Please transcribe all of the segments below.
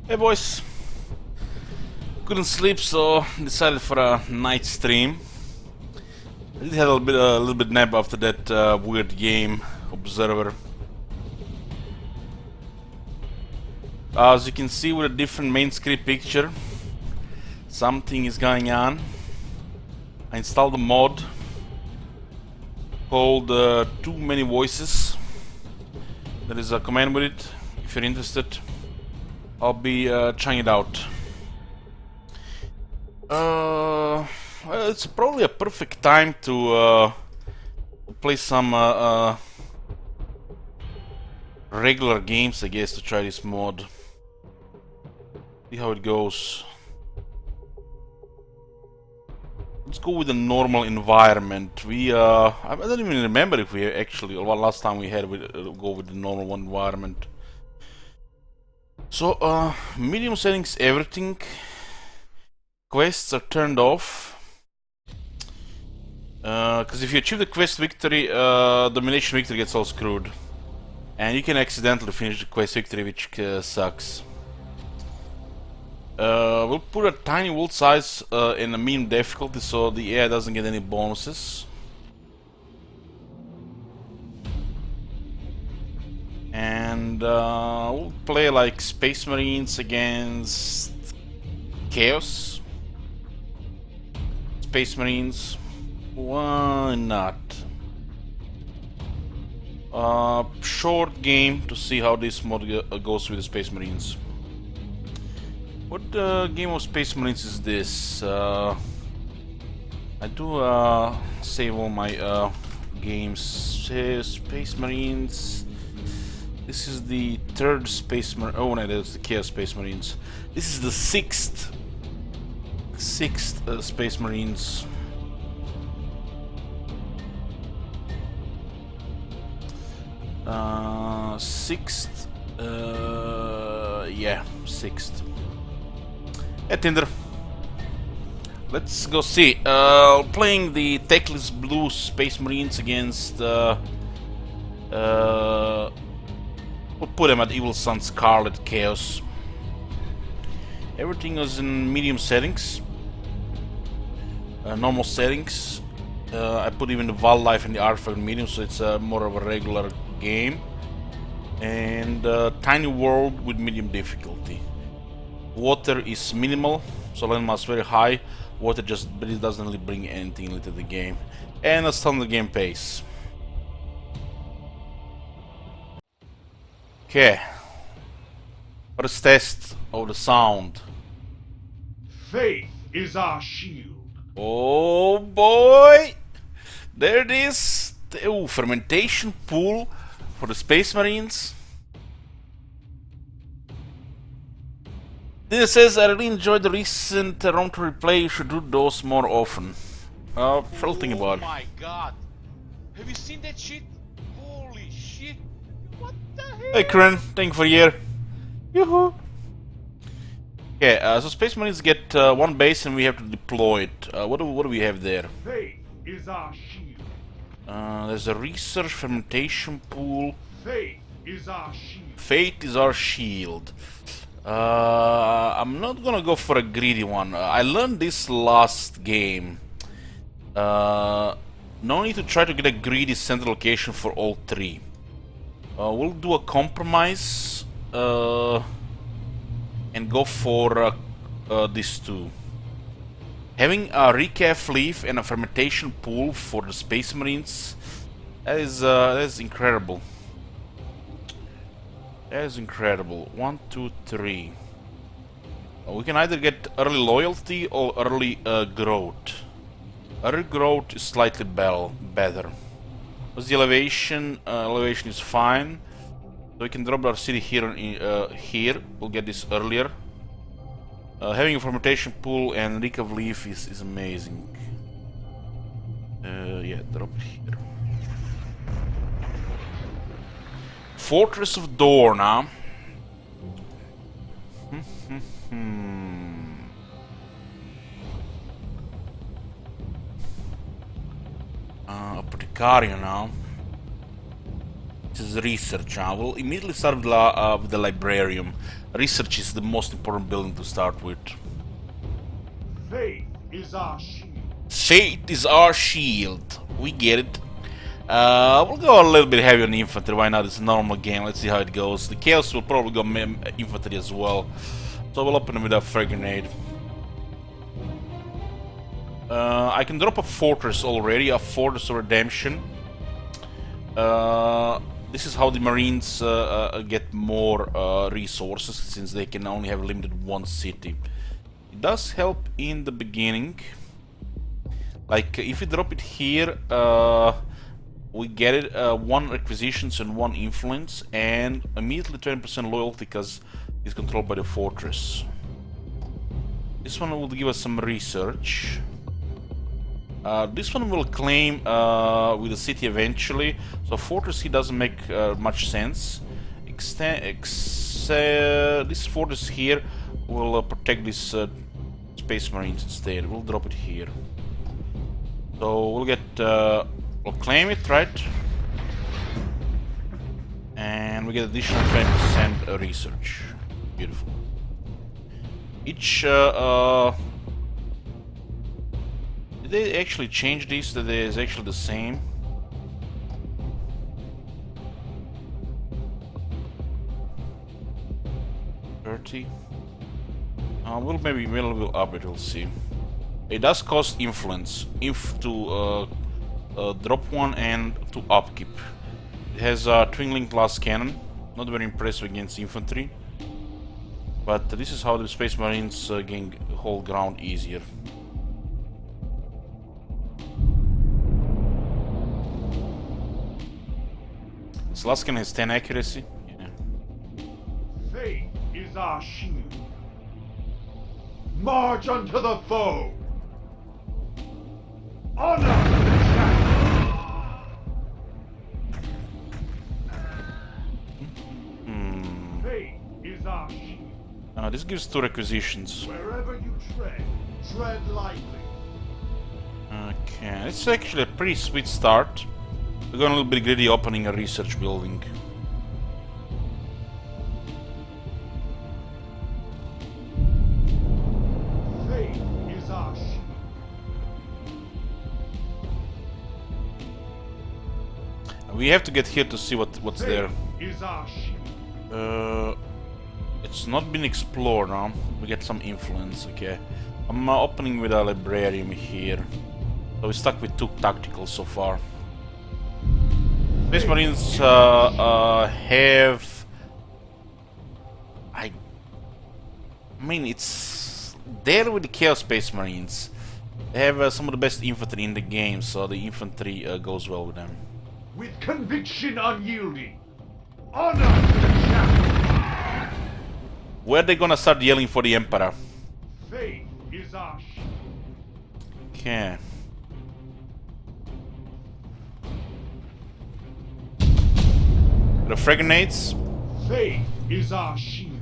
Hey boys, couldn't sleep, so decided for a night stream. I did have a little bit nap after that weird game, Observer. As you can see with a different main screen picture, something is going on. I installed a mod called Too Many Voices. There is a command with it. If you're interested, I'll be trying it out. Well, it's probably a perfect time to play some regular games, I guess, to try this mod. See how it goes. Let's go with the normal environment. I don't even remember if we actually, well, last time we had go with the normal one environment. So, medium settings, everything. Quests are turned off. Because if you achieve the quest victory, domination victory gets all screwed. And you can accidentally finish the quest victory, which sucks. We'll put a tiny world size in a medium difficulty so the AI doesn't get any bonuses. And we'll play like Space Marines against Chaos. Space Marines, why not? Short game to see how this mod goes with the Space Marines. What game of Space Marines is this? I do save all my games. Space Marines. This is the third Space Marine. Oh no, that's the Chaos Space Marines. This is the sixth Space Marines. Sixth. Yeah, sixth. Hey Tinder. Let's go see. Playing the Teclis Blue Space Marines against. We'll put them at Evil Sun Scarlet Chaos. Everything is in medium settings. Normal settings. I put even the wildlife and the artifact in medium, so it's more of a regular game. And tiny world with medium difficulty. Water is minimal, so landmass very high. Water it doesn't really bring anything into the game. And a standard game pace. Okay. First test of the sound. Faith is our shield. Oh boy! There it is! Oh, fermentation pool for the Space Marines. This says, I really enjoyed the recent round to replay. You should do those more often. Shall think about it. Oh my god! Have you seen that shit? Holy shit! What the hell? Hey Kren, thank you for the year. Yoo-hoo! Okay, so Space Marines get one base and we have to deploy it. What do we have there? Faith is our shield. There's a research fermentation pool. Faith is our shield. Fate is our shield. I'm not gonna go for a greedy one. I learned this last game. No need to try to get a greedy central location for all three. We'll do a compromise and go for these two. Having a recaf leaf and a fermentation pool for the Space Marines, that is incredible. That is incredible. 1, 2, 3. We can either get early loyalty or early growth. Early growth is slightly better. What's the elevation? Elevation is fine. So we can drop our city here. Here we'll get this earlier. Having a fermentation pool and recap leaf is amazing. Yeah, drop it here. Fortress of Dorna. Apothecario now. It is research. We'll immediately start with, with the librarium. Research is the most important building to start with. Faith is our shield. Fate is our shield. We get it. We'll go a little bit heavy on infantry. Why not? It's a normal game. Let's see how it goes. The chaos will probably go infantry as well. So we'll open them with a frag grenade. I can drop a fortress already, a fortress of redemption. This is how the Marines get more resources, since they can only have limited one city. It does help in the beginning. Like, if we drop it here, we get it 1 requisitions and 1 influence, and immediately 20% loyalty because it's controlled by the fortress. This one will give us some research. This one will claim with the city eventually, so fortress here doesn't make much sense. This fortress here will protect these Space Marines instead. We'll drop it here. So we'll get, we'll claim it, right? And we get additional 20% research. Beautiful. Each, did they actually change this? That is actually the same. We'll maybe we'll up it. We'll see. It does cost influence, to drop 1 and to upkeep. It has a twinkling glass cannon. Not very impressive against infantry, but this is how the Space Marines can hold ground easier. This last cannon has 10 accuracy. Yeah. Faith is our shield. March unto the foe. Honor the champion. Faith is our shield. This gives 2 requisitions. Wherever you tread, tread lightly. Okay, it's actually a pretty sweet start. We're going a little bit greedy opening a research building. Faith is our shield. We have to get here to see what's there. Faith is our shield. It's not been explored now. We get some influence, okay. I'm opening with a librarium here. So we're stuck with 2 tacticals so far. Space Marines have... I mean, it's... They're with the Chaos Space Marines. They have some of the best infantry in the game, so the infantry goes well with them. With conviction unyielding. Honor to the champion. Where are they gonna start yelling for the Emperor? Faith is our shield. Okay. The frag grenades. Faith is our shield.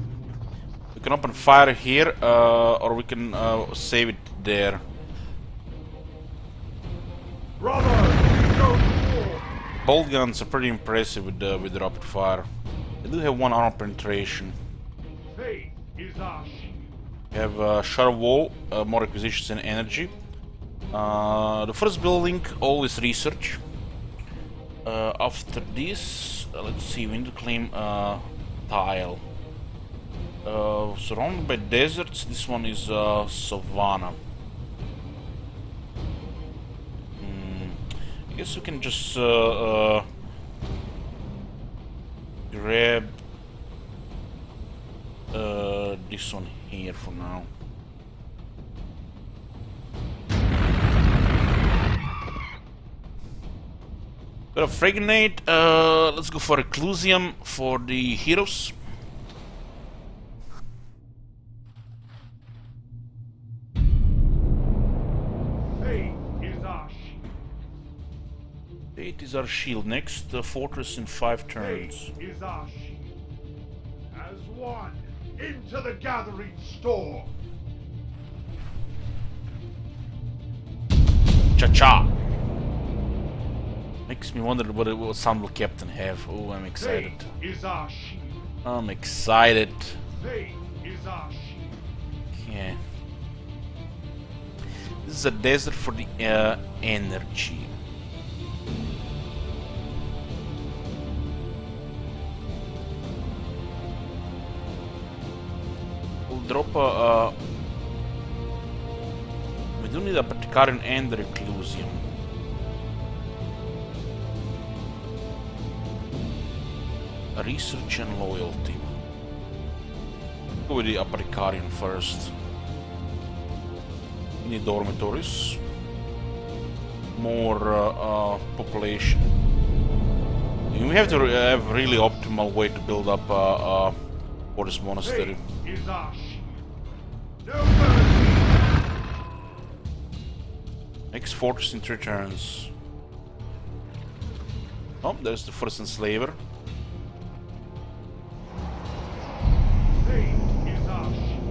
We can open fire here, or we can save it there. Brothers, we go to war. Bolt guns are pretty impressive with the rapid fire. They do have 1 armor penetration. Faith is our shield. We have Shadow Wall, more acquisitions and energy. The first building, always research. After this, let's see, we need to claim tile. Surrounded by deserts, this one is savanna. I guess we can just grab this one here for now. Got a frag grenade. Let's go for Reclusium for the heroes. Faith is our shield. Fate is our shield. Next, fortress in 5 turns. Faith is our shield. As one, into the gathering storm. Cha-cha. Makes me wonder what sound will Captain have. Oh, I'm excited. Faith is our shield. I'm excited. Faith is our shield. Yeah. This is a desert for the energy. We'll drop a. We do need a Praetorian and the Reclusium. Research and loyalty. Go with the Apothecarian first. We need dormitories. More population. We have to have really optimal way to build up for this monastery. Faith is our shield. No mercy. Makes fortress in 3 turns. Oh, there's the first enslaver. Faith is our shield.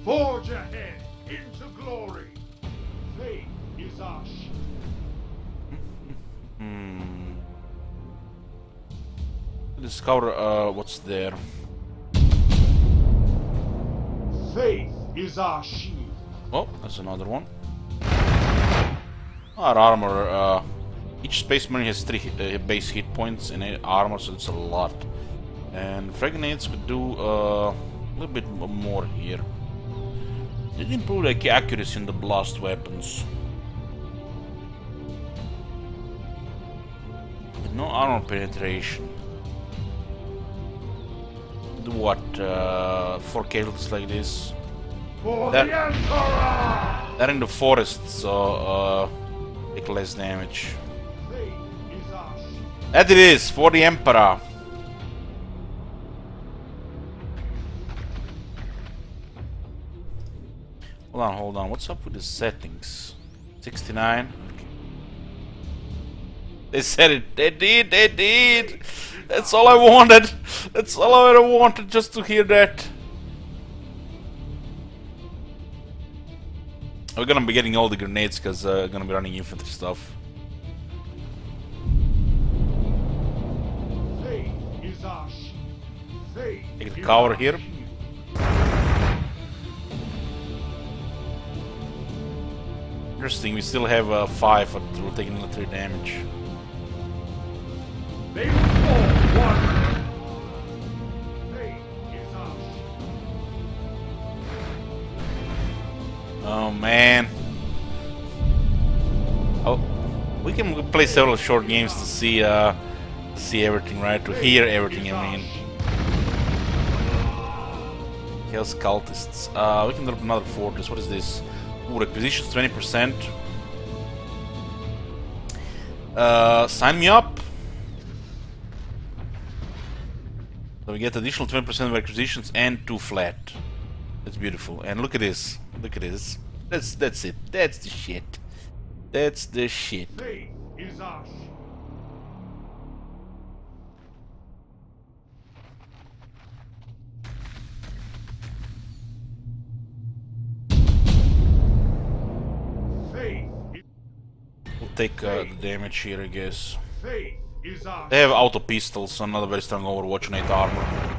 Forge ahead into glory. Faith is our shield. Discover what's there. Faith is our shield. Oh, there's another one. Our armor, each Space Marine has 3 base hit points in armor, so it's a lot. And frag grenades could do a little bit more here. Did improve the accuracy in the blast weapons. With no armor penetration. Do what? 4 casualties like this. For That- the Emperor! They're in the forest, so take less damage. Faith is our shield. That it is for the Emperor. Hold on. What's up with the settings? 69. They said it. They did. That's all I wanted. That's all I ever wanted, just to hear that. We're gonna be getting all the grenades because we're gonna be running infantry stuff. Faith is our shield. Faith Take the is cover our here. shield. Interesting. We still have 5, but we're taking military damage. They will fall one. Faith is our shield. Oh man. Oh, we can play several short games to see everything, right? To hear everything. I mean, Chaos cultists. We can drop another fortress. What is this? Ooh, requisitions 20%. Sign me up. So we get additional 20% of requisitions and 2 flat. That's beautiful. And look at this. Look at this. That's it. That's the shit. That's the shit. Faith is our shield. Faith is, We'll take the damage here, I guess. faith is our They have auto pistols, so another very strong Overwatch and 8 armor.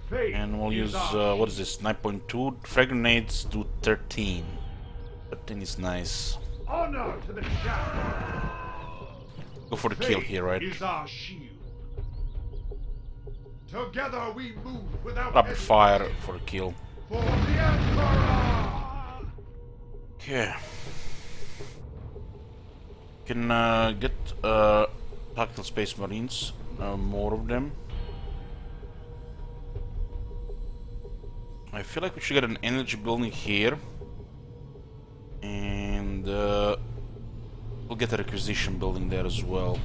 faith. And we'll use, is our what is this, 9.2? Frag grenades do 13. 13 is nice. honor to the shadow. Go for the kill Faith here, right? is our shield. Together we move without Rapid fire hesitation. for the kill. For the Emperor! Okay. Can get tactical Space Marines, more of them. I feel like we should get an energy building here. And we'll get a requisition building there as well.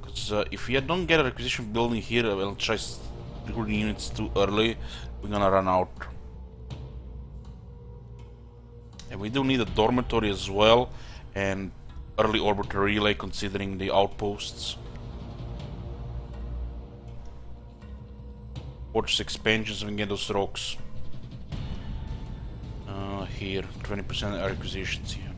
Because if we don't get a requisition building here, we'll try recruiting units too early. We're gonna run out. And we do need a dormitory as well. And early orbiter relay considering the outposts. Fortress expansions, we can get those rocks. Here, 20% acquisitions here.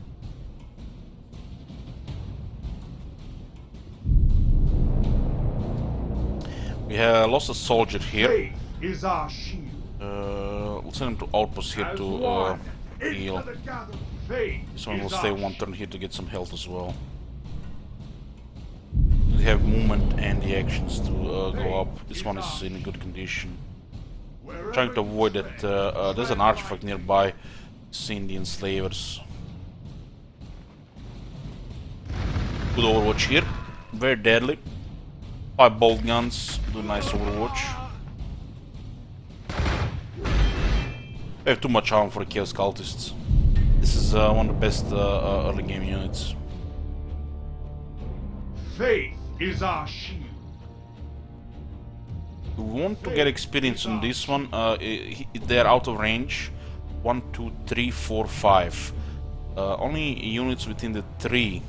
We have lost a soldier here. Faith is our shield. We'll send him to outpost here As to one, heal. into the gathering. Faith This one will is stay our one turn here to get some health as well. We have movement and the actions to go up. This one is in good condition. Wherever Trying to you avoid that. tread, There's an artifact nearby. Seen the enslavers. Good overwatch here. Very deadly. 5 bolt guns. Do nice overwatch. We have too much armor for Chaos Cultists. This is one of the best early game units. Faith is our shield. We want to get experience on this one. They're out of range. 1, 2, 3, 4, 5. Only units within the 3.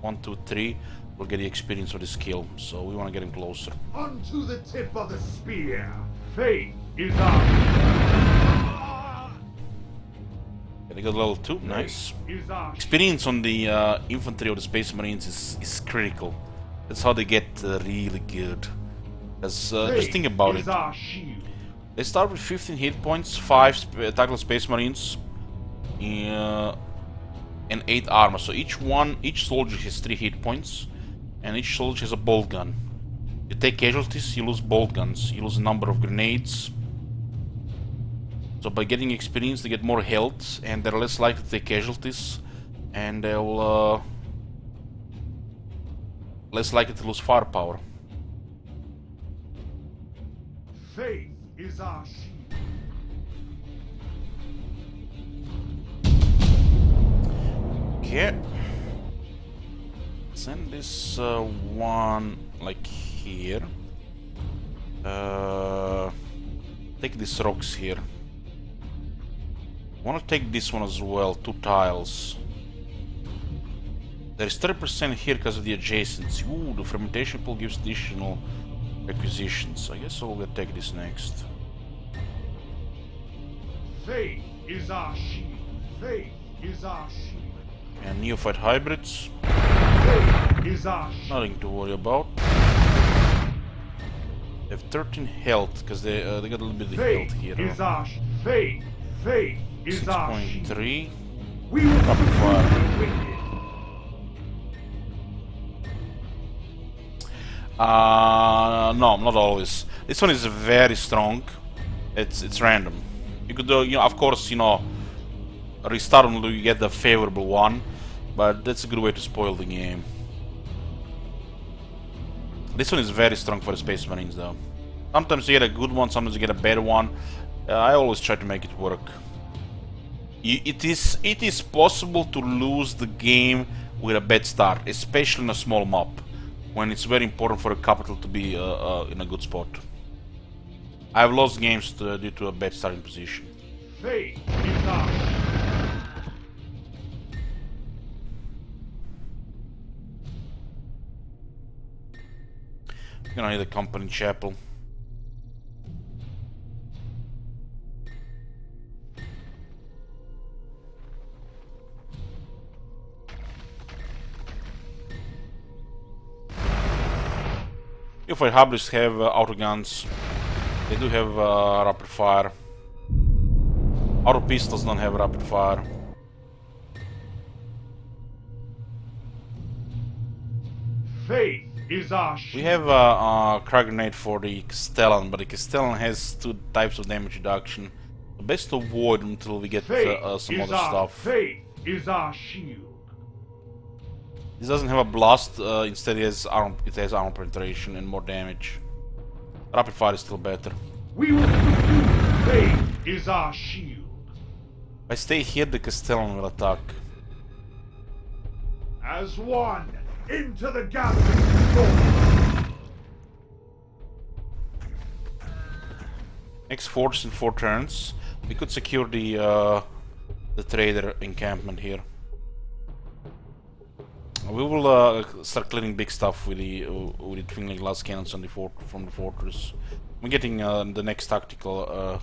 1, 2, 3 will get the experience for the skill. So we want to get him closer. Unto the tip of the spear. Faith is our They got level 2, nice. is our Experience on the infantry of the Space Marines is critical. That's how they get really good. As, just think about it. Our shield. They start with 15 hit points, 5 tactical Space Marines, and 8 armor. So each soldier has 3 hit points, and each soldier has a bolt gun. You take casualties, you lose bolt guns, you lose a number of grenades. So by getting experience, they get more health, and they're less likely to take casualties, and they'll less likely to lose firepower. Faith is our shield. Okay. Send this one like here. Take these rocks here. I want to take this one as well, 2 tiles. There is 30% here because of the adjacency. Ooh, the fermentation pool gives additional acquisitions. I guess I'll take this next. Faith is our shield. Faith is our shield. And neophyte hybrids. Faith is our shield. Nothing to worry about. They have 13 health because they got a little bit of Faith health here. is our faith. Faith is our shield. 6.3. We will Rapid fire. defeat the wicked. No, not always. This one is very strong. It's random. You could do, of course, restart until you get the favorable one, but that's a good way to spoil the game. This one is very strong for the Space Marines, though. Sometimes you get a good one, sometimes you get a better one. I always try to make it work. It is possible to lose the game with a bad start, especially in a small map, when it's very important for a capital to be in a good spot. I've lost games due to a bad starting position. Faith is our shield. We're gonna need a company chapel. Neophyte hybrids have auto guns. They do have rapid fire. Auto pistols don't have rapid fire. Faith is our shield. We have a crack grenade for the Castellan, but the Castellan has 2 types of damage reduction. Best to avoid until we get Faith some is other our stuff. faith is our shield. This doesn't have a blast, instead it has armor penetration and more damage. Rapid fire is still better. We will subdue. Faith is our shield. If I stay here, the Castellan will attack. As one, into the gathering storm. Next force in 4 turns. We could secure the trader encampment here. We will start clearing big stuff with the twinkling glass cannons on the from the fortress. I'm getting the next tactical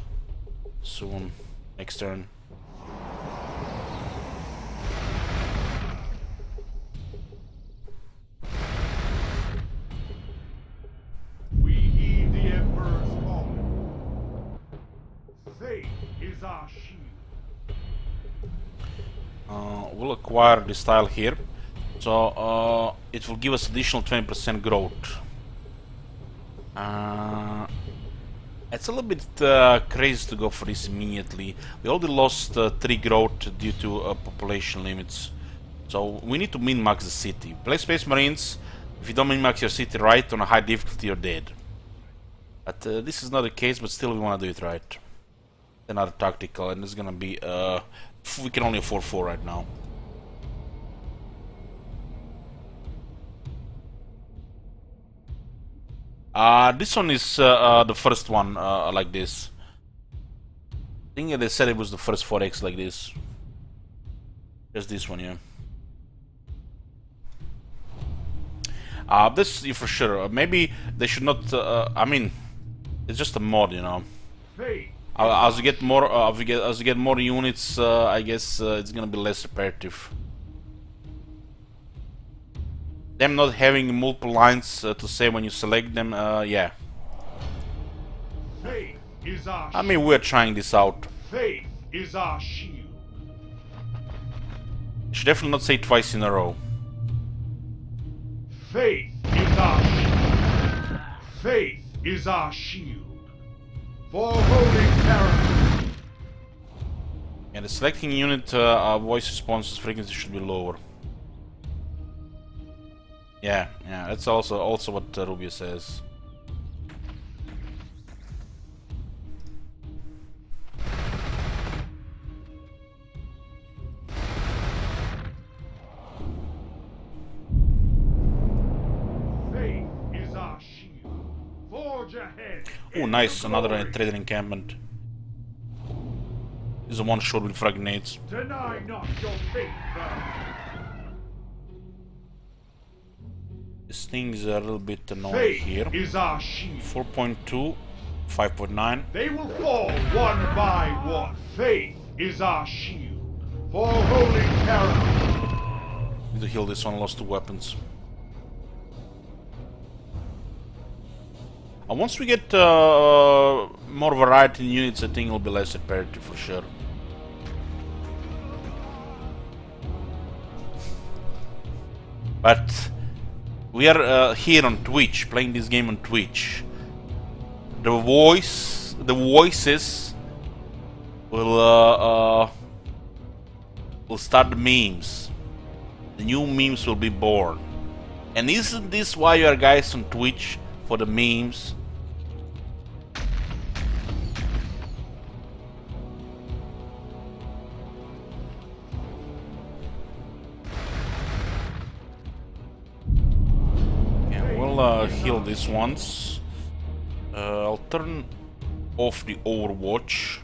soon, next turn. We heed the Emperor's calling. Faith is our shield. We'll acquire this tile here, so it will give us additional 20% growth. It's a little bit crazy to go for this immediately. We already lost 3 growth due to population limits, so we need to min-max the city. Play Space Marines. If you don't min-max your city right on a high difficulty, you're dead. But this is not the case, but still we want to do it right. Another tactical, and it's gonna be we can only afford 4 right now. This one is the first one like this. I think they said it was the first 4X like this. Just this one, yeah. This for sure. Maybe they should not. I mean, it's just a mod, you know. As you get more, as you get more units, I guess it's gonna be less repetitive. Them not having multiple lines to say when you select them, yeah. Faith is our I mean, we're trying this out. Faith is our shield. You should definitely not say it twice in a row. Faith is our shield. Faith is our shield. For holy character. And the selecting unit voice responses frequency should be lower. Yeah, that's also what Rubio says. Faith is our shield. Forge ahead. Oh, nice! Another trader encampment. This is a one shot with frag grenades. Deny not your faith, brother. This thing is a little bit annoying Faith here. is our shield. 4.2, 5.9. They will fall one by one. Faith is our shield. For holy character. Need to heal this one, lost 2 weapons. Once we get more variety in units, I think it'll be less repetitive for sure. But we are here on Twitch, playing this game on Twitch. The voices will start the memes. The new memes will be born. And isn't this why you are guys on Twitch? For the memes? We'll heal this once. I'll turn off the Overwatch.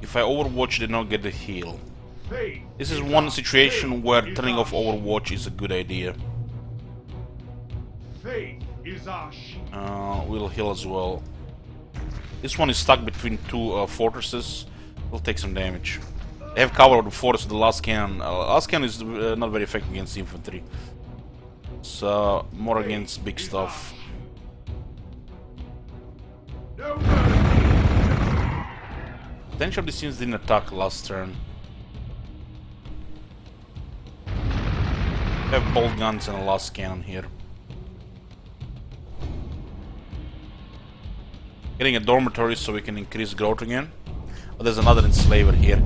If I Overwatch, then I'll get the heal. This is one situation where turning off Overwatch is a good idea. We'll heal as well. This one is stuck between 2 fortresses. We'll take some damage. They have cover of the fortress with the last cannon. Last cannon is not very effective against infantry. So more against big stuff. Potentially these units didn't attack last turn. We have bolt guns and a last cannon here. Getting a dormitory so we can increase growth again. Oh, there's another enslaver here.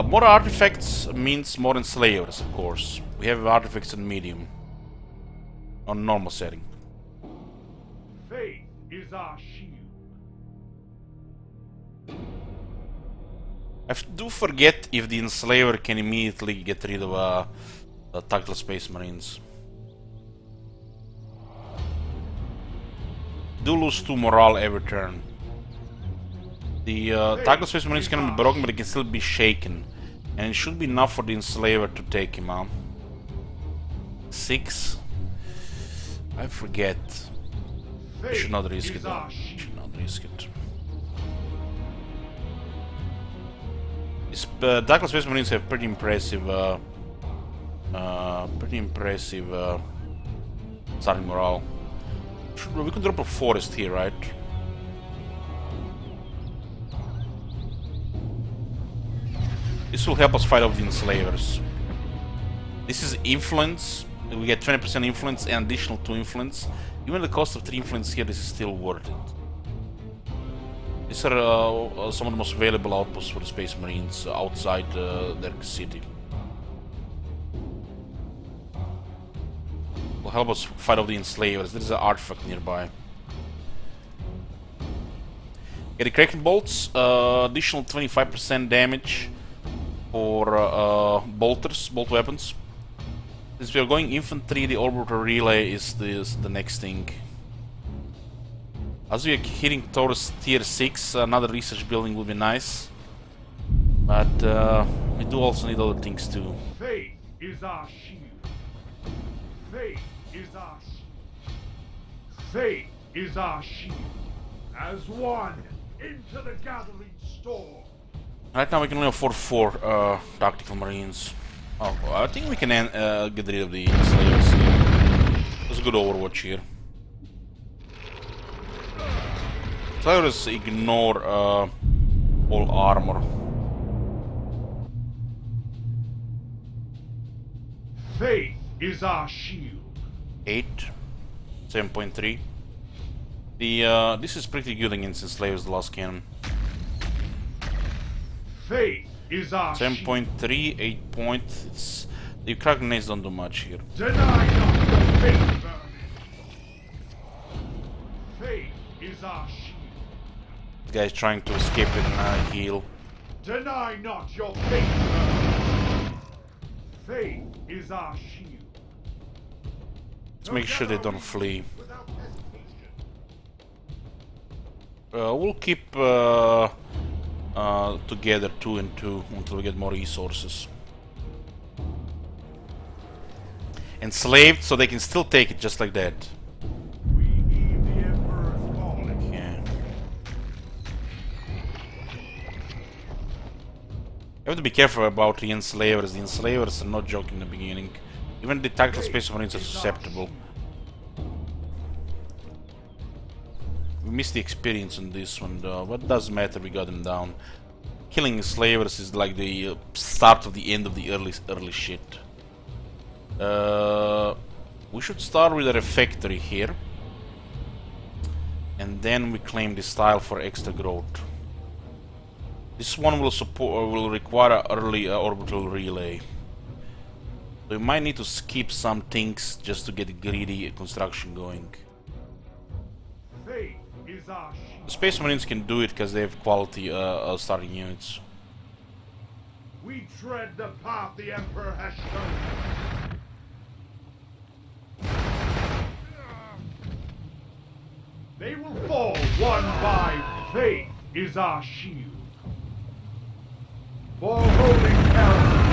More artifacts means more enslavers, of course. We have artifacts in medium. On normal setting. Faith is our shield. I do forget if the enslaver can immediately get rid of tactical space marines. Do lose 2 morale every turn. The tactical space marines cannot be broken, but they can still be shaken. And it should be enough for the Enslaver to take him out. 6. I forget. I should not risk it. Should not risk it. These Dark Space Marines have pretty impressive starting morale. We could drop a forest here, right? This will help us fight off the Enslavers. This is influence. We get 20% influence and additional 2 influence. Even the cost of 3 influence here, this is still worth it. These are some of the most valuable outposts for the Space Marines outside their city. Will help us fight off the Enslavers. There is an artifact nearby. Get the Kraken Bolts, additional 25% damage for bolters, bolt weapons. Since we are going infantry, the orbital relay is the next thing. As we are hitting towards tier 6, another research building will be nice. But we do also need other things too. Faith is our shield. Faith is our shield. Faith is our shield. As one into the gathering storm. Right now we can only afford 4 tactical marines. Oh, I think we can get rid of the Enslavers here. There's a good overwatch here. Enslavers ignore all armor. Faith is our shield. 8, 7.3. The this is pretty good against Enslavers, the last cannon. Faith is our 7.3, 8 points. The Kraken nades don't do much here. Deny not the faith burning. Faith is our shield. This guy's trying to escape and heal. Deny not your faith burning. Faith is our shield. Let's make sure they don't flee. Without hesitation. We'll keep together 2 and 2 until we get more resources. Enslaved, so they can still take it just like that. We heed the Emperor's calling. Yeah. You have to be careful about the Enslavers. The Enslavers are not joking in the beginning. Even the tactical Space Marines are susceptible. We missed the experience on this one, though. What does matter? We got them down. Killing Enslavers is like the start of the end of the early shit. We should start with a refectory here, and then we claim this tile for extra growth. This one will require an early orbital relay. We might need to skip some things just to get greedy construction going. Faith is our shield. The Space Marines can do it because they have quality starting units. We tread the path the Emperor has shown. They will fall one by faith is our shield. For holy character.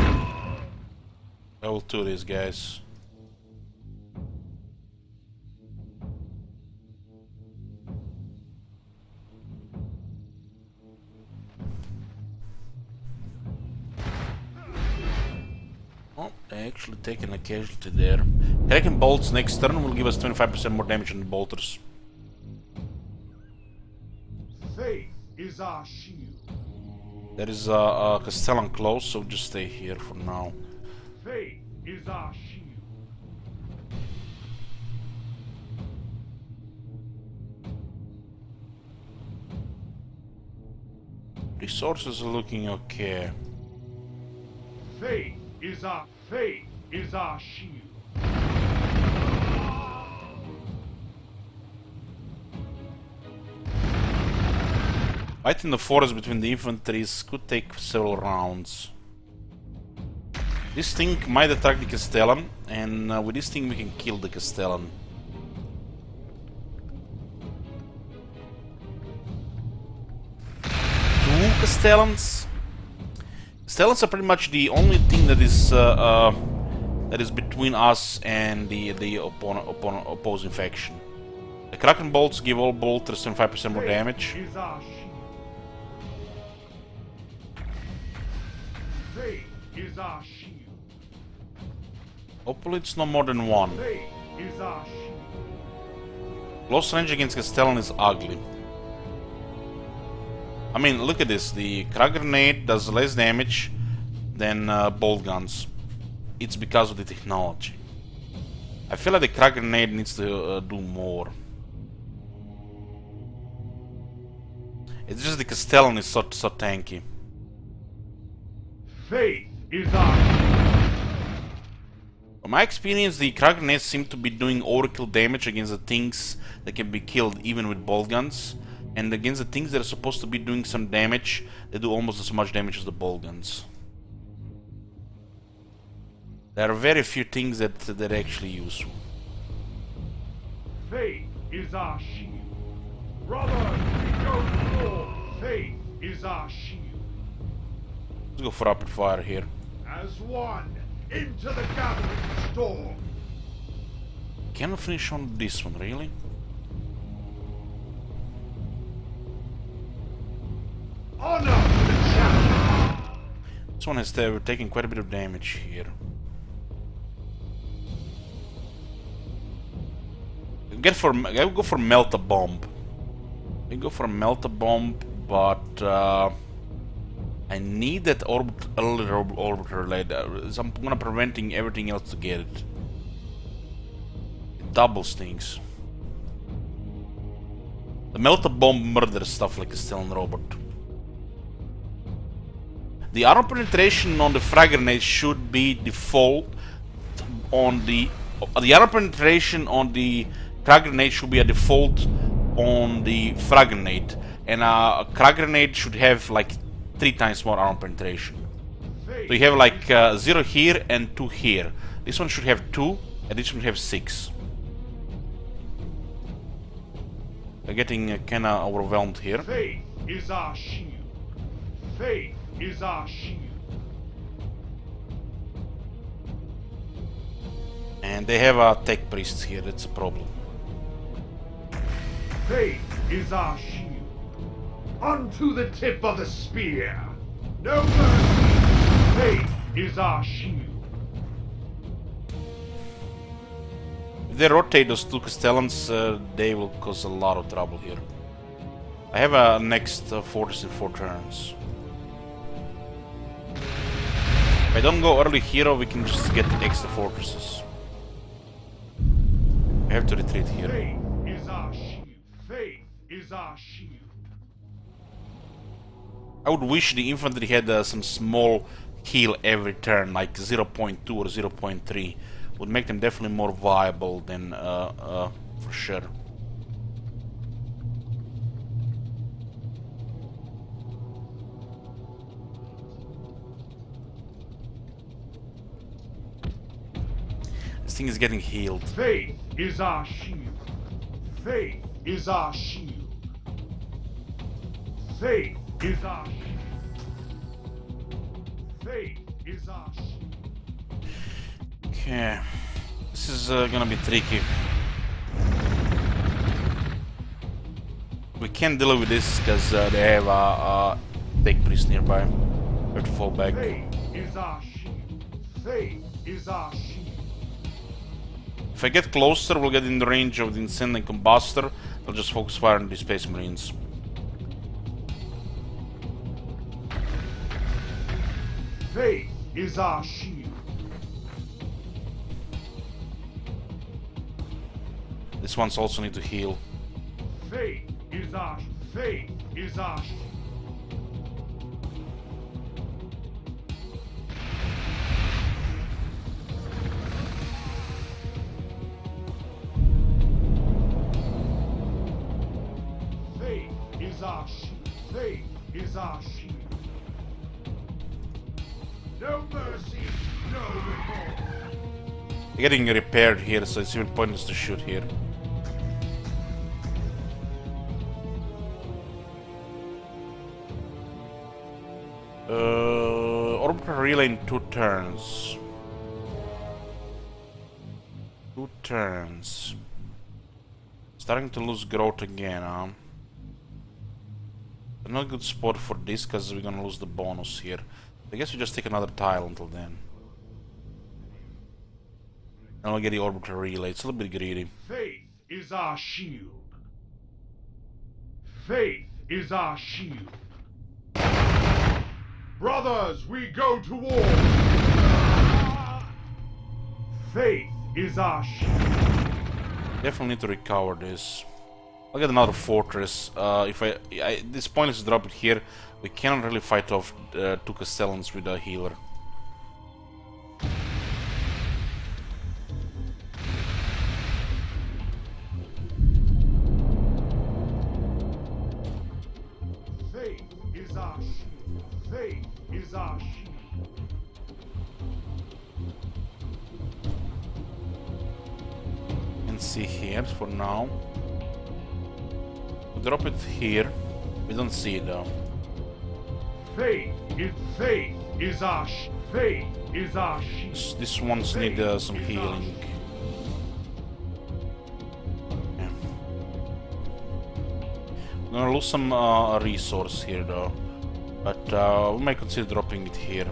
I will do this, guys. Oh, I actually taken a casualty there. Kraken bolts next turn will give us 25% more damage on the bolters. Faith is our shield. There is a Castellan close, so just stay here for now. Faith is our shield. Resources are looking okay. Faith is our shield. Fight in the forest between the infantries could take several rounds. This thing might attack the Castellan, and with this thing we can kill the Castellan. Castellans are pretty much the only thing that is between us and the opposing faction. The Kraken bolts give all bolters 25% more damage. Is our shield. Faith is our shield. Hopefully it's no more than one. Faith is our shield. Close range against Castellan is ugly. I mean, look at this. The Krag Grenade does less damage than bolt guns. It's because of the technology. I feel like the Krag Grenade needs to do more. It's just the Castellan is so tanky. Faith is our shield. From my experience, the Krag Grenades seem to be doing overkill damage against the things that can be killed even with bolt guns. And against the things that are supposed to be doing some damage, they do almost as much damage as the bolt guns. There are very few things that are actually useful. Faith is our shield. Brothers, we go to war. Faith is our shield. Let's go for rapid fire here. As one, into the gathering storm. Can I finish on this one, really? Honor to the champion. This one has taken quite a bit of damage here. I would go for Melt a Bomb. I go for Melt a Bomb, but I need that orbiter later. So I'm gonna preventing everything else to get it. It doubles things. The Melt a Bomb murders stuff like a Stellan robot. The armor penetration on the frag grenade should be default on the armor penetration on the frag grenade should be a default on the frag grenade, and a frag grenade should have like 3 times more armor penetration. So you have like 0 here and 2 here. This one should have 2, and this one should have 6. I'm getting kinda overwhelmed here. Faith is our shield. Faith is our shield. And they have a tech priest here, that's a problem. Faith is our shield. Unto the tip of the spear. No mercy. Faith is our shield. If they rotate those 2 Castellans, they will cause a lot of trouble here. I have a next fortress in 4 turns. If I don't go early hero, we can just get extra fortresses. I have to retreat here. Faith is our shield. Faith is our shield. I would wish the infantry had some small heal every turn, like 0.2 or 0.3. Would make them definitely more viable than for sure. This thing is getting healed. Faith is our shield. Faith is our shield. Faith is our shield. Faith is our shield. Okay, this is gonna be tricky. We can't deal with this because they have a tech priest nearby. We have to fall back. Faith is our shield. Faith is our shield. If I get closer, we'll get in the range of the Incendiary Combustor. I'll just focus fire on the Space Marines. Faith is our shield. This one's also need to heal. Faith is our faith is our shield. Faith is our shield. Faith is our shield. No mercy, no remorse. They're getting repaired here, so it's even pointless to shoot here. orbital relay in 2 turns. 2 turns. Starting to lose growth again, huh? Not a good spot for this because we're gonna lose the bonus here. I guess we just take another tile until then. And we'll get the orbital relay. It's a little bit greedy. Faith is our shield. Faith is our shield. Brothers, we go to war. Faith is our shield. Definitely need to recover this. I'll get another fortress. If this point is to drop it here. We cannot really fight off 2 Castellans with a healer. Faith is our shield. Faith is our shield. And see here for now. We'll drop it here. We don't see it though. Faith is our faith is our shield. These ones need some healing. Yeah. I'm gonna lose some resource here though, but we might consider dropping it here.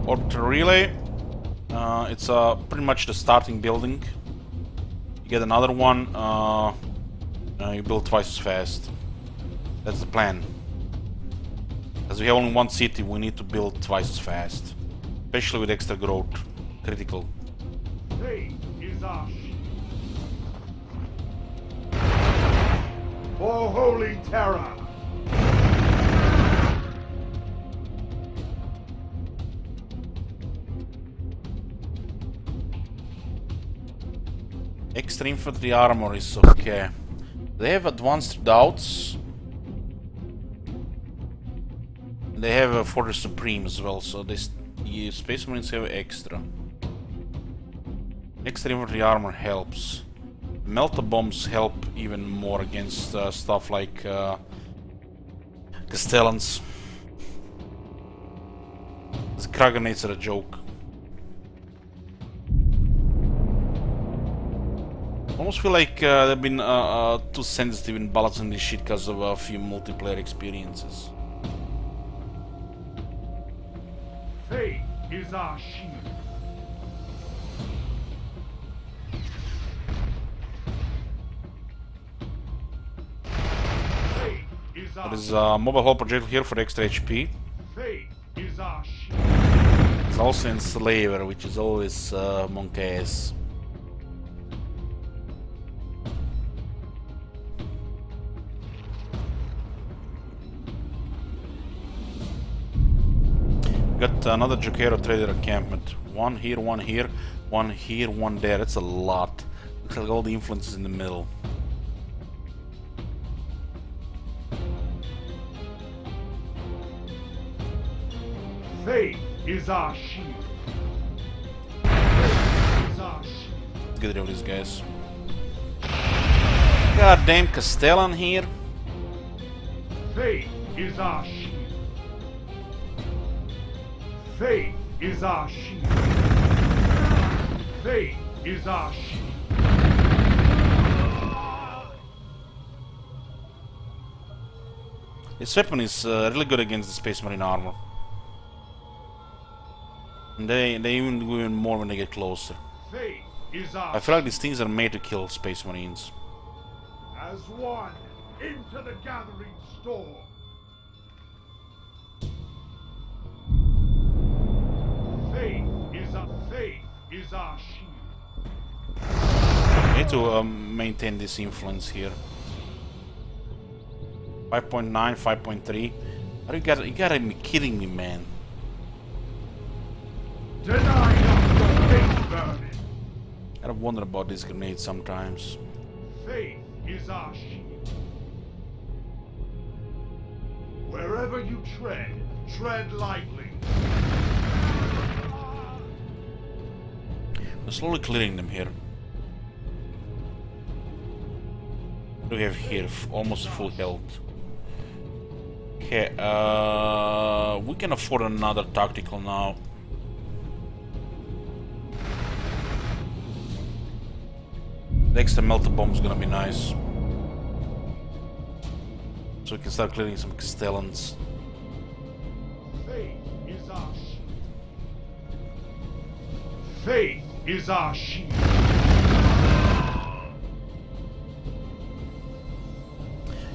Orbital relay. It's pretty much the starting building. You get another one, you build twice as fast. That's the plan. As we have only 1 city, we need to build twice as fast. Especially with extra growth. Critical. Faith is our shield. For holy terror. Extra infantry armor is okay. They have advanced doubts. They have a Fortress Supreme as well, so the Space Marines have extra. Extra infantry armor helps. Melta bombs help even more against stuff like Castellans. The Krag grenades are a joke. Almost feel like they've been too sensitive in balancing this shit because of a few multiplayer experiences. Faith is our shield. Faith is our There's a mobile hull projectile here for extra HP. Faith is our shield. There's also Enslaver, which is always monk ass. Got another Jokero trader encampment. One here, one here, one here, one there. That's a lot. Looks like all the influences in the middle. Faith is our shield. Faith is our shield. Let's get rid of these guys. Goddamn Castellan here. Faith is our shield. Faith is our shield. Faith is our shield. This weapon is really good against the Space Marine armor. And they even do even more when they get closer. Faith is our I feel like these things are made to kill Space Marines. as one into the gathering storm. Faith is our shield. I need to maintain this influence here. 5.9, 5.3. You gotta be kidding me, man. Deny not your faith burning. Gotta wonder about these grenades sometimes. Faith is our shield. Wherever Wherever you tread, tread lightly. We're slowly clearing them here. What do we have here? Almost full health. Okay, we can afford another tactical now. The extra melter bomb is gonna be nice. So we can start clearing some Castellans. Faith is our shield. Faith is our shield.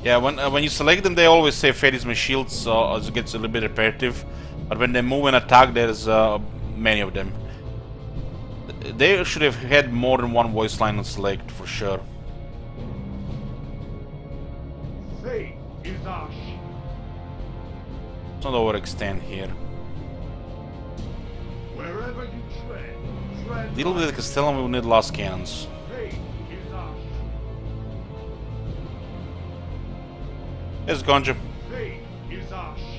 Yeah, when you select them, they always say Fate is my shield, so it gets a little bit repetitive. But when they move and attack, there's many of them. They should have had more than one voice line on select, for sure. Faith is our shield. Let's not overextend here. Wherever you tread, tread Deal with the Castellan, we will need last cannons. Faith is our shield. There's Gonja. Faith is our shield.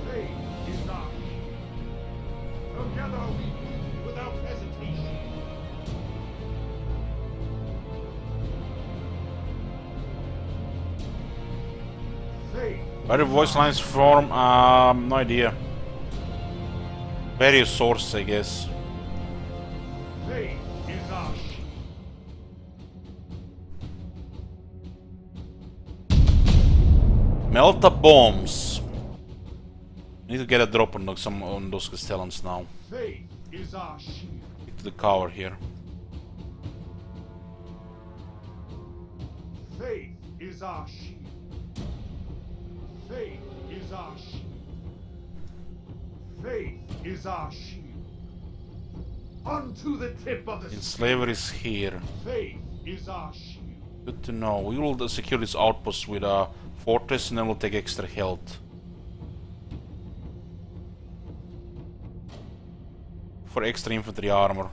Faith is our shield. Together we move without hesitation. Faith. Where the voice lines from? No idea. Various sources, I guess. Faith is our shield. Melta bombs. Need to get a drop on some on those Castellans now. Faith is our shield. Get to the cover here. Faith is our shield. Faith is our shield. Faith is our shield. Unto the tip of the Enslaver is here. Faith is our shield. Good to know. We will secure this outpost with a fortress and then we'll take extra health. For extra infantry armor.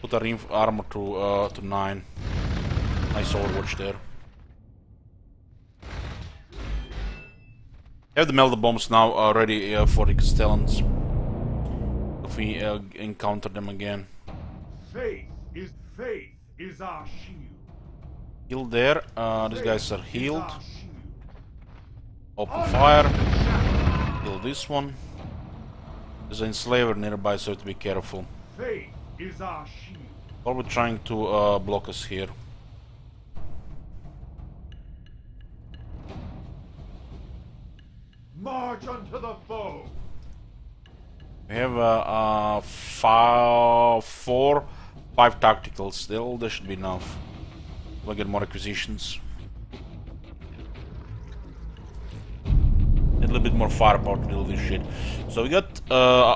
Put our armor to 9. Nice overwatch there. Have the melter bombs now ready for the Castellans. If we encounter them again. Faith is our shield. Heal there. These guys are Faith is healed. our shield. Open fire. Kill this one. There's an enslaver nearby, so we have to be careful. Faith is our shield. Probably trying to block us here. March unto the foe. We have 5 tacticals. There should be enough. We'll get more acquisitions. A little bit more firepower to deal with this shit. So we got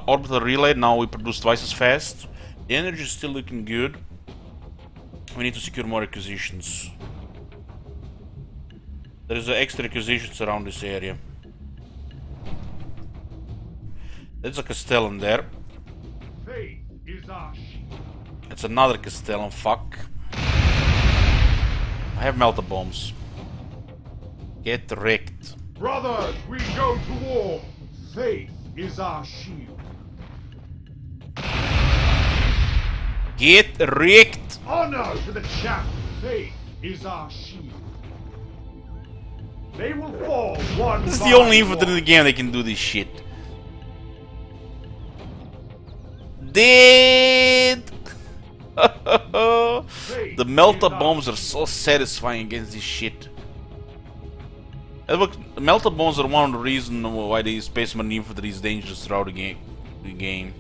orbital relay. Now we produce twice as fast. The energy is still looking good. We need to secure more acquisitions. There is extra acquisitions around this area. There's a Castellan there. Faith is our shield. It's another Castellan, fuck. I have melter bombs. Get wrecked. Brothers, we go to war. Faith is our shield. Get wrecked! Honor to the champ. Faith is our shield. They will fall one This is by the only infantry in one. the game that can do this shit. Dead! The melter bombs are so satisfying against this shit. And look, the melter bombs are one of the reasons why the Space Marine infantry is dangerous throughout the game.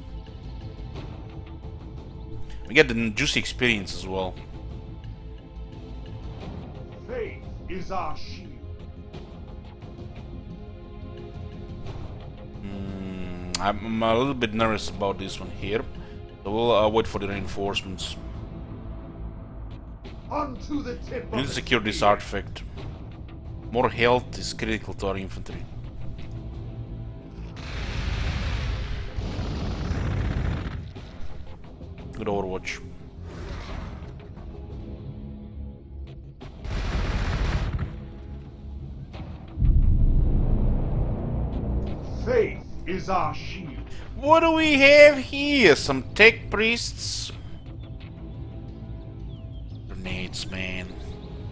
We get the juicy experience as well. Faith is our shield. I'm a little bit nervous about this one here. So we'll wait for the reinforcements. Unto the tip We need of to the secure this spear. artifact. More health is critical to our infantry. Good overwatch. is our shield. What do we have here? Some tech priests? Grenades, man.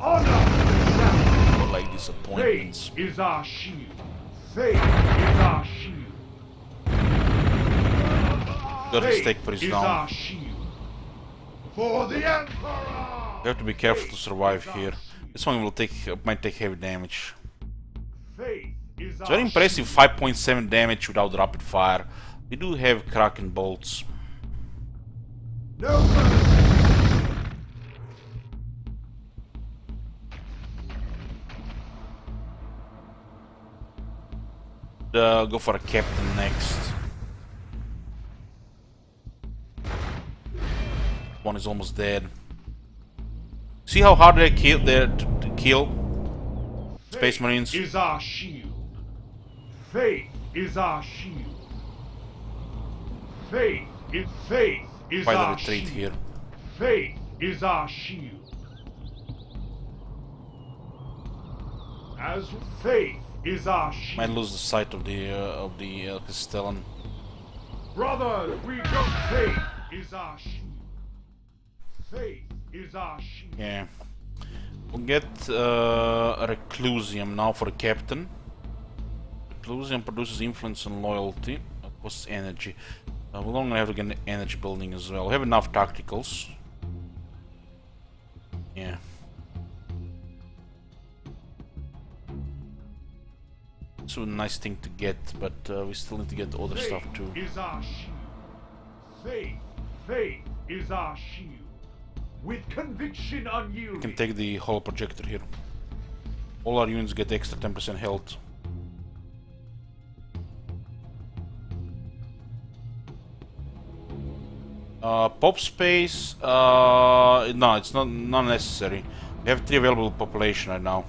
Honor is our I like disappointments. Faith is our shield. Faith is our shield. Got his Faith tech priest is down. our shield. For the Emperor! You have to be careful to survive here. This one will might take heavy damage. Faith is It's very impressive, 5.7 damage without rapid fire. We do have Kraken bolts. No mercy. Go for a captain next. One is almost dead. See how hard they kill to kill Space Marines? Faith is our shield. Faith is our shield. Faith is By the our retreat shield. here. Faith is our shield. As faith is our shield. Might lose the sight of the Castellan. Brothers, we go. Faith is our shield. Faith is our shield. Yeah. We'll get a Reclusium now for the captain. Reclusium produces influence and loyalty. Costs energy. We'll only have to get an energy building as well. We have enough tacticals. Yeah. It's a nice thing to get, but we still need to get other stuff too. Faith is our shield. Faith is our shield. With conviction We unyielding. can take the holo projector here. All our units get extra 10% health. Pop space, no, it's not necessary. We have 3 available population right now.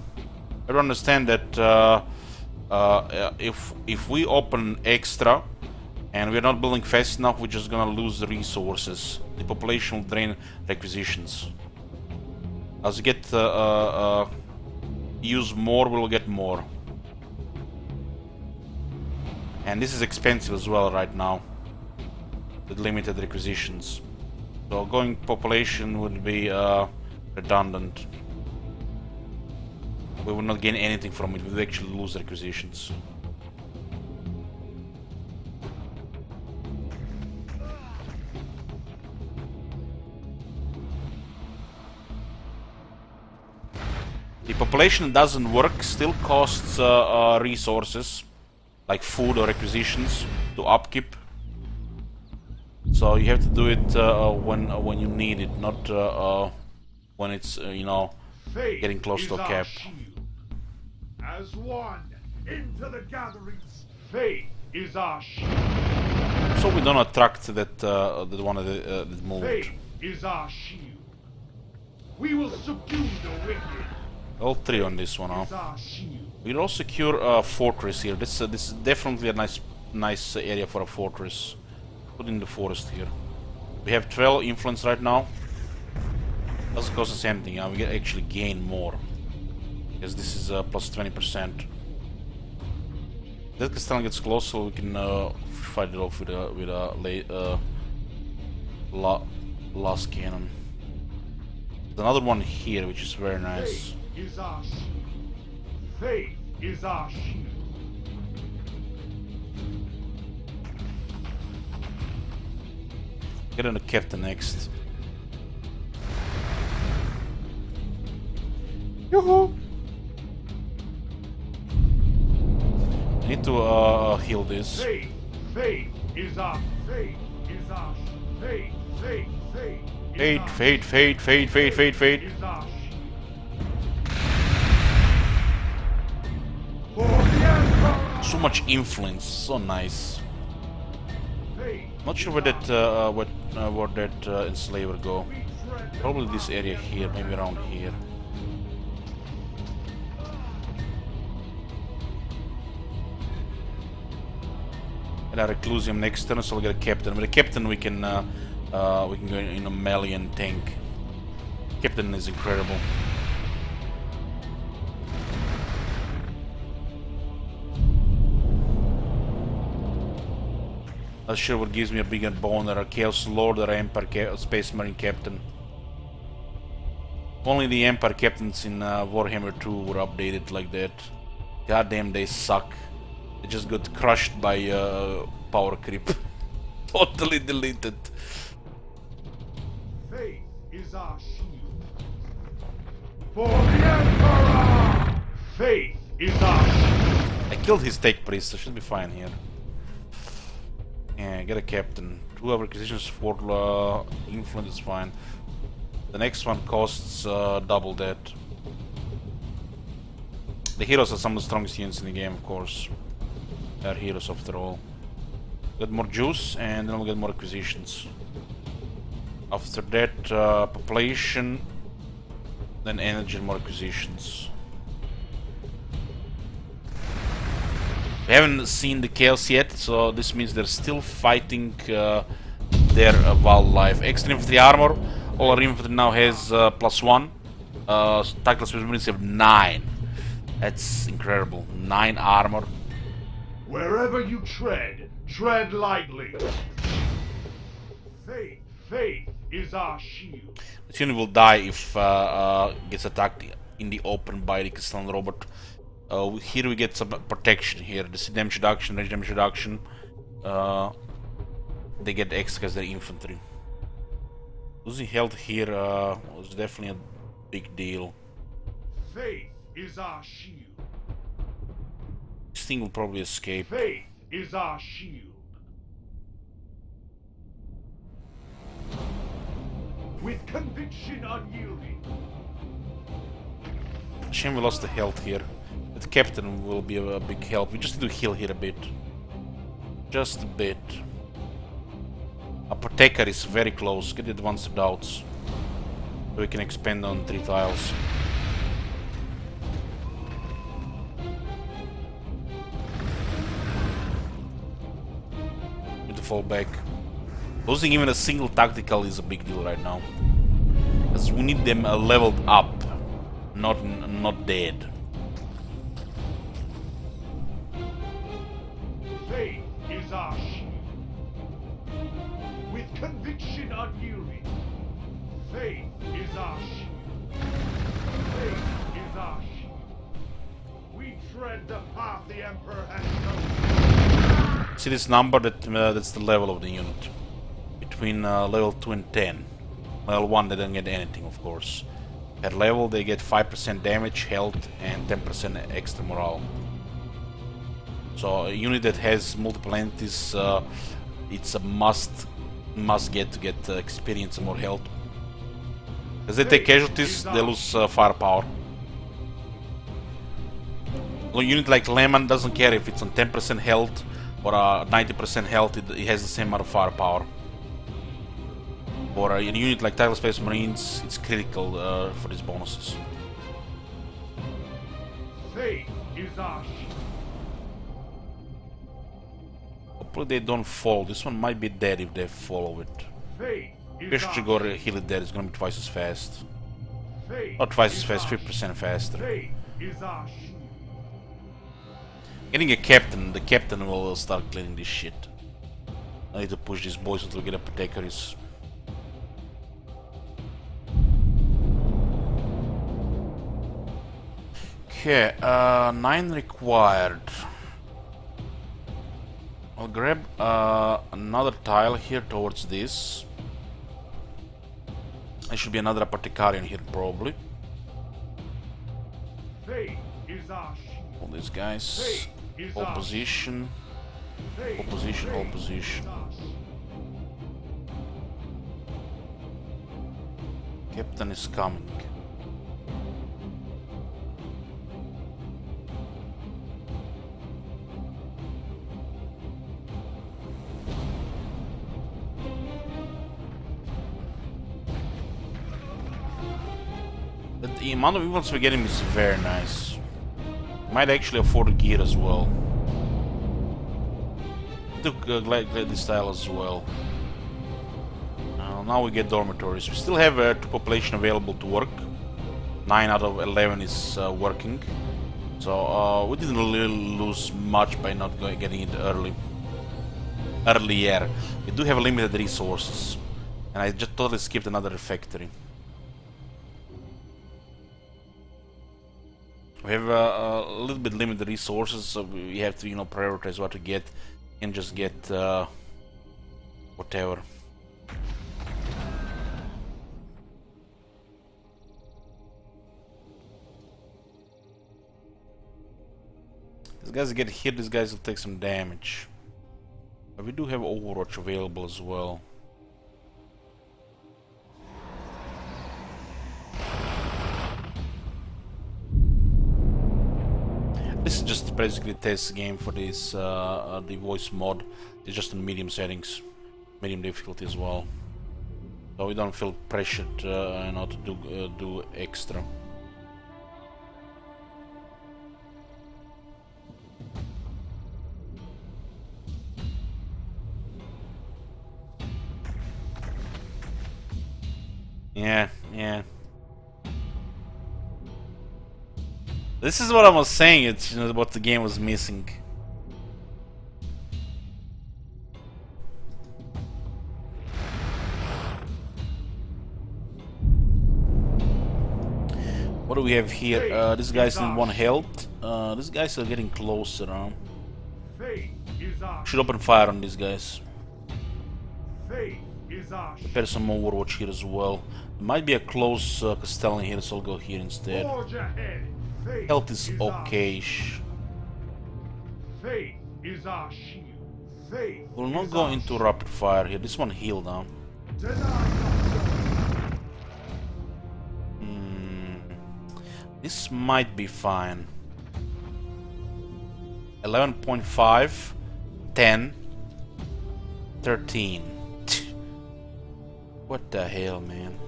I don't understand that if we open extra and we're not building fast enough, we're just gonna lose the resources. The population will drain requisitions. As we get use more, we'll get more. And this is expensive as well right now, with limited requisitions. So going population would be redundant. We will not gain anything from it, we will actually lose requisitions. The population that doesn't work still costs resources, like food or requisitions, to upkeep. So you have to do it when you need it, not when it's you know, Faith getting close is to a our cap. shield. As one into the gatherings. Faith is our shield. So we don't attract that one that moved. Faith is our shield. We will subdue the wicked. All 3 on this one, huh? Is our shield. We'll also secure a fortress here. This is definitely a nice area for a fortress. Put in the forest here. We have 12 influence right now. Doesn't cost us anything. We can actually gain more, because this is plus 20%. That Castellan gets close, so we can fight it off with a last cannon. There's another one here, which is very nice. Faith is our shield. Faith is our shield. Get on the captain next. Yoo-hoo! I need to heal this. Faith is our faith is our faith Fade. is our shield. For the Emperor. So much influence, so nice. Faith Not sure where that enslaver go. we tread Probably this area here, maybe around here. And a Reclusium next turn, so we'll get a captain. With a captain, we can go in a melee and tank. Captain is incredible. Not sure what gives me a bigger boner, a Chaos Lord or Empire Space Marine Captain. Only the Empire Captains in Warhammer 2 were updated like that. Goddamn, they suck. They just got crushed by power creep. Totally deleted. Faith is our shield. For the Emperor! Faith is our shield. I killed his Tech Priest, so should be fine here. Yeah, get a Captain. 2 acquisitions for influence is fine. The next one costs double that. The heroes are some of the strongest units in the game, of course. They're heroes after all. Get more juice and then we'll get more acquisitions. After that, population, then energy and more acquisitions. We haven't seen the Chaos yet, so this means they're still fighting their wildlife. Extra infantry armor. All our infantry now has +1. Tactical Space Marines have 9. That's incredible. 9 armor. Wherever you tread, tread lightly. Faith is our shield. This unit will die if gets attacked in the open by the Castellan robot. Here we get some protection here. The damage reduction, range damage reduction. They get extra because they're infantry. Losing health here was definitely a big deal. Faith is our shield. This thing will probably escape. Faith is our shield. With conviction unyielding. Shame we lost the health here. The captain will be a big help. We just need to heal here a bit. Just a bit. Apotheker is very close. Get advanced doubts. So we can expand on 3 tiles. Need to fall back. Losing even a single tactical is a big deal right now. Because we need them leveled up, not dead. Faith is our shield. With conviction unyielding. Faith is our shield. Faith is our shield. We tread the path the Emperor has chosen. See this number? That's the level of the unit. Between level 2 and 10. Level 1 they don't get anything, of course. At level they get 5% damage, health and 10% extra morale. So a unit that has multiple entities, it's a must get to get experience and more health. As they take casualties, they lose firepower. A unit like Lehman doesn't care if it's on 10% health or 90% health, it has the same amount of firepower. For a unit like Tactical Space Marines, it's critical for these bonuses. Faith is our shield. Hopefully they don't fall. This one might be dead if they follow it. Faith is Wish our to go shield. heal it dead, it's gonna be twice as fast. Faith Not twice as is fast, our 50% faster. Faith is our shield. Getting a captain, the captain will start cleaning this shit. I need to push these boys until we get apothecaries. Okay, 9 required. I'll grab another tile here towards this. There should be another apothecarian here probably. Faith is our shield. All these guys. Faith is Hold our position. Faith, Hold position, hold faith position. is our shield. Captain is coming. The amount of influence we're getting is very nice. Might actually afford gear as well. Took Glady style as well. Now we get dormitories. We still have 2 population available to work. 9 out of 11 is working. So we didn't really lose much by not getting it early. earlier. We do have limited resources. And I just totally skipped another factory. We have a little bit limited resources, so we have to, you know, prioritize what to get and just get whatever. These guys get hit, these guys will take some damage. But we do have Overwatch available as well. This is just basically a test game for this, the voice mod. It's just in medium settings, medium difficulty as well. So we don't feel pressured, you know, to do extra. Yeah. This is what I was saying, it's, you know, what the game was missing. What do we have here? This guy's in 1 health. These guys are getting closer, huh? Should open fire on these guys. Prepare some Overwatch here as well. There might be a close Castellan here, so I'll go here instead. Health is okay-ish. We'll not go into rapid fire here. This one healed, huh? This might be fine. 11.5, 10, 13. What the hell, man?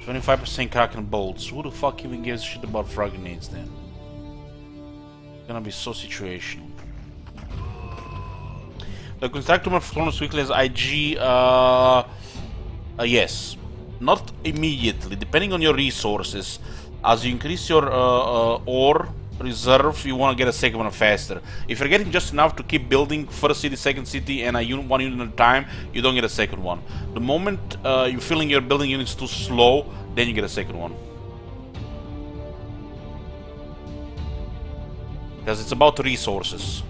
25% Kraken bolts. Who the fuck even gives a shit about frag grenades then? It's gonna be so situational. The constructor more performance weekly as IG. Yes, not immediately. Depending on your resources, as you increase your ore reserve, you want to get a second one faster. If you're getting just enough to keep building first city, second city, and one unit at a time, you don't get a second one. The moment you're feeling your building units too slow, then you get a second one. Because it's about resources.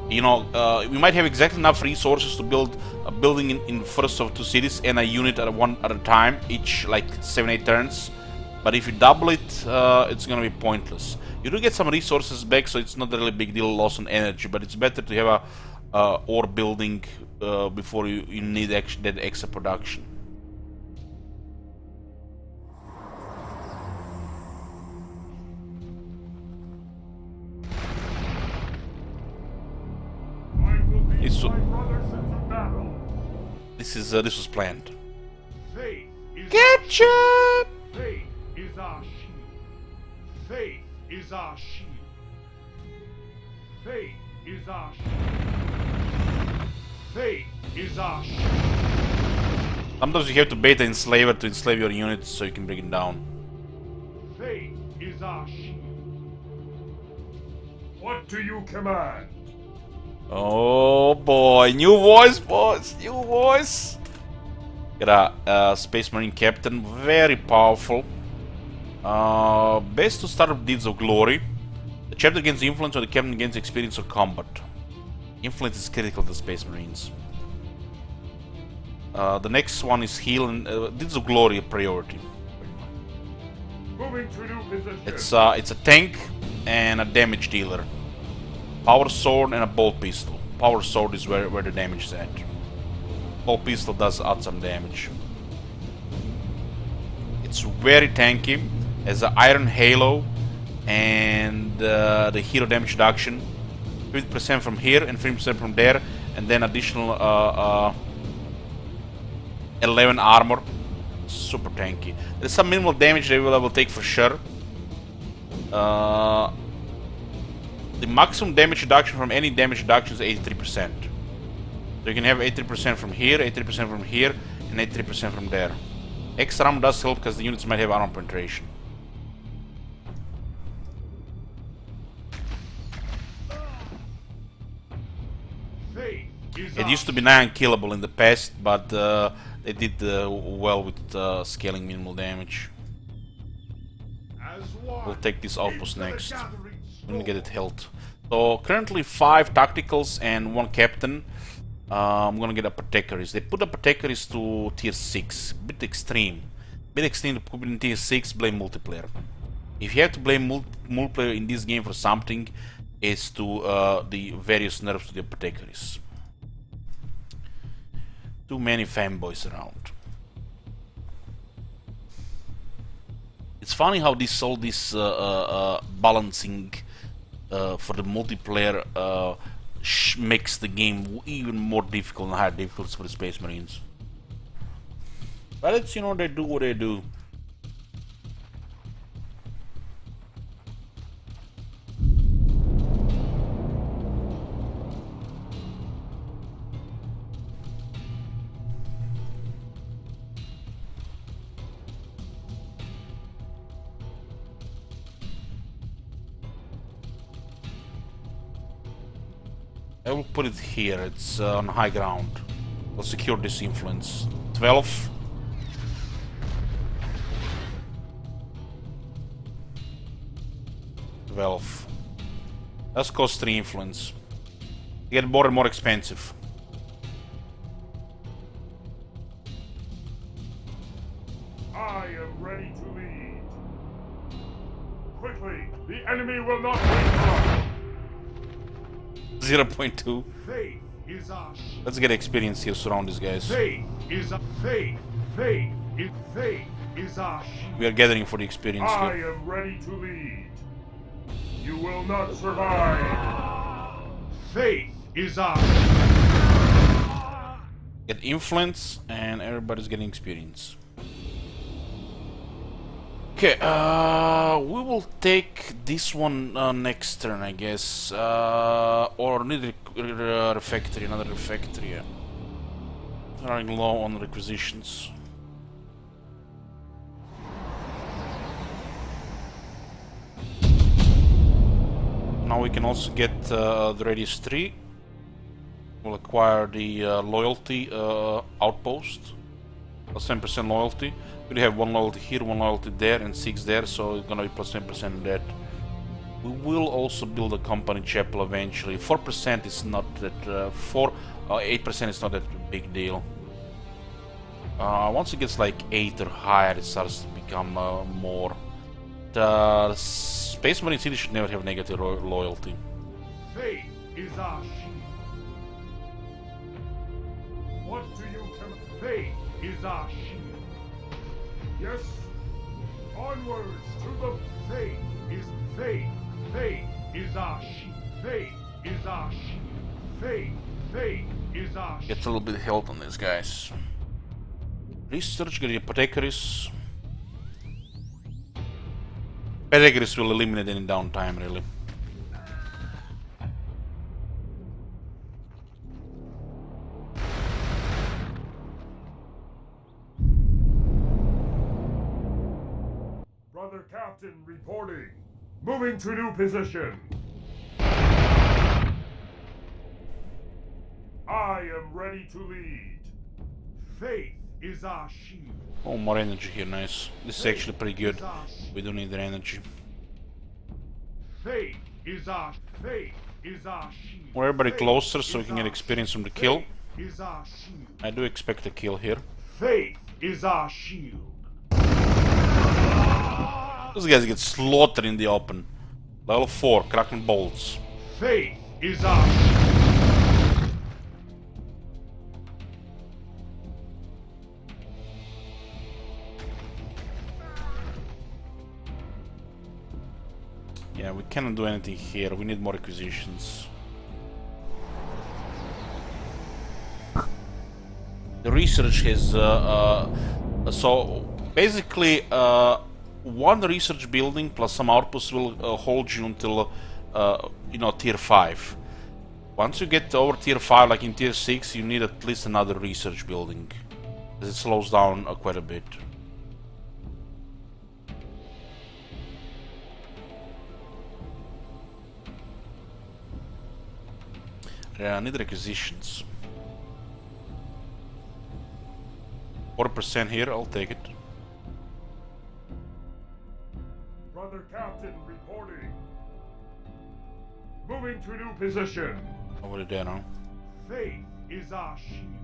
You know, we might have exactly enough resources to build a building in first of 2 cities and a unit at a time, each like 7-8 turns. But if you double it, it's gonna be pointless. You do get some resources back, so it's not a really big deal loss on energy, but it's better to have a ore building before you need that extra production. This was planned. Ketchup! Faith is our shield. Faith is our shield. Faith is our shield. Faith is our shield. Sometimes you have to beta enslaver to enslave your units so you can bring it down. Faith is our shield. What do you command? Oh boy, new voice, boys, new voice. Got a Space Marine Captain, very powerful. Best to start with Deeds of Glory. The chapter gains influence when the captain gains experience of combat. Influence is critical to Space Marines. The next one is Heal and Deeds of Glory a priority. Moving to new position. It's a tank and a damage dealer. Power Sword and a Bolt Pistol. Power Sword is where the damage is at. Bolt Pistol does add some damage. It's very tanky. Has an Iron Halo and the hero damage reduction. 50% from here and 50% from there, and then additional 11 armor. Super tanky. There's some minimal damage they will take for sure. The maximum damage reduction from any damage reduction is 83%. So you can have 83% from here, 83% from here, and 83% from there. Extra armor does help because the units might have armor penetration. is It our used to be nigh unkillable in the past, but they did well with scaling minimal damage. as one. We'll take this outpost into the next. gathering We're gonna get it storm. health. So currently 5 tacticals and 1 captain. I'm gonna get apothecaries. They put apothecaries to tier 6. Bit extreme. Bit extreme to put in tier 6, blame multiplayer. If you have to blame multiplayer in this game for something, it's to the various nerfs to the apothecaries. Too many fanboys around. It's funny how all this balancing for the multiplayer makes the game even more difficult and higher difficulties for the Space Marines. But it's, you know, they do what they do. I will put it here, it's on high ground. We'll secure this influence. 12. Let's cost 3 influence. They get more and more expensive. I am ready to lead. Quickly, the enemy will not wait for us. 0.2. Faith is our shield. Let's get experience here, surround these guys. Faith is our shield. We are gathering for the experience I here. am ready to lead. You will not survive. Faith is our shield. Get influence, and everybody's getting experience. Okay, we will take this one next turn, I guess. Or need refactory, another refactory. Yeah. Running low on requisitions. Now we can also get the Radius 3. We'll acquire the loyalty outpost. Plus 10% loyalty. We have 1 loyalty here, 1 loyalty there, and 6 there, so it's gonna be plus 10% in that. We will also build a company chapel eventually. 4% is not that 8% is not that big deal. Once it gets like 8 or higher, it starts to become more. The Space Marine City should never have negative loyalty. Faith is our shield. What do you tell? Faith is our shield. Yes. Onwards to the faith is faith. Faith is our shield. Faith is our shield. Faith is our shield. Get a little bit of health on these guys. Research, get the apothecaries. Apothecaries will eliminate any downtime, really. Brother Captain reporting. Moving to new position. I am ready to lead. Faith is our shield. Oh, more energy here, nice. This is actually pretty good. We don't need their energy. Faith is our shield. We're everybody Faith closer so we is can get our experience from the shield. kill. Faith is our shield. I do expect a kill here. Faith is our shield. Those guys get slaughtered in the open. Level 4, Kraken bolts. Faith is our shield. Yeah, we cannot do anything here. We need more acquisitions. The research has so basically one research building plus some outposts will hold you until you know, tier 5. Once you get over tier 5, like in tier 6, you need at least another research building, as it slows down quite a bit. Yeah, I need requisitions. 40% here, I'll take it. Brother Captain reporting. Moving to new position. Over there now. Faith is our shield.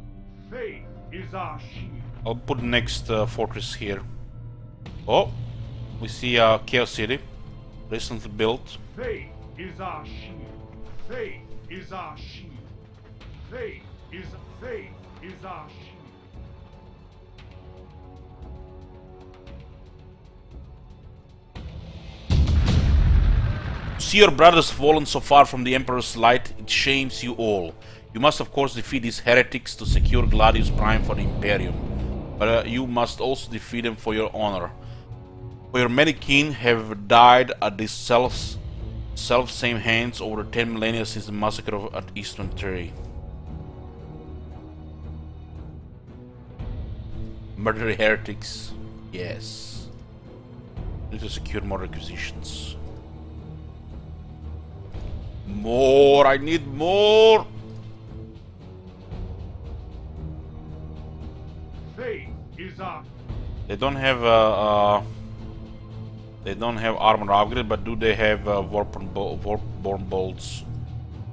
Faith is our shield. I'll put the next fortress here. Oh, we see Chaos City, recently built. Faith is our shield. Faith is our shield. Faith is our shield. See your brothers fallen so far from the Emperor's light, it shames you all. You must of course defeat these heretics to secure Gladius Prime for the Imperium, but you must also defeat them for your honor. For your many kin have died at these self-same hands over 10 millennia since the massacre at Eastern Terry. Murder heretics, yes. Need to secure more requisitions. More, I need more! Faith is our. They don't have armor upgrade, but do they have warpborn bolts?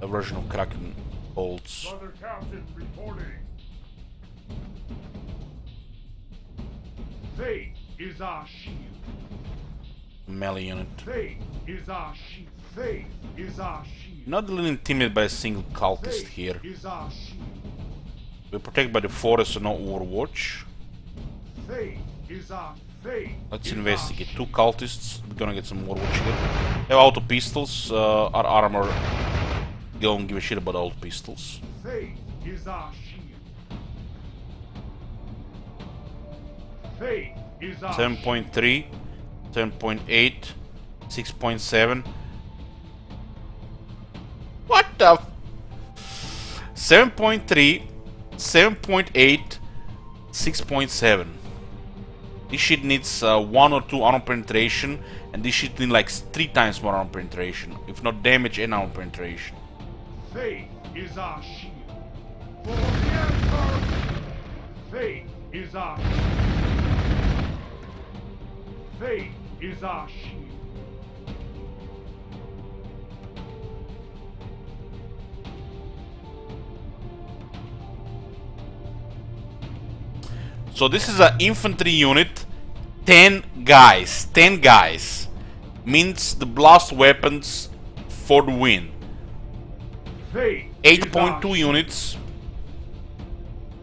A version of Kraken bolts. Brother Captain reporting. Faith is our shield. Melee unit. Faith is our shield. Faith is our shield. Not really intimidated by a single cultist Faith here. is our shield. We're protected by the forest, so no overwatch. Faith is our faith. Let's is investigate. our 2 cultists. We're gonna get some overwatch here. They have auto pistols. Our armor don't give a shit about auto pistols. Faith is our shield. Faith is our 7.3, 7.8, 6.7. What the? 7.3, 7.8, 6.7. This shit needs 1 or 2 armor penetration, and this shit needs like 3 times more armor penetration, if not damage and armor penetration. faith is our shield. For the Emperor, faith is our shield. Faith is our shield. So this is an infantry unit, 10 guys, 10 guys. Means the blast weapons for the win. Faith is our 8.2 shield. units,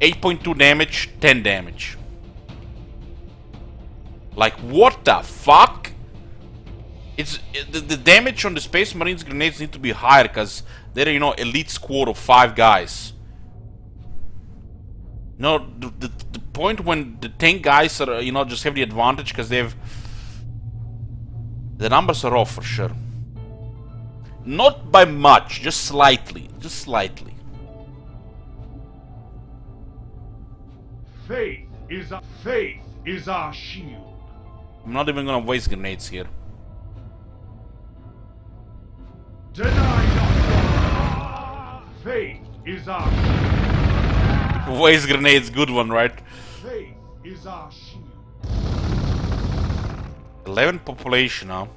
8.2 damage, 10 damage. Like what the fuck? It's the damage on the Space Marines grenades need to be higher because they're, you know, elite squad of 5 guys. No, the point when the 10 guys are, you know, just have the advantage because they have... The numbers are off for sure. Not by much, just slightly. Just slightly. Faith is our shield. I'm not even gonna waste grenades here. Deny not. Faith is our shield. Waste grenades, good one, right? Faith is our shield. 11 population now.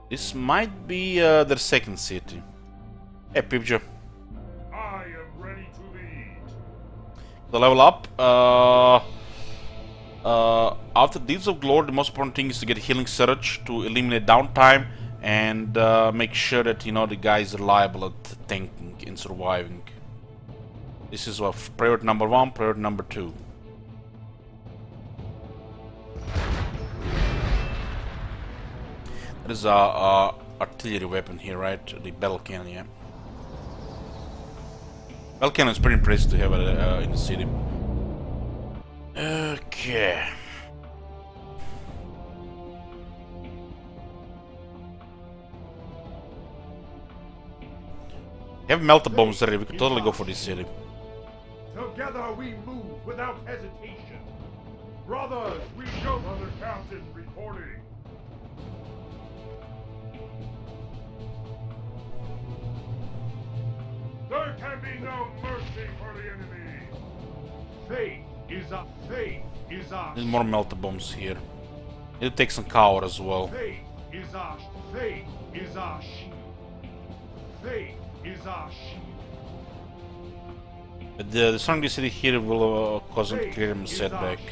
This might be their second city. Hey, Pipja. I am ready to lead. The level up. After Deeds of Glory, the most important thing is to get Healing Surge to eliminate downtime and make sure that, you know, the guy is reliable at tanking and surviving. This is priority number 1, priority number 2. There's a artillery weapon here, right? The battle cannon, yeah. Battle cannon is pretty impressive to have in the city. Okay. Have melter bombs ready. We could totally go for this city. Together we move without hesitation. Brothers, we go. Brother Captain reporting. There can be no mercy for the enemy. Faith is our faith is our Need more melter bombs here. Need to take some cover as well. faith is our shield. Faith is our shield. But the destroying the city here will cause him to Faith clear him a is our setback. shield.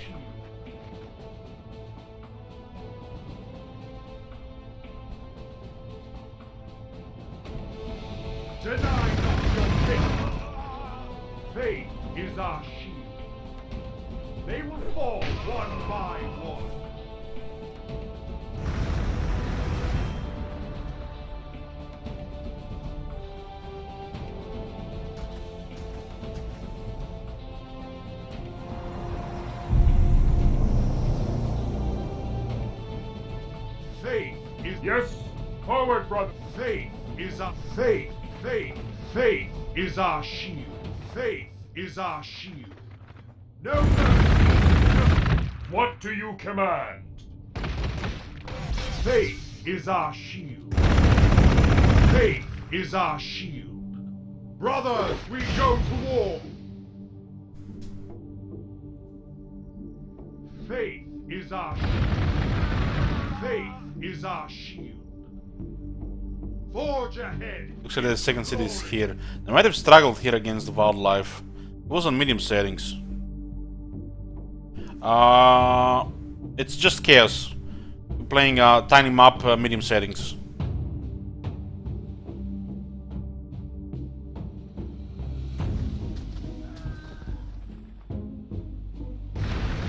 Deny not your faith. Faith is our shield. They will fall one by one. Faith is Yes, forward, brother. faith is our faith. Faith is our shield. Faith is our shield. No mercy. What do you command? Faith is our shield. Faith is our shield. Brothers, we go to war. Faith is our shield. Faith is our shield. Forge ahead. Looks like the second city is here. They might have struggled here against the wildlife. It was on medium settings. It's just chaos. We're playing tiny map medium settings.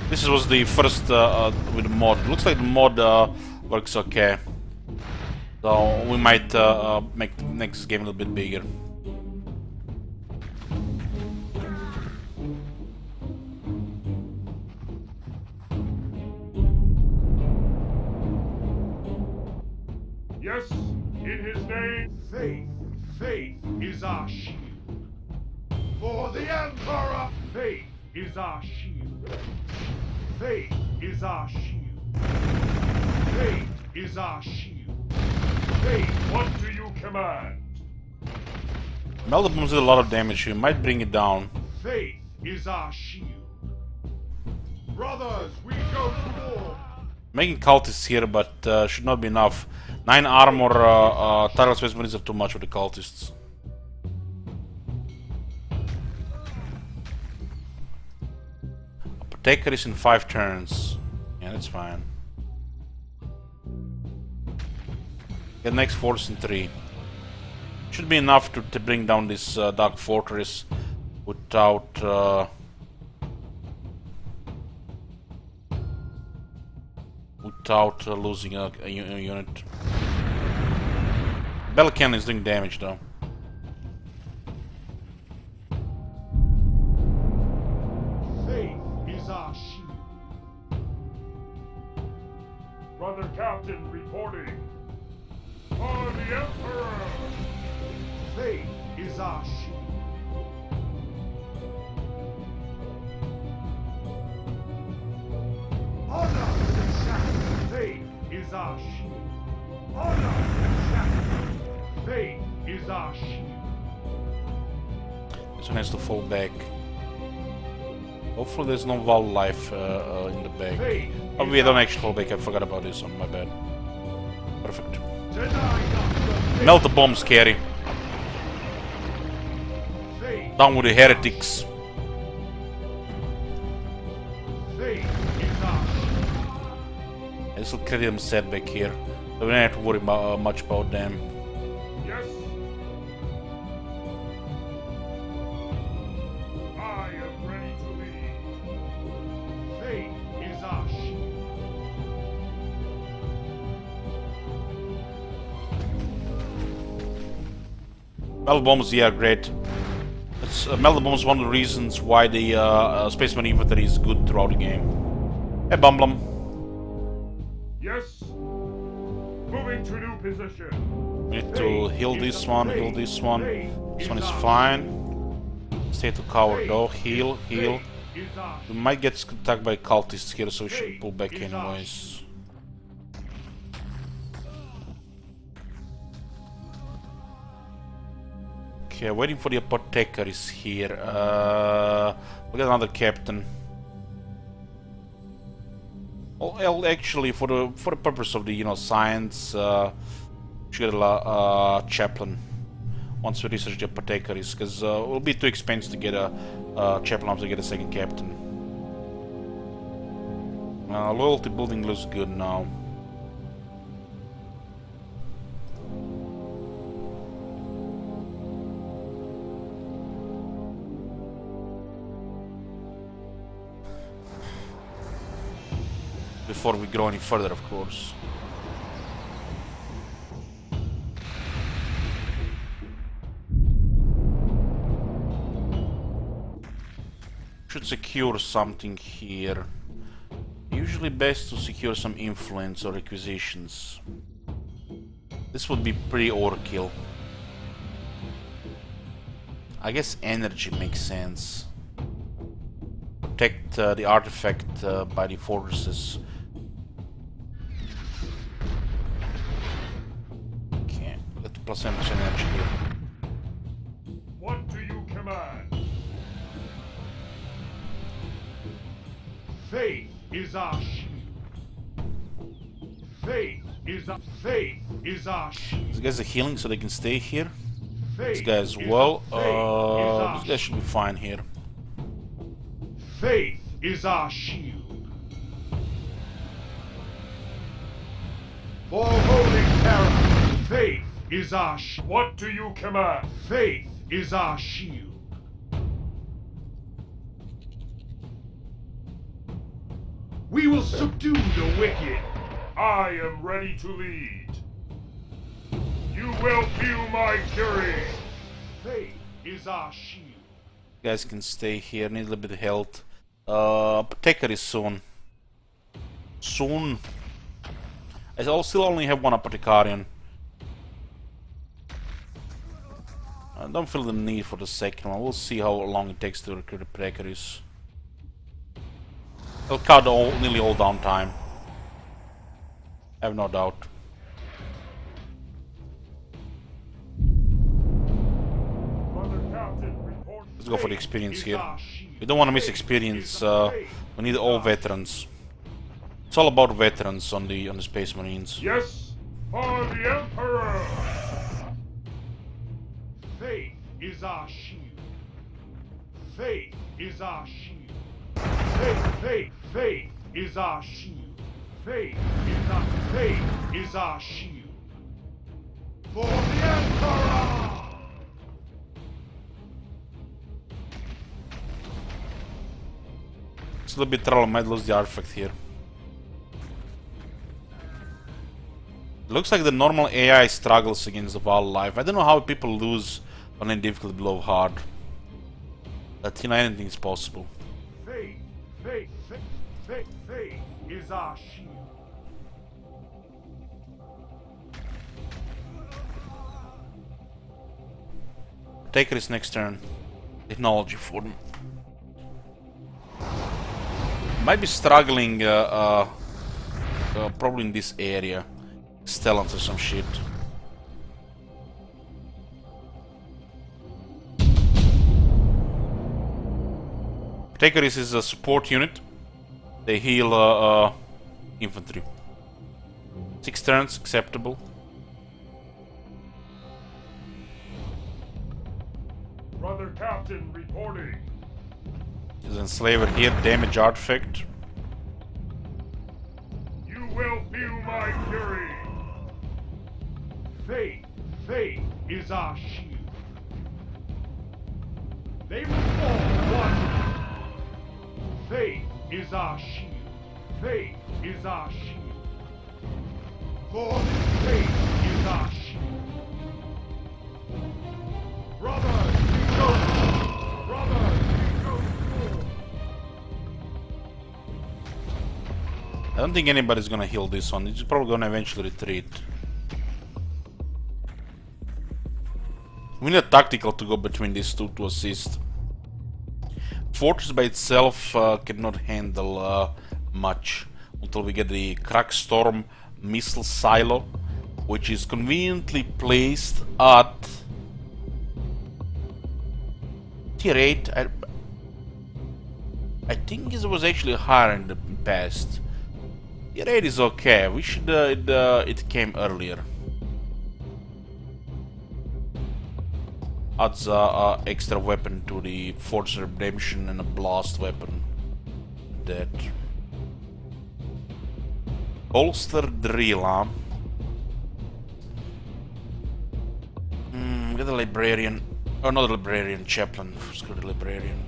This was the first with the mod. Looks like the mod works okay. So we might make the next game a little bit bigger. Yes, in his name. Faith is our shield. For the Emperor, faith is our shield. Faith is our shield. Faith is our shield. Faith. What do you command? Melter bombs did a lot of damage here. Might bring it down. Faith is our shield. Brothers, we go to war. Making cultists here, but should not be enough. 9 armor, Tireless Space Marines are too much for the cultists. Apotheker is in 5 turns. Yeah, that's fine. Get next force in 3. Should be enough to bring down this Dark Fortress without losing a unit. Battle Cannon is doing damage though. Faith is our shield. Brother Captain reporting. For the Emperor. Faith is our shield. Honor and shadow. Faith is our shield. Honor and shadow. Faith is our shield. This one has to fall back. Hopefully there's no wildlife in the back. Faith Oh, is we don't our actually fall back. I forgot about this one. My bad. Perfect. Deny not your faith. Melt the bomb, scary. Faith. Down with the heretics. Faith is our shield. This will create them setback here. So we don't have to worry much about them. Yes. I am ready to lead. Faith is our shield. Melter bombs, yeah, great. Melter bombs is one of the reasons why the Space Marine infantry is good throughout the game. Hey, Bumblum. Yes. Moving to new position. We need to heal this one, heal this one. This one is fine. Stay to cover though. Heal, heal. Is our We might get attacked by cultists here, so we should pull back anyways. Okay, waiting for the apothecaries here. We got another captain. Well, actually, for the purpose of the science, we should get a chaplain once we research the apothecaries, because it will be too expensive to get a chaplain after to get a second captain. Loyalty building looks good now. Before we grow any further, of course. Should secure something here. Usually best to secure some influence or acquisitions. This would be pretty overkill. I guess energy makes sense. Protect the artifact by the fortresses. Okay, let's plus 10% energy here. What do you command? Faith is our shield. Faith is our shield. These guys are healing so they can stay here. This Faith guy as is well. our This guy should be fine here. Faith is our shield. For holy terror, faith is our shield. What do you command? Faith is our shield. We will subdue the wicked. I am ready to lead. You will feel my fury. Faith is our shield. You guys can stay here. Need a little bit of health. Apothecary soon. Soon. I'll still only have one apothecarian. I don't feel the need for the second one. We'll see how long it takes to recruit apothecaries. It'll cut nearly all downtime. I have no doubt. Brother Captain, report. Let's go for the experience Is here. our shield. We don't want to miss experience. We need all veterans. It's all about veterans on the Space Marines. Yes, for the Emperor. Faith is our shield. Faith is our shield. Faith is our shield. Faith is our shield. For the Emperor! It's a little bit trouble. I might lose the artifact here. Looks like the normal AI struggles against the wildlife. I don't know how people lose on a difficulty below hard. But anything is possible. Faith is our shield. Take this next turn. Technology for them. Might be struggling probably in this area. Stellans or some shit. Apothecaries is a support unit. They heal infantry. 6 turns, acceptable. Brother Captain, reporting. Is enslaver here, damage artifact. You will feel my fury. Faith is our shield. They will fall one. Faith is our shield. Faith is our shield. For faith is our shield. Brothers, we go. Brothers, we go forward. I don't think anybody's gonna heal this one. It's probably gonna eventually retreat. We need a tactical to go between these two to assist. Fortress by itself cannot handle much until we get the Crackstorm missile silo, which is conveniently placed at tier 8. I think it was actually higher in the past. The raid is okay. We should. It came earlier. Adds extra weapon to the Force Redemption and a blast weapon. That. Bolster drill, huh? Get a librarian. Oh, not a librarian, chaplain. Screw the librarian.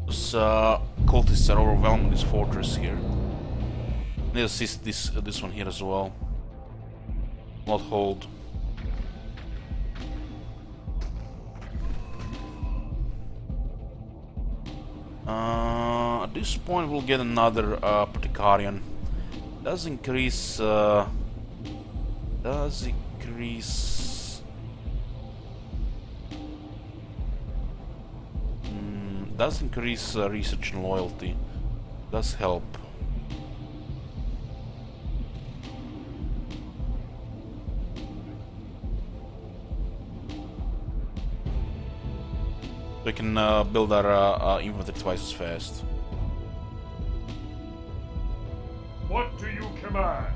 Those cultists are overwhelming this fortress here. Need to assist this one here as well. Not hold. At this point we'll get another Praetorian. Does increase research and loyalty. Does help. We can build our infantry twice as fast. What do you command?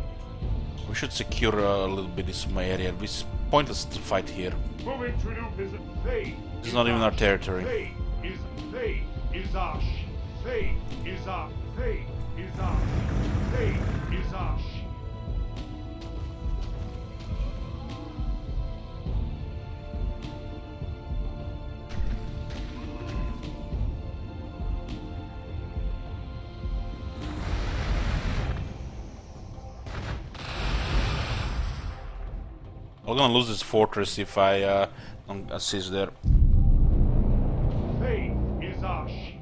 We should secure a little bit this area. It's pointless to fight here. Moving to new position. Faith This is not even our territory. Faith is our shield. Faith is our faith is our faith is our shield. I'm gonna lose this fortress if I don't assist there. Faith is our shield.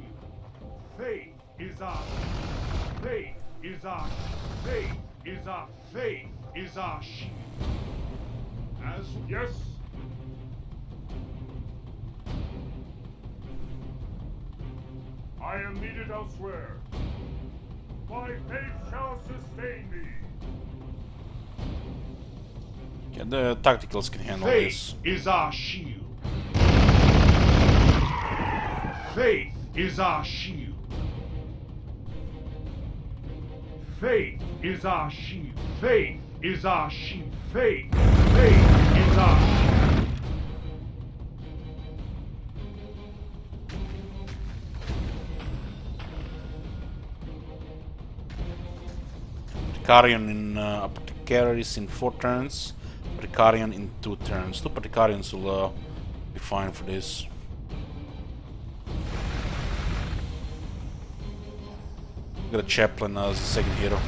Faith is our faith is our faith is our faith is our shield. As Yes. I am needed elsewhere. My faith shall sustain me. Yeah, the tacticals can handle this. faith is our shield. Faith is our shield. Faith is our shield. Faith is our shield. Faith is our shield. Praetorian in Apothecaries in 4 turns. Praetorian in 2 turns. 2 Praetorians will be fine for this. Got a chaplain as a second hero.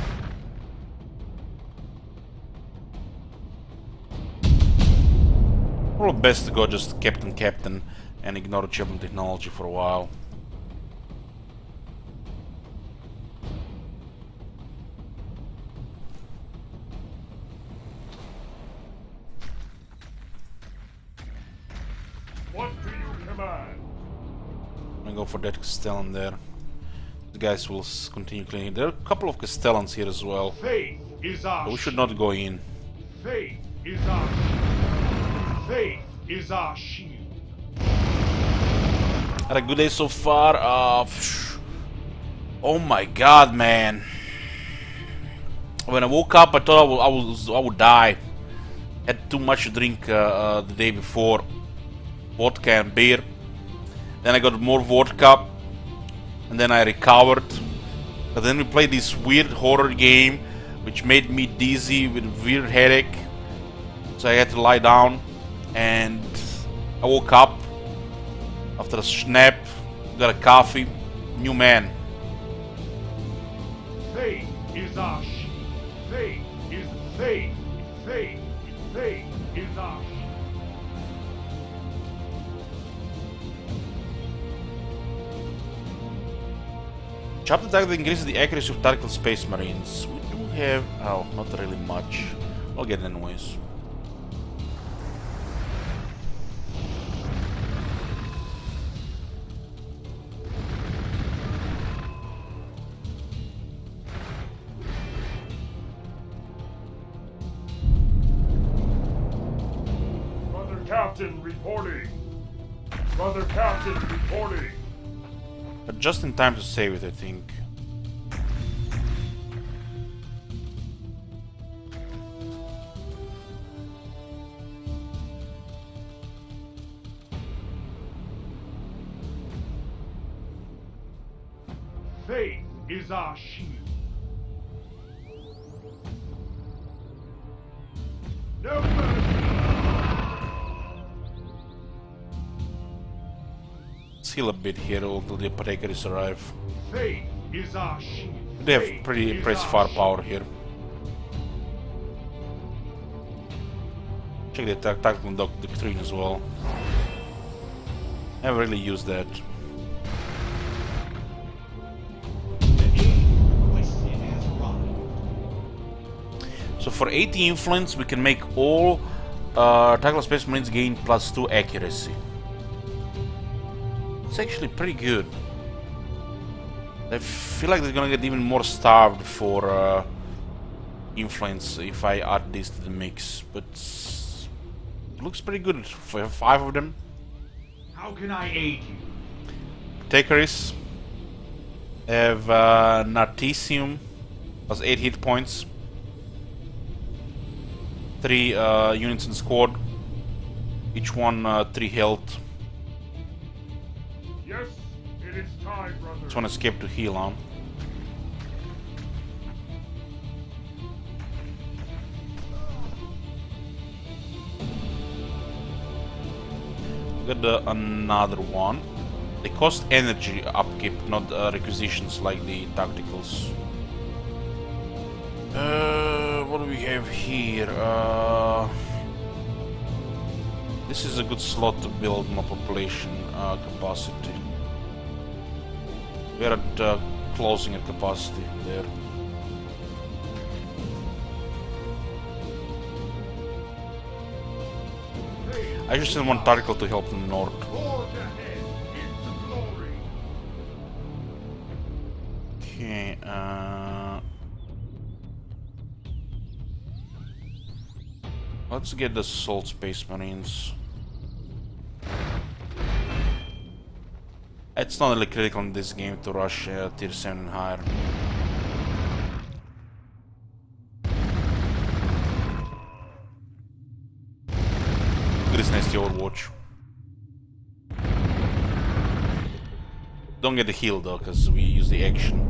Probably best to go just captain and ignore the chaplain technology for a while. What do you command? I'm gonna go for that Castellan there. The guys will continue cleaning. There are a couple of Castellans here as well. Faith is our But we should not go in. Faith is our shield. Faith is our shield. Had a good day so far. Oh my god, man. When I woke up, I thought I would die. Had too much to drink the day before. Vodka and beer. Then I got more vodka. And then I recovered. But then we played this weird horror game, which made me dizzy with a weird headache. So I had to lie down. And I woke up after a nap, got a coffee, new man. Faith is our shield. Faith is faith. Faith is our shield. Chapter tag that increases the accuracy of tactical space marines. We do have... oh, not really much. I'll get it anyways. Captain reporting. Brother Captain reporting. But just in time to save it, I think. Faith is our shield. No mercy. Let's heal a bit here until the apothecaries arrive. Faith is our shield. They have Faith pretty is impressive our firepower here. Check the tactical doctrine as well. Never really used that. So for 80 influence, we can make all tactical Space Marines gain +2 accuracy. It's actually pretty good. I feel like they're gonna get even more starved for influence if I add this to the mix, but it looks pretty good for 5 of them. How can I aid you? Apothecaries have Nartesium, plus 8 hit points. 3 units in the squad, each one 3 health. Yes, it is time, brother. This one escaped to heal on. Got another one. They cost energy upkeep, not requisitions like the tacticals. What do we have here? This is a good slot to build more population capacity. We're at closing at capacity there. I just send one tactical to help the north. Forge ahead into glory. Okay, let's get the Assault Space Marines. It's not really critical in this game to rush tier 7 and higher. Look at this nasty Overwatch. Don't get the heal though, because we use the action.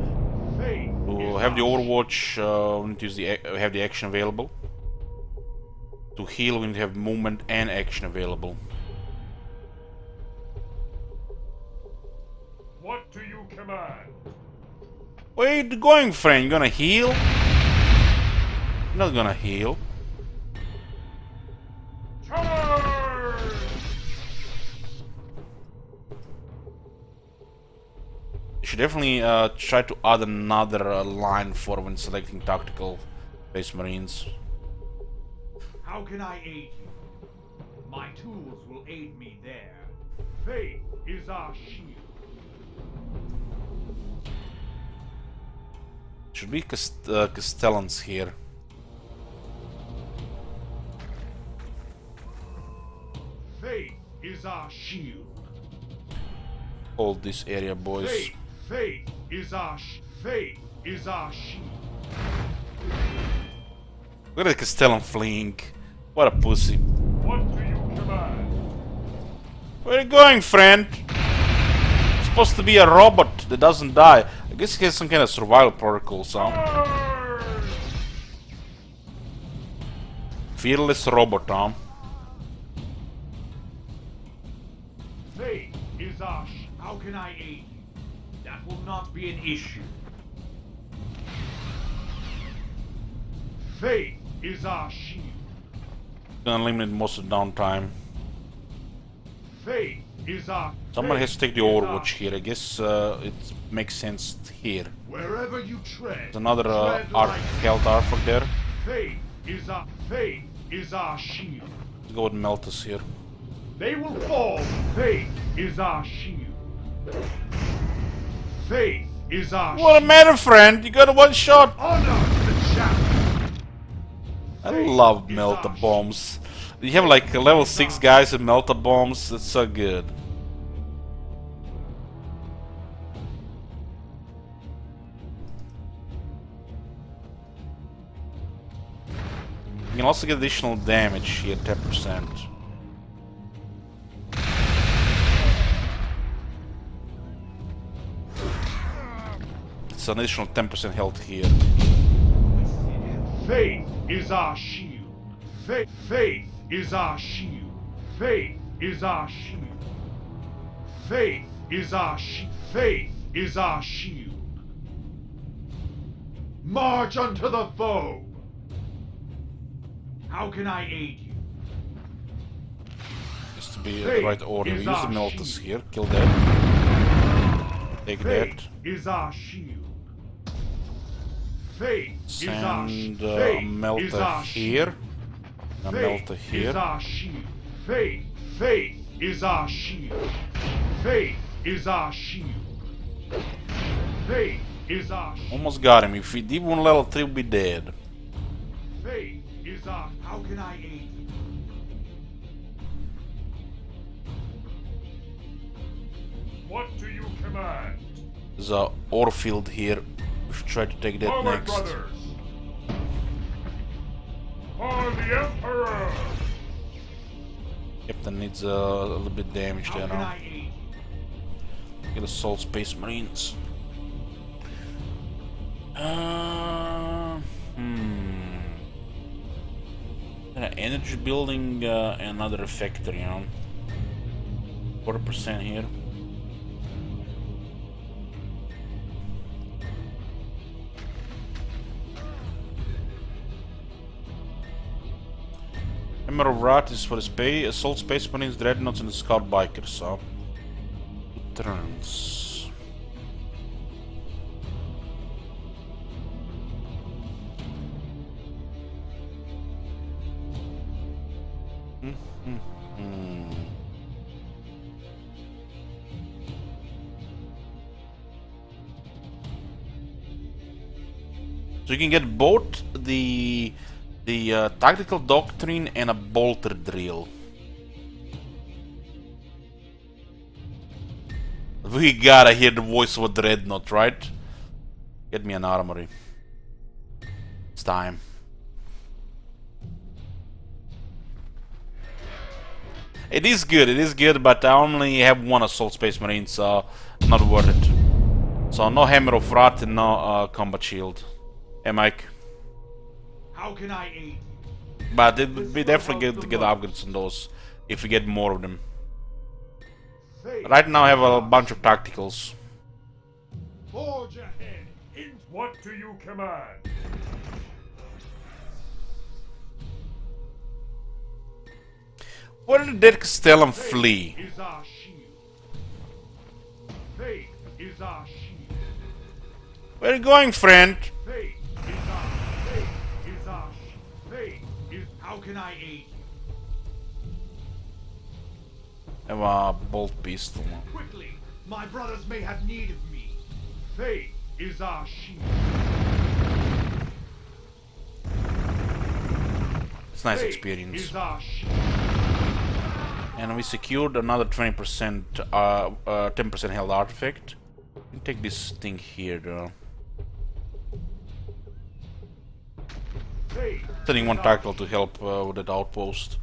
Faith To is have the our Overwatch, we need to use have the action available. To heal, we need to have movement and action available. What do you command? Where are you going, friend? You gonna heal? You're not gonna heal. Charge! You should definitely try to add another line for when selecting tactical Space Marines. How can I aid you? My tools will aid me there. Faith is our shield. Should be Castellans here. Faith is our shield. Hold this area, boys. Faith is our faith is our shield. Look at the Castellan fleeing. What a pussy. What do you command? Where are you going, friend? It's supposed to be a robot that doesn't die. I guess he has some kind of survival protocol, so. Charge! Fearless robot, huh? Faith is our how can I aid you? That will not be an issue. Faith is our shield. Unlimited most of the downtime. Faith is our Someone has to take the faith is Overwatch our- here. I guess it makes sense here. Wherever you tread. There's another tread Arc like Health Artwork there. faith is our shield. Let's go with Meltus here. They will fall. Faith is our shield. Faith is our What a matter, friend? You got a one shot. honor the champion. I Faith love is Melta our bombs. You have like level 6 guys with melta bombs. That's so good. You can also get additional damage here, 10%. It's an additional 10% health here. Faith is our shield. Faith is our shield. Faith is our shield. Faith is our shield. Faith is our shield. March unto the foe. How can I aid you? Just to be in the right order. Use the meltas here. Kill that. Take Faith that. is our shield. Faith is our Send shield. Faith is melta our here. shield. A Faith melta is here. our shield. Faith is our shield. Faith is our shield. Faith is our shield. Almost got him. If he did one level 3, we'll be dead. Faith is our. How can I aid you? What do you command? There's a ore field here. We should try to take that Forward, next. brothers! For the Emperor! Captain needs a little bit damage How there can now. I aid you? Get assault space marines. An energy building, another effector, you know. 4% here. Hammer of Wrath is for the assault space marines, dreadnoughts, and the scout bikers, so 2 turns. So you can get both the tactical doctrine and a bolter drill. We gotta hear the voice of a dreadnought, right? Get me an armory. It's time. It is good, but I only have 1 assault space marine, so not worth it. So no Hammer of Wrath and no combat shield. Hey Mike. How can I aid you? But it would be definitely good to get upgrades on those if we get more of them. Faith Right now I have a bunch of tacticals. Forge ahead. What do you command? Where did that Castellum flee? Faith is our shield. Faith is our shield. Where are you going, friend? Faith is our. Faith is our. Faith is. How can I aid you? I have a bolt pistol. Quickly, my brothers may have need of me. Faith is our shield. It's nice Faith experience. is our shield. And we secured another 20%, 10% health artifact. We can take this thing here though. Faith Sending is 1 our tactical to help with that outpost.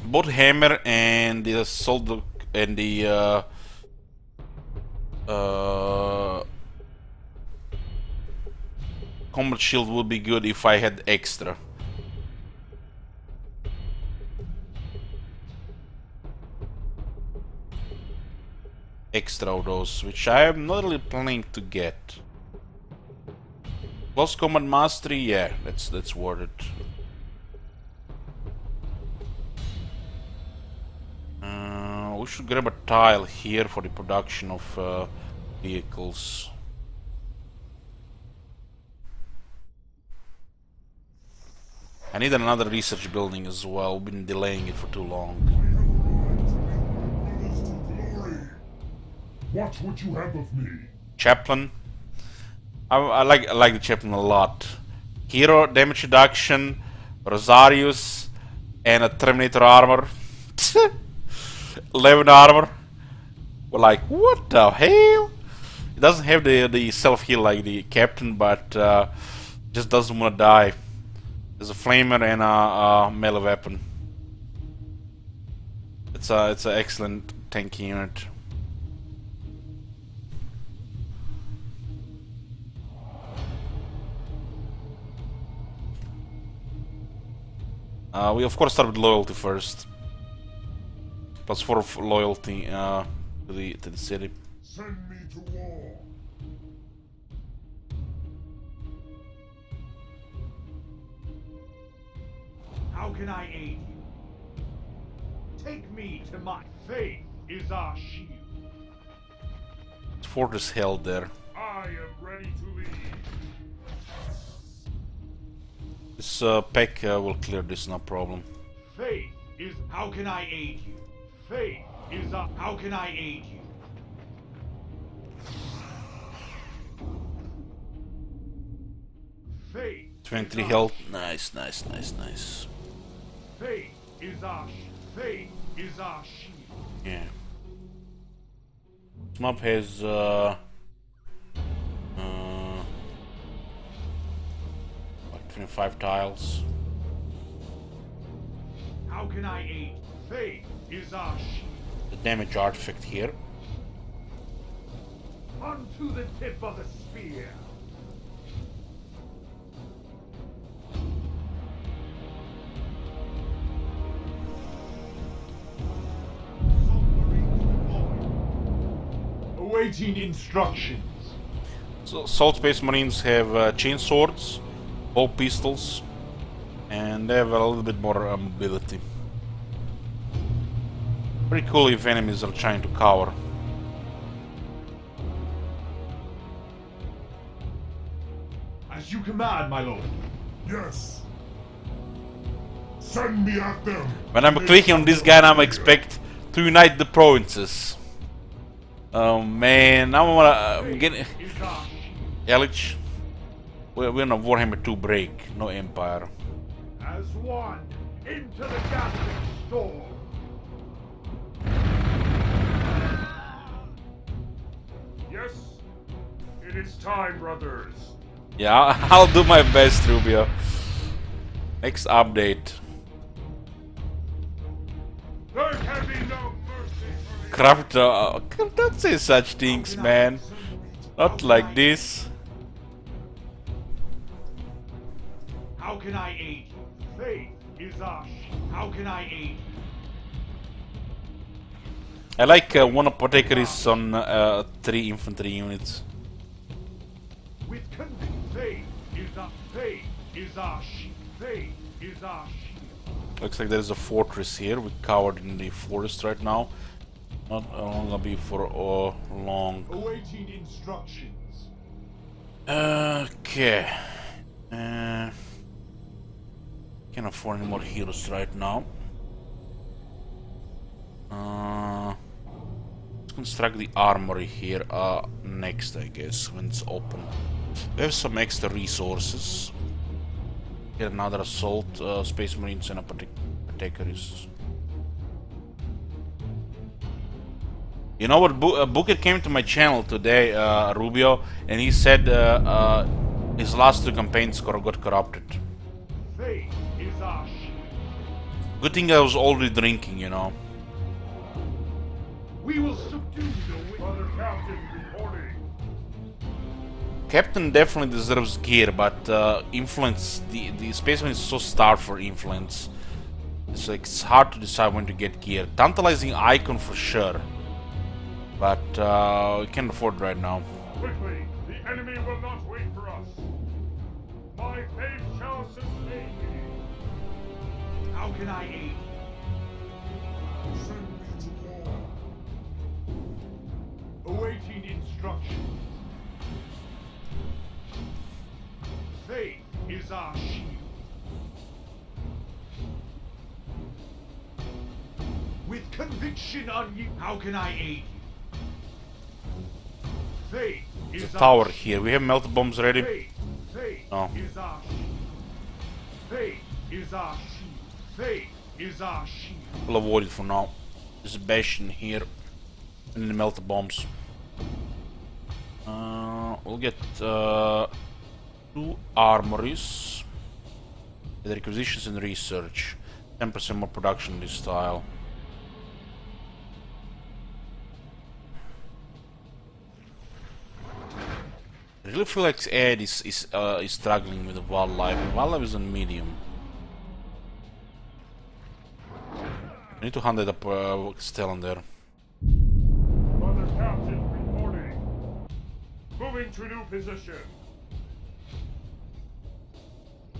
Both hammer and the assault and the combat shield would be good if I had extra. Extra of those, which I am not really planning to get. Close combat mastery, yeah, that's worth it. We should grab a tile here for the production of vehicles. I need another research building as well. We've been delaying it for too long. What would you have of me? Chaplain. I like the chaplain a lot. hero damage reduction, Rosarius, and a Terminator armor. 11 armor. We're like, what the hell? It doesn't have the self heal like the captain, but just doesn't want to die. There's a flamer and a melee weapon. It's an excellent tanky unit. We of course start with loyalty first. +4 of loyalty to the city. Send me to war. How can I aid you? Take me to my faith is our shield. Fortress held there. I am ready to lead. This pack will clear this, no problem. Faith is how can I aid you? Faith is our how can I aid you? Faith. 23 health. Nice, nice, nice, nice. Faith is our faith is our shield. Yeah. This map has like 25 tiles. How can I aid? Faith is our shield. The damage artifact here. Onto the tip of the spear. Awaiting instructions. So Salt Space Marines have chain swords, bow pistols, and they have a little bit more mobility. Pretty cool if enemies are trying to cover. As you command, my lord. Yes. Send me at them. When I'm clicking on this guy, I'm expect to unite the provinces. Oh man, now I'm getting Is our shield. Elich. We're on a Warhammer 2 break, no Empire. As one into the gathering storm. Yes. It is time, brothers. Yeah, I'll do my best, Rubio. Next update. There can be no mercy for the Crafter, don't say such things, man. Not like this. How can I aid you? Faith is our shield. How can I aid you? I like one apothecaries on 3 infantry units. With faith is our shield. Faith is our shield. Looks like there's a fortress here. We're covered in the forest right now. Not gonna be for long. Awaiting instructions. Okay. Can't afford any more heroes right now. Let's construct the armory here next, I guess, when it's open. We have some extra resources. Get another assault, space marines, and apothecaries. You know what? Booker came to my channel today, Rubio, and he said his last 2 campaigns got corrupted. Faith is our shield. Good thing I was already drinking, you know. We will subdue the wind. Brother Captain reporting. Captain definitely deserves gear, but influence, the spaceman is so starved for influence. It's like it's hard to decide when to get gear. Tantalizing icon for sure, but we can't afford right now. Quickly, the enemy will not wait for us. My faith shall sustain me. How can I aid? Send me to war. Awaiting instructions. Faith is our shield. With conviction on you, how can I aid you? Faith There's is a tower our here. We have melted bombs ready. faith. Faith Oh. is our shield. Faith is our shield. Faith is our shield. We'll avoid it for now. Just bash in here and then melt the bombs. We'll get 2 armories. The requisitions and research. 10% more production in this style. I really feel like Ed is struggling with the wildlife. Wildlife is on medium. I need to hand it up Stellan there. Mother Captain reporting. Moving to new position.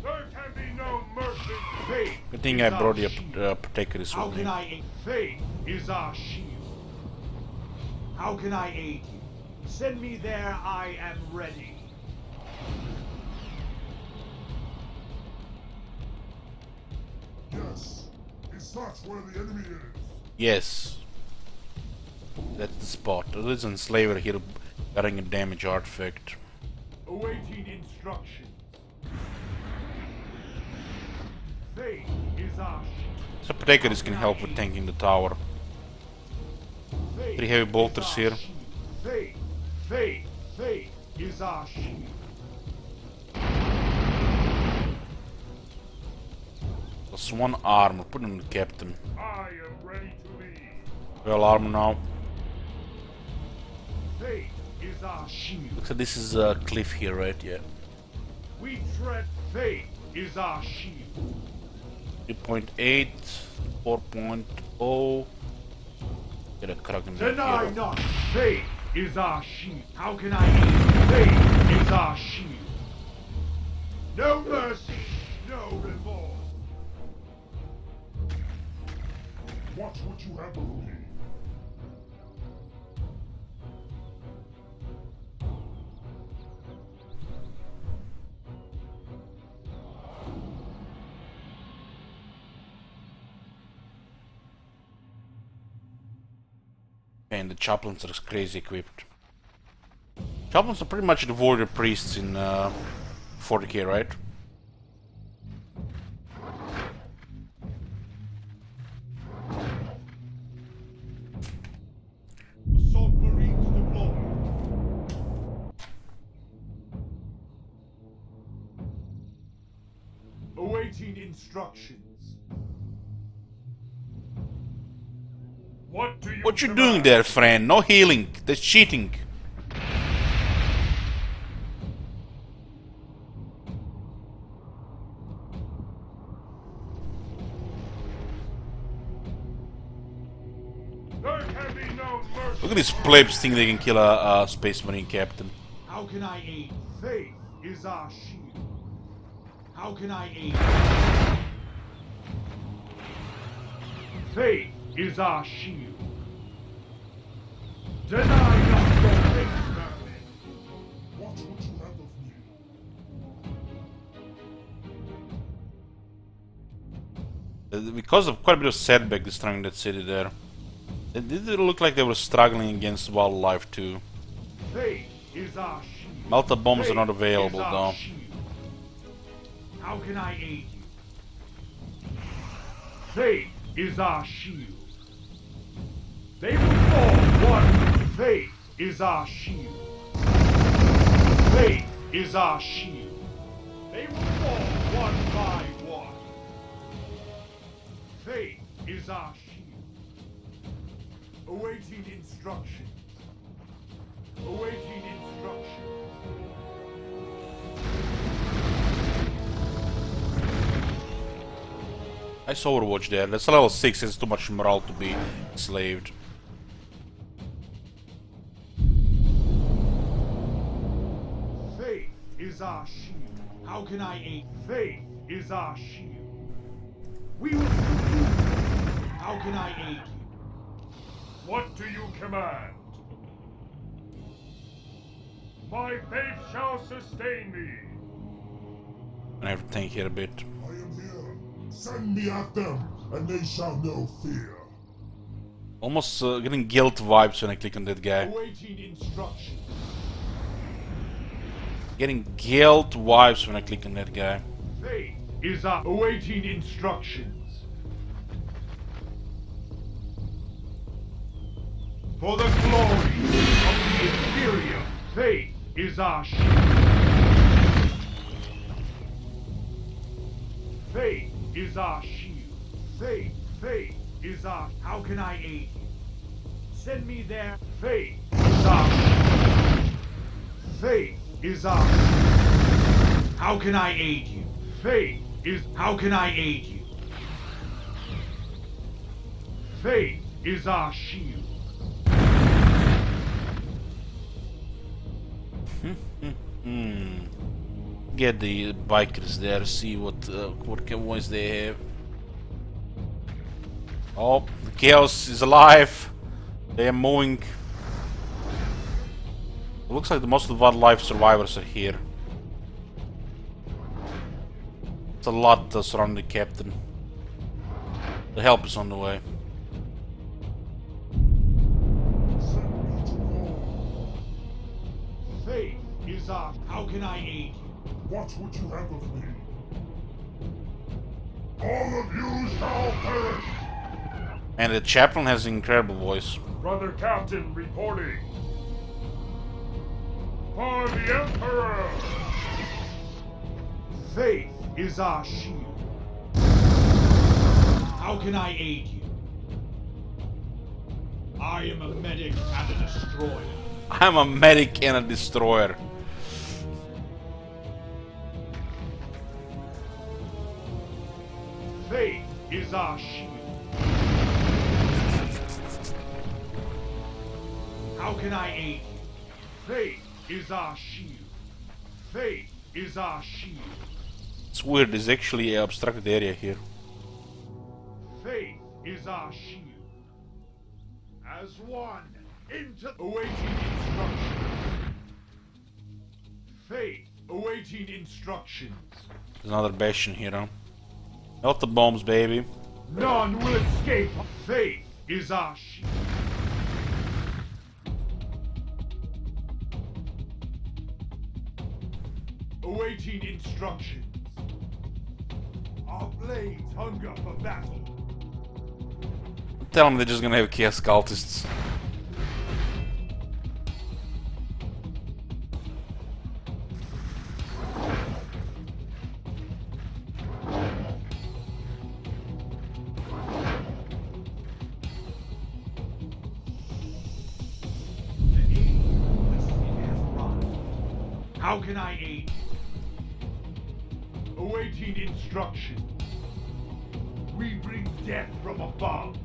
There can be no mercy. Faith. Good thing is I our brought the shield. Protectorist How with can me. I aid? Faith is our shield. How can I aid you? Send me there, I am ready. Yes. Is that where the enemy is? Yes. That's the spot. There is an enslaver here carrying a damage artifact. Awaiting instructions. Faith is our shield. So Protectorist can help with tanking the tower. Faith 3 heavy is bolters our here. shield. Faith is our shield. Plus 1 armor. Put on the captain. I am ready to lead. Well armor now. Faith is our shield. Looks like this is a cliff here, right? Yeah. We tread. Faith is our shield. 3.8, 4.0. Get a crack in the Deny here. not. Faith is our shield. How can I aid? Faith is our shield. No mercy, no remorse. What would you have of me? And the chaplains are crazy equipped. Chaplains are pretty much the warrior priests in 40k, right? Assault Marines deployed. Awaiting instructions. What do you What you command? doing there, friend? No healing. That's cheating. There can be no mercy. Look at these plebs think they can kill a space marine captain. How can I aid? Faith is our shield. How can I aid? Faith is our shield. Deny not your faith, Merlin. What would you have of me? Because of quite a bit of setback destroying that city there. It did look like they were struggling against wildlife too. Faith is our shield. Melta bombs are not Faith available is our though. shield. How can I aid you? Faith is our shield. They will fall one. Faith is our shield. Faith is our shield. They will fall one by one. Faith is our shield. Awaiting instructions. Awaiting instructions. Nice Overwatch there. That's a level 6, it's too much morale to be enslaved. Faith is our shield. How can I aid? Faith is our shield. We will subdue you. How can I aid you? What do you command? My faith shall sustain me. I have to tank here a bit. I am here. Send me at them, and they shall know fear. Almost getting guilt vibes when I click on that guy. Awaiting instructions. Getting guilt vibes when I click on that guy. Faith is our awaiting instructions. For the glory of the Imperium, faith is our shield. Faith is our shield. Faith is our... How can I aid you? Send me there. Faith is our shield. Faith is our shield. How can I aid you? Faith is... How can I aid you? Faith is our shield. Get the bikers there, see what voice they have. Oh, the chaos is alive. They are moving. It looks like the most of the wildlife survivors are here. It's a lot surrounding the captain. The help is on the way. Faith is our... How can I aid you? What would you have of me? All of you shall perish! And the chaplain has an incredible voice. Brother Captain reporting. For the Emperor! Faith is our shield. How can I aid you? I am a medic and a destroyer. I'm a medic and a destroyer. Faith is our shield. How can I aid you? Faith is our shield. Faith is our shield. It's weird, there's actually an obstructed area here. Faith is our shield. As one, into awaiting instructions. Faith awaiting instructions. There's another bastion here, huh? Not the bombs, baby. None will escape. Faith is our shield. Awaiting instructions. Our blades hunger for battle. Tell them they're just gonna have chaos cultists. How can I aid you? Awaiting instruction. We bring death from above.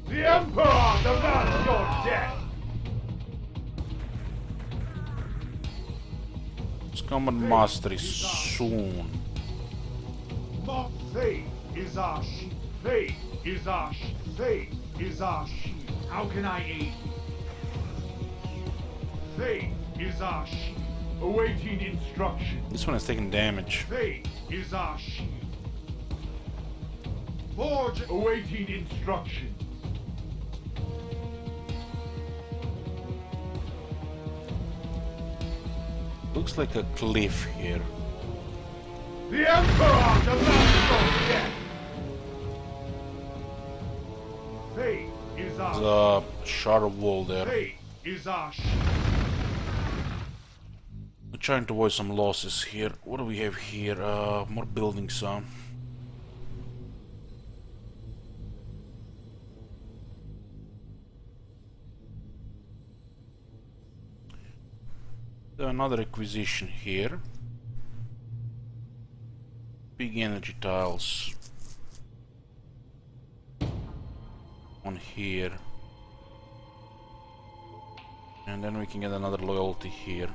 The Emperor demands your death! It's coming mastery soon. Faith is our shield. Faith is our shield. Faith is our shield. How can I aid you? Faith is our shield. Awaiting instruction. This one is taking damage. Faith is our shield. Forge awaiting instruction. Looks like a cliff here. The Emperor demands your death! Faith is our There's a shard of wall there. Faith is our shield. We're trying to avoid some losses here. What do we have here? More buildings, huh? Another acquisition here. Big energy tiles. One here. And then we can get another loyalty here.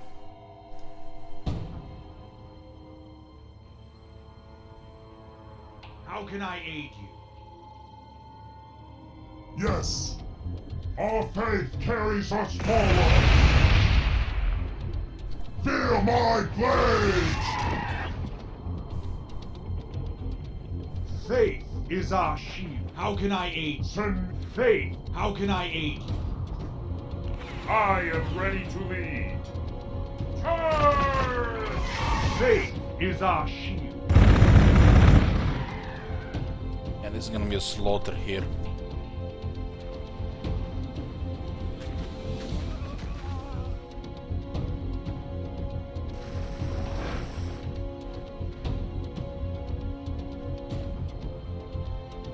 How can I aid you? Yes! Our faith carries us forward! Feel my blades! Faith is our shield. How can I aid you? Send... Faith, how can I aid you? I am ready to lead! Charge! Faith is our shield. And this is gonna be a slaughter here.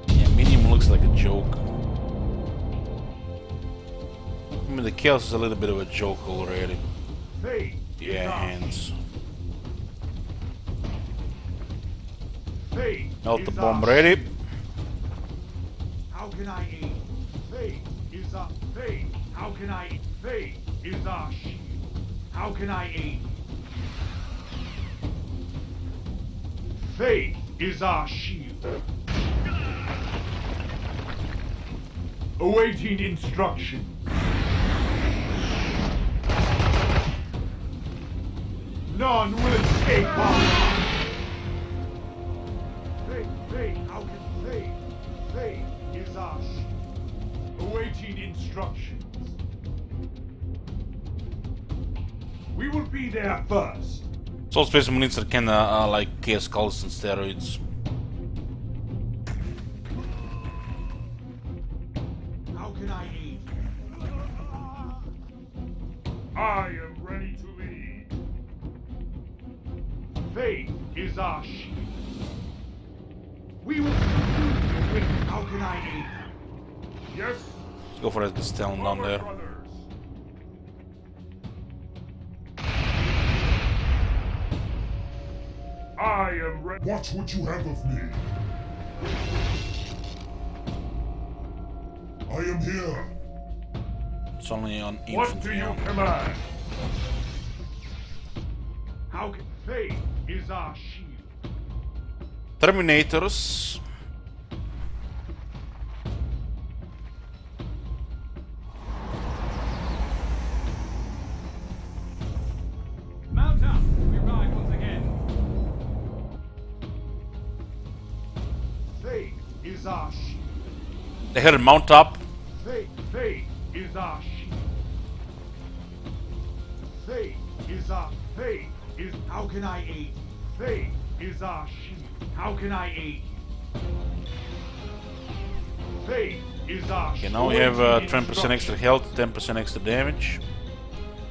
Yeah, medium looks like a joke. I mean, the chaos is a little bit of a joke already. Faith Yeah, is our hands. Faith Melt the is bomb our ready. shield. How can I aid? Faith is our faith. How can I? Faith is our shield. How can I aid? Faith is our shield. Awaiting instructions. None will escape our mind. Faith, how can faith? Faith is our shield. Awaiting instructions. We will be there first. So Space Marines are kinda like Chaos Skulls and steroids. How can I aid? I am ready to lead. Faith is our shield. We will conclude with how can I aid? Yes, Let's go for it, it's down my there. brothers. I am ready. Watch what you have of me. I am here. It's only on What do infantry you now. command? How can faith is our shield. Terminators. Mount up! We ride once again. Faith is our shield. They had a mount up. Faith is our shield. Faith is our faith is how can I aid? Faith is our shield. How can I aid you? Faith is our Okay, shield. now we have Awaiting 10% extra health, 10% extra damage.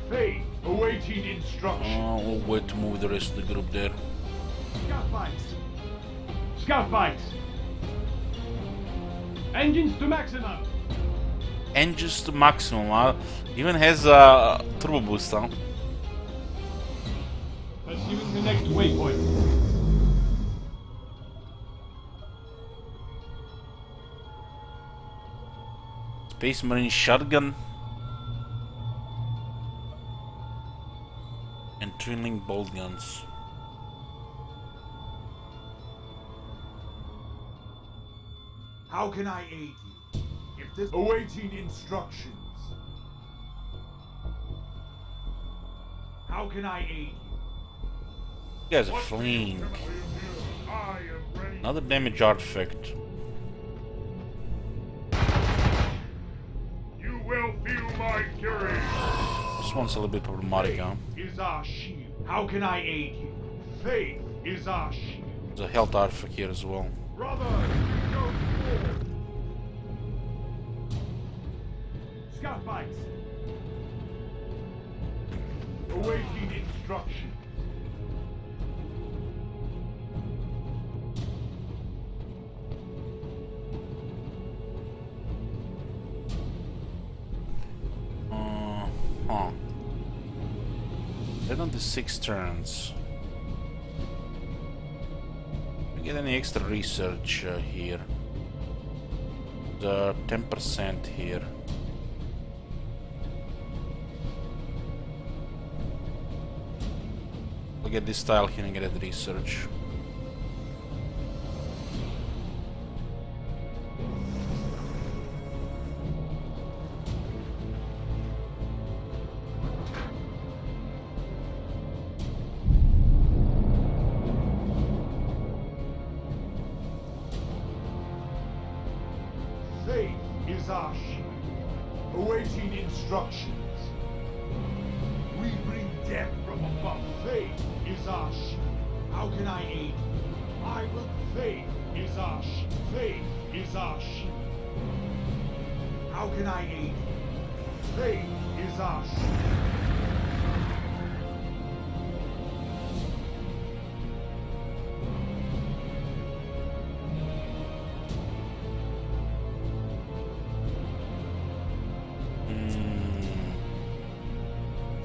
Faith awaiting instruction. We'll wait to move the rest of the group there. Scout bikes. Scout bikes. Engines to maximum. Engines to maximum, huh? Even has a turbo boost, huh? Pursuing the next waypoint. Space Marine shotgun. And trailing bolt guns. How can I aid you? If this awaiting instructions. How can I aid you? You guys are What do you fleeing. command? I am ready. Another damage artifact. You will feel my fury. This one's a little bit problematic, huh? Faith is our shield. How can I aid you? Faith is our shield. There's a health artifact here as well. Brother, go forward. Scout bikes. Awaiting instructions. Huh. Then on the 6 turns. We get any extra research here? The 10% here. We'll get this tile here and get the research. Faith is our shield. Awaiting instructions. We bring death from above. Faith is our shield. How can I aid you? I will. Faith is our shield. Faith is our shield. How can I aid you? Faith is our shield.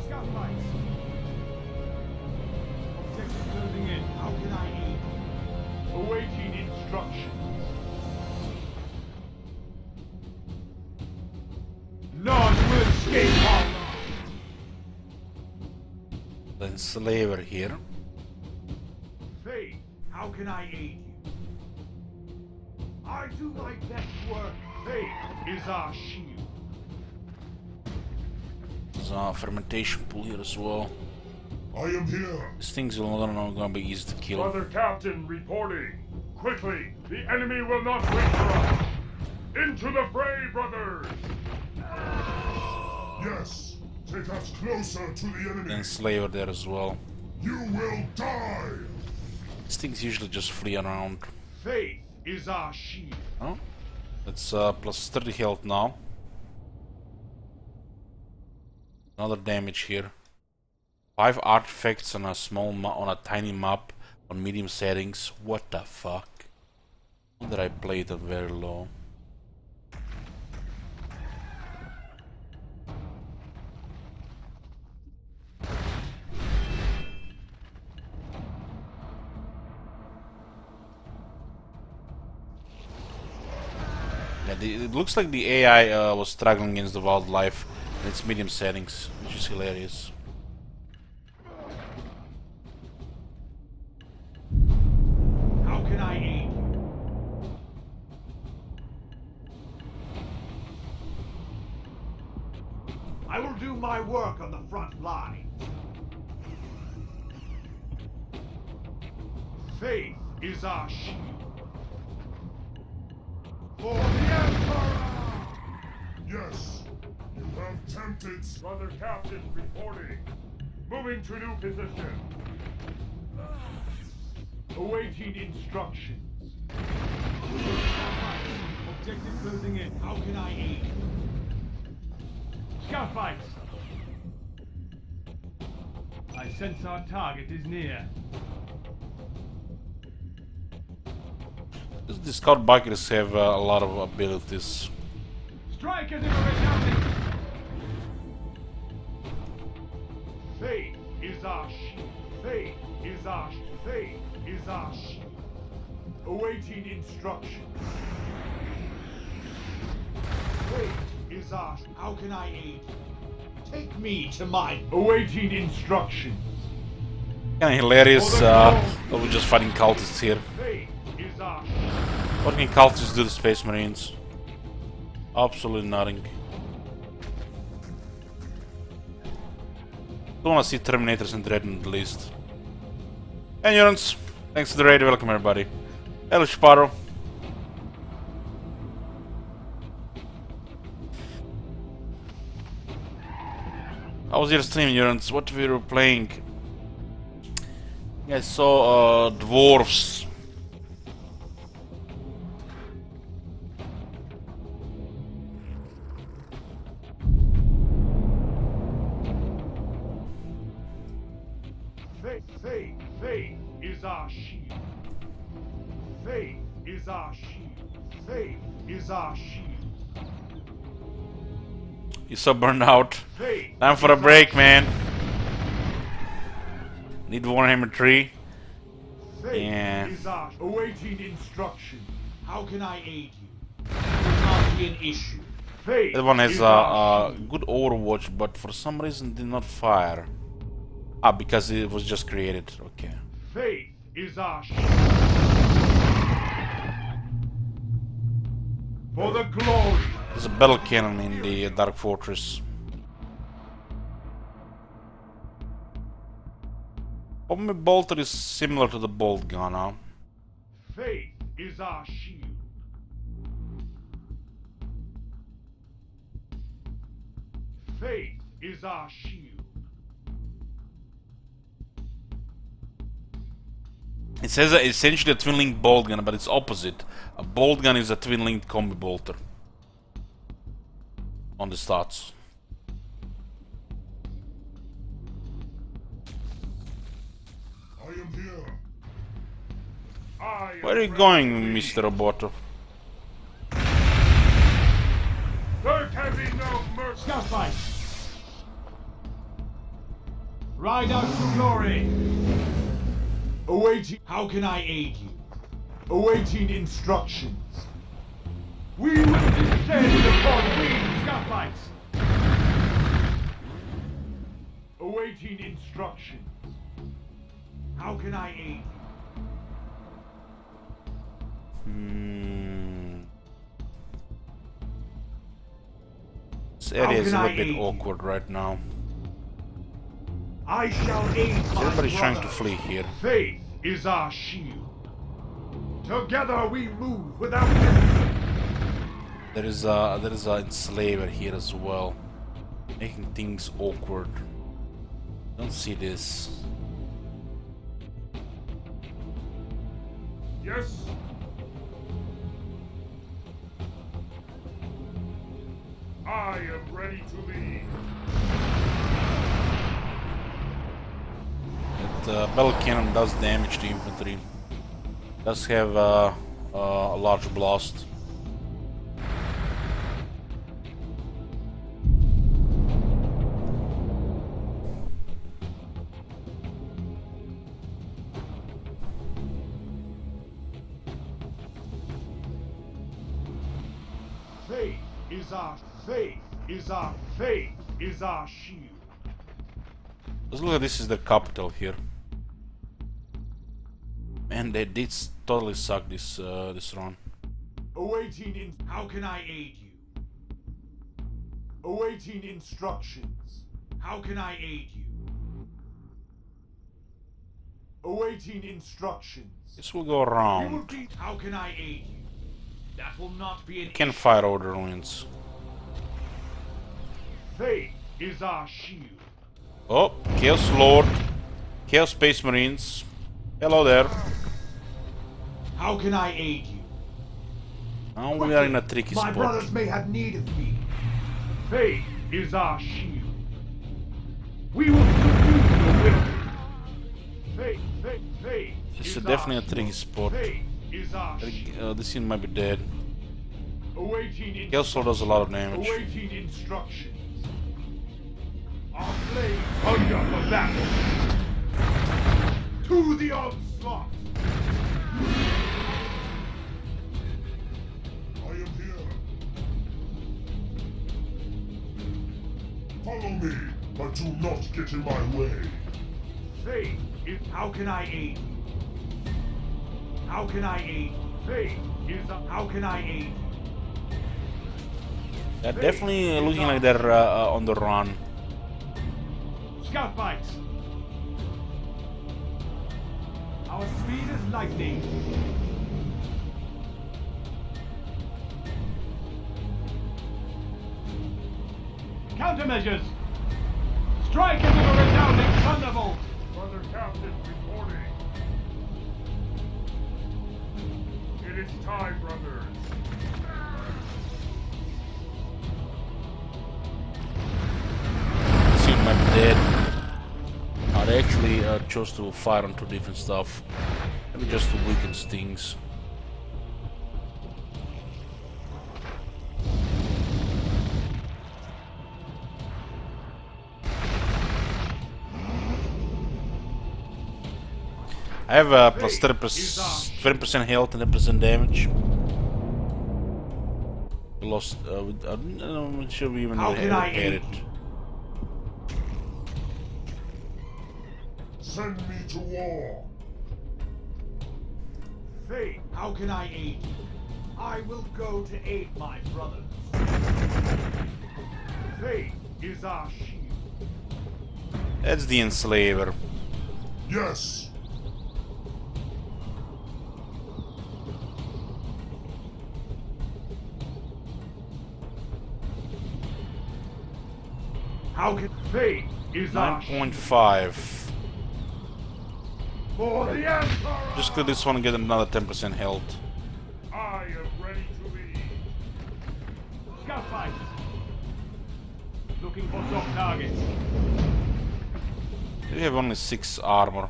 Scout lights. Objective closing in. How can I aid you? Awaiting instructions. None will escape our wrath. The Enslaver here. Faith, how can I aid you? I do my best work. Faith is our shield. There's a fermentation pool here as well. I am here. These things are gonna be easy to kill. Brother Captain reporting. Quickly, the enemy will not wait for us. Into the fray, brothers! Yes, take us closer to the The enemy. Enslaver there as well. You will die! These things usually just flee around. Faith is our shield. Oh, it's plus 30 health now. Another damage here. 5 artifacts on a on a tiny map on medium settings. What the fuck? How did I play it at very low? Yeah, it looks like the AI was struggling against the wildlife in its medium settings, which is hilarious. How can I aid you? I will do my work on the front line. Faith is our shield. For the Emperor! Yes, you have tempted. Brother Captain reporting. Moving to new position. Awaiting instructions. Objective closing in. How can I aid you? Scout fights! I sense our target is near. The scout bikers have a lot of abilities. Strike as if it were nothing! Faith is our shield. Faith is our shield. Faith is our shield. Awaiting instructions. Faith is our shield. How can I aid you? Take me to my... Awaiting instructions. Kinda hilarious, we're just fighting cultists here. Faith is our shield. What can cultists do to Space Marines? Absolutely nothing. Don't wanna see Terminators and Dread at least. Endurance, thanks for the raid, welcome everybody. Hello Sparrow. How was your stream, Endurance? What we were playing? I saw dwarves. Faith is our shield. Faith is our shield. Faith is our shield. You so burned out. Faith Time for a is break, our man. Need Warhammer 3. Faith Yeah. is our awaiting instructions. How can I aid you? It will not be an issue. Faith That one has is a our shield. good Overwatch, but for some reason did not fire. Ah, because it was just created. Okay. Faith is our shield. For the glory. There's a battle cannon in the Dark Fortress. Probably Bolter is similar to the Bolt Gun, huh? Faith is our shield. Faith is our shield. It says that it's essentially a twin-linked bolt gun, but it's opposite. A bolt gun is a twin-linked combi bolter. On the stats. I am here. Where are you going, Mr. Roboto? There can be no mercy. Scout fight. Ride out to glory. Awaiting. How can I aid you? Awaiting instructions. We will descend upon Scout fight. awaiting instructions. How can I aid you? This area is a can little I bit aid you? awkward right now. I shall aid my Everybody's trying to brother. flee here. Faith is our shield. Together we move without limit. There is a enslaver here as well, making things awkward. Don't see this. Yes. I am ready to lead. That battle cannon does damage to infantry. Does have a large blast. Faith is our faith is our faith is our shield. Let's look at this is the capital here. Man, they did totally suck this this run. Awaiting in How can I aid you? awaiting instructions. How can I aid you? Awaiting instructions. This will go You will around. be How can I aid you? That will not be an Can fire over the ruins. faith is our shield. Oh, Chaos Lord, Chaos Space Marines. Hello there. How can I aid you? Now we are in a tricky My spot. brothers may have need of me. Faith is our shield. We will subdue the wicked. Faith This is our definitely a shield. tricky spot. Faith is our shield. This scene might be dead. Awaiting Chaos Lord does a lot of damage. awaiting instructions. Our flames hunger for battle. To the onslaught. I am here. Follow me, but do not get in my way. Faith is How can I aid you? How can I aid you? faith is our How can I aid you? They're definitely looking like they're on the run. Scout bites. Our speed is lightning. Countermeasures. Strike into the resounding thunderbolt. Brother Captain reporting. It is time, brothers. This scene might be dead. They actually chose to fire on two different stuff. Maybe just to weaken things. I have plus 30% health and 10% damage. We lost. I'm not sure we even How can I had aid it. you? Send me to war. Faith, How can I aid you? I will go to aid my brothers. Faith is our shield. That's the enslaver. Yes. How can faith is our shield. 9.5. For the Emperor! Just kill this one and get another 10% health. I am ready to lead. Scout fights. Looking for soft targets. We have only 6 armor.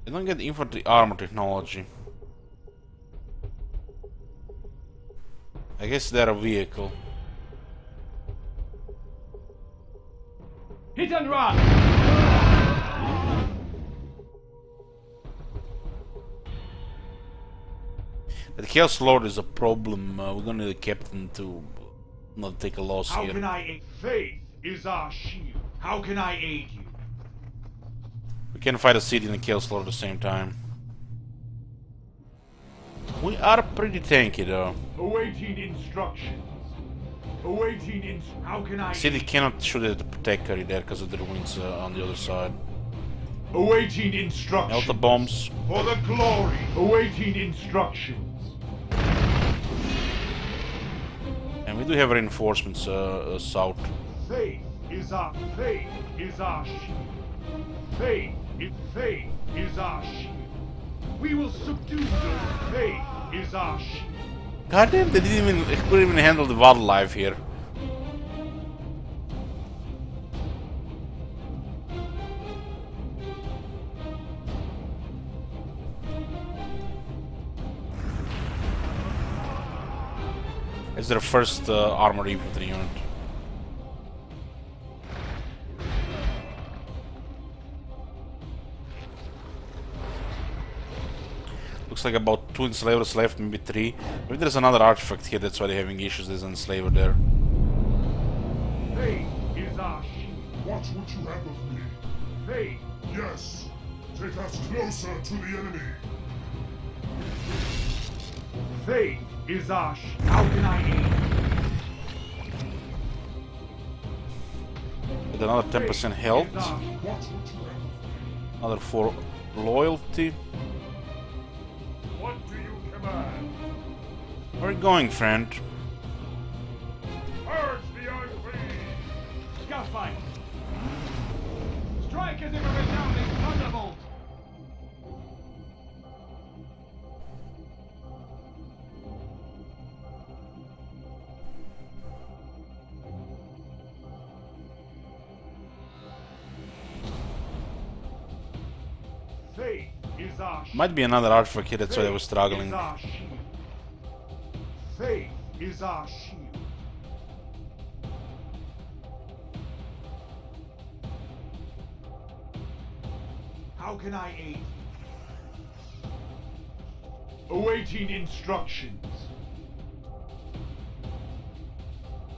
I don't get infantry armor technology. I guess they're a vehicle. Hit and run. The Chaos Lord is a problem. We're gonna need a captain to not take a loss How here. can I aid? Faith is our shield. How can I aid you? We can fight a city and a Chaos Lord at the same time. We are pretty tanky though. Awaiting instructions. How can I City aid? cannot shoot at the Protector there because of the ruins on the other side. Awaiting instructions. Melt the bombs. For the glory. Awaiting instructions. And we do have reinforcements south. Faith is our shield. Faith is our shield. We will subdue them. Faith is our shield. Goddamn, they couldn't even handle the wildlife here. It's their first armored infantry unit. Looks like about 2 enslavers left, maybe 3. Maybe there's another artifact here, that's why they're having issues. There's an enslaver there. Faith is our shield. Watch what you have of me. Faith. Yes. Take us closer to the enemy. Faith is our shield. How can I aid? With another 10% health. Watch what you have of me. Another 4 loyalty. What do you command? Where are you going, friend? Urge the unclean. Scout fights. Strike as if a resounding thunderbolt. Faith is our shield. Might be another artifact here, that's why I was Faith struggling. is our shield. Faith is our shield. How can I aid you? Awaiting instructions.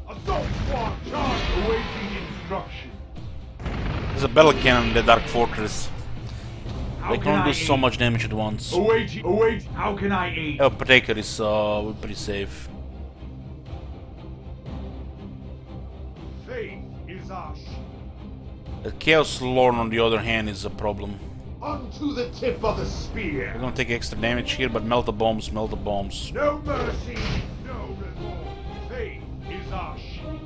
Assault squad charge. Awaiting instructions. There's a battle cannon in the Dark Fortress. How They can can I do aid so you? much damage at once. Await. How can I aid? Oh, Protector is pretty safe. Faith is our shield. The Chaos Lord, on the other hand, is a problem. Unto the tip of the spear. We're gonna take extra damage here, but melt the bombs, melt the bombs. No mercy, no remorse. Faith is our shield.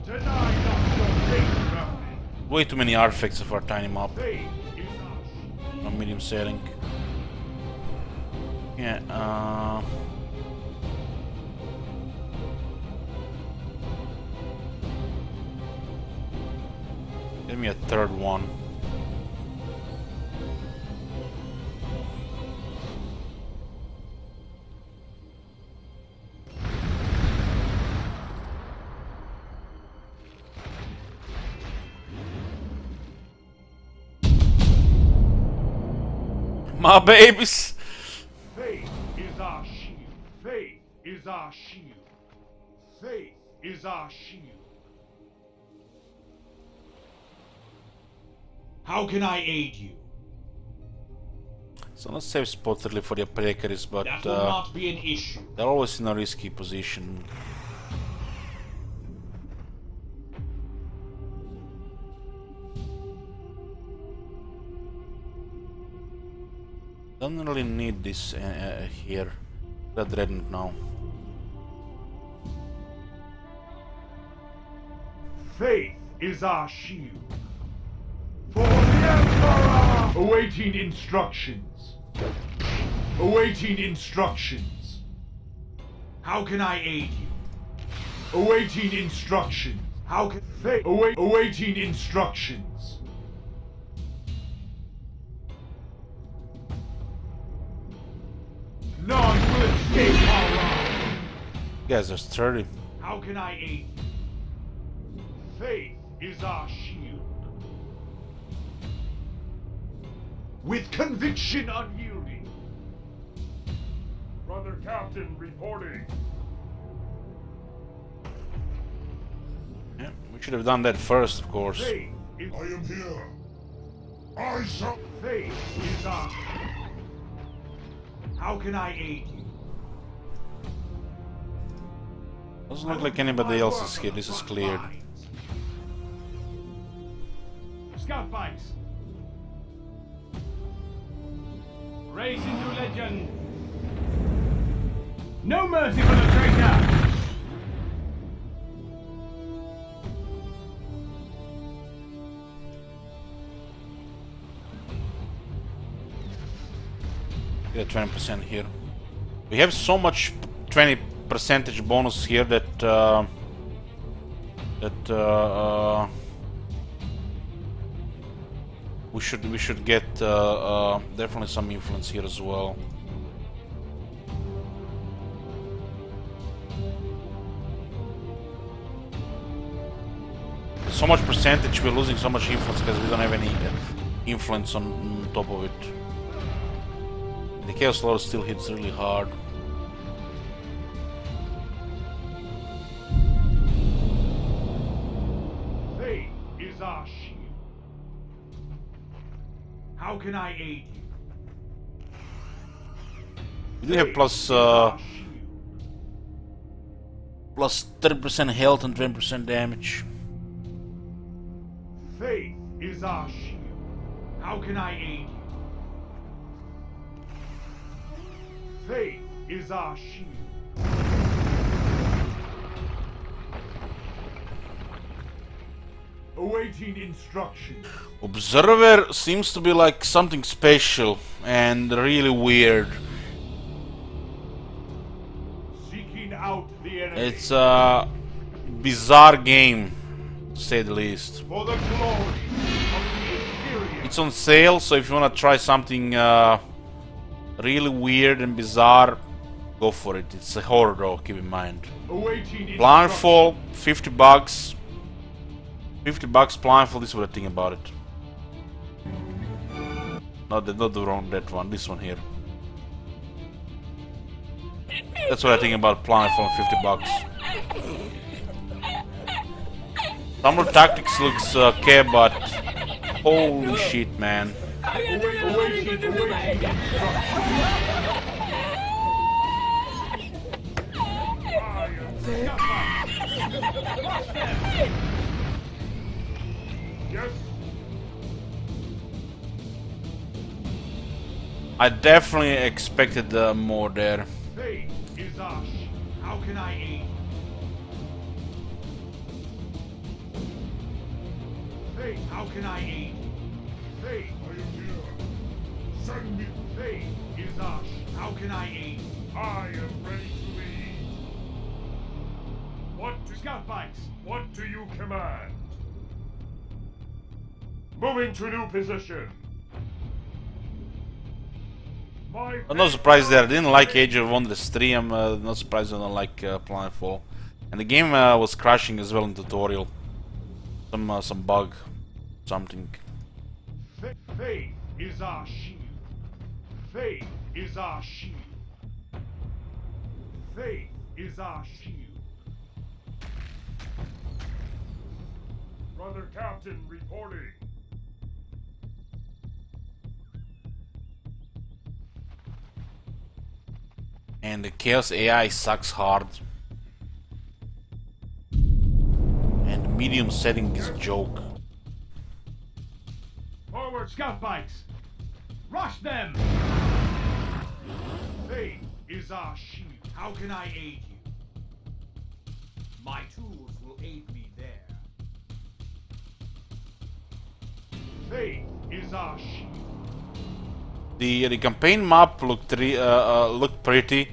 Deny not your faith, Roman. Way too many artifacts of our tiny map. Faith is our shield. On medium setting. Yeah, give me a third one. My babies! Faith is our shield. Faith is our shield. Faith is our shield. How can I aid you? It's not a safe spot really for the apothecaries, but That will not be an issue. they're always in a risky position. Don't really need this here. The Dreadnought now. Faith is our shield. For the Emperor! Awaiting instructions. Awaiting instructions. How can I aid you? Awaiting instructions. How can awaiting instructions. None will escape our wrath. You guys are sturdy. How can I aid you? Faith is our shield. With conviction unyielding. Brother Captain reporting. Yeah, we should have done that first, of course. Faith is I am here. I shall. faith is our shield. How can I aid you? Doesn't look like anybody else is here. This is cleared. Scout bikes. Race into legend. No mercy for the traitor. Get a 20% here. We have so much 20% bonus here that we should get definitely some influence here as well. So much percentage, we're losing so much influence because we don't have any influence on top of it. The Chaos Lord still hits really hard. Faith is our shield. How can I aid you? We do have plus 30% health and 20% damage. Faith is our shield. How can I aid you? Faith is our shield. Awaiting instructions. Observer seems to be like something special and really weird. Seeking out the enemy. It's a bizarre game, to say the least. For the glory of the Imperium. It's on sale, so if you want to try something really weird and bizarre, go for it. It's a horror though, keep in mind. Awaiting Blindfold, 50 bucks. 50 bucks blindfold, this is what I think about it. No, not the wrong that one, this one here. That's what I think about blindfold, 50 bucks. Summer Tactics looks okay, but holy shit, man. Yes. I definitely expected more there. Faith is our shield. How can I aid you? Faith, how can I aid you? Faith, I am here. Send me. faith is our shield. How can I aid you? I am ready to lead. Scout bikes. What do you command? Moving to new position. I'm not surprised there. I didn't like Age of Wonders 3. I'm not surprised I don't like Planetfall. And the game was crashing as well in tutorial. Some bug, something. Faith is our shield. Faith is our shield. Faith is our shield. Brother Captain reporting. And the Chaos AI sucks hard. And the medium setting is a joke. Forward, scout bikes. Rush them. Faith is our shield. How can I aid you? My tools will aid me there. Faith is our shield. The campaign map looked pretty,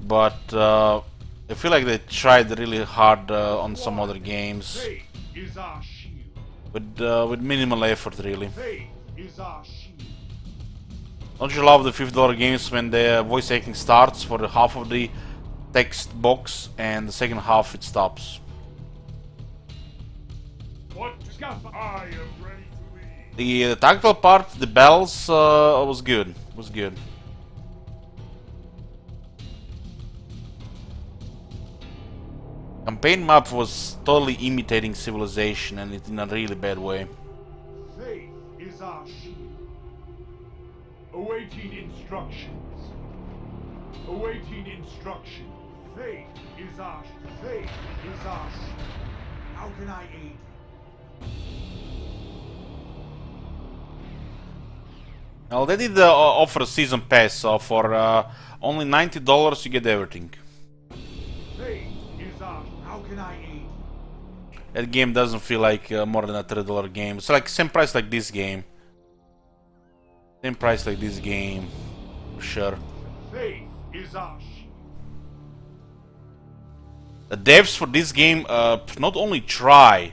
but I feel like they tried really hard on some other games Faith is our shield. with minimal effort, really. Faith is our shield. Don't you love the $50 games when the voice acting starts for the half of the text box and the second half it stops? What? I am ready to lead. The tactical part, the bells, was good. Was good. Campaign map was totally imitating Civilization, and it in a really bad way. Faith is our shield. Awaiting instructions. Awaiting instruction. Faith is our shield. How can I aid? Well, they did offer a season pass, so for only $90 you get everything. Faith is our. How can I aid? That game doesn't feel like more than a $30 game. It's like same price like this game. Same price like this game, for sure. Faith is our shield. The devs for this game not only try,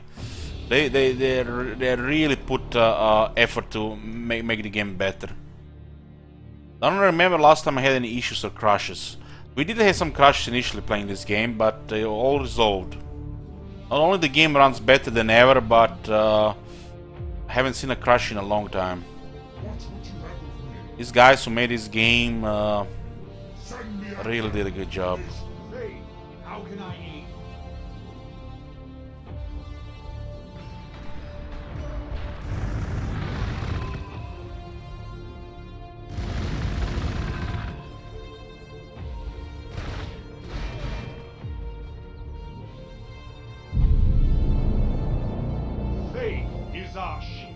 they really put effort to make the game better. I don't remember last time I had any issues or crashes. We did have some crashes initially playing this game, but they all resolved. Not only the game runs better than ever, but I haven't seen a crash in a long time. These guys who made this game really did a good job. Faith, how can I aid? Faith is our shield.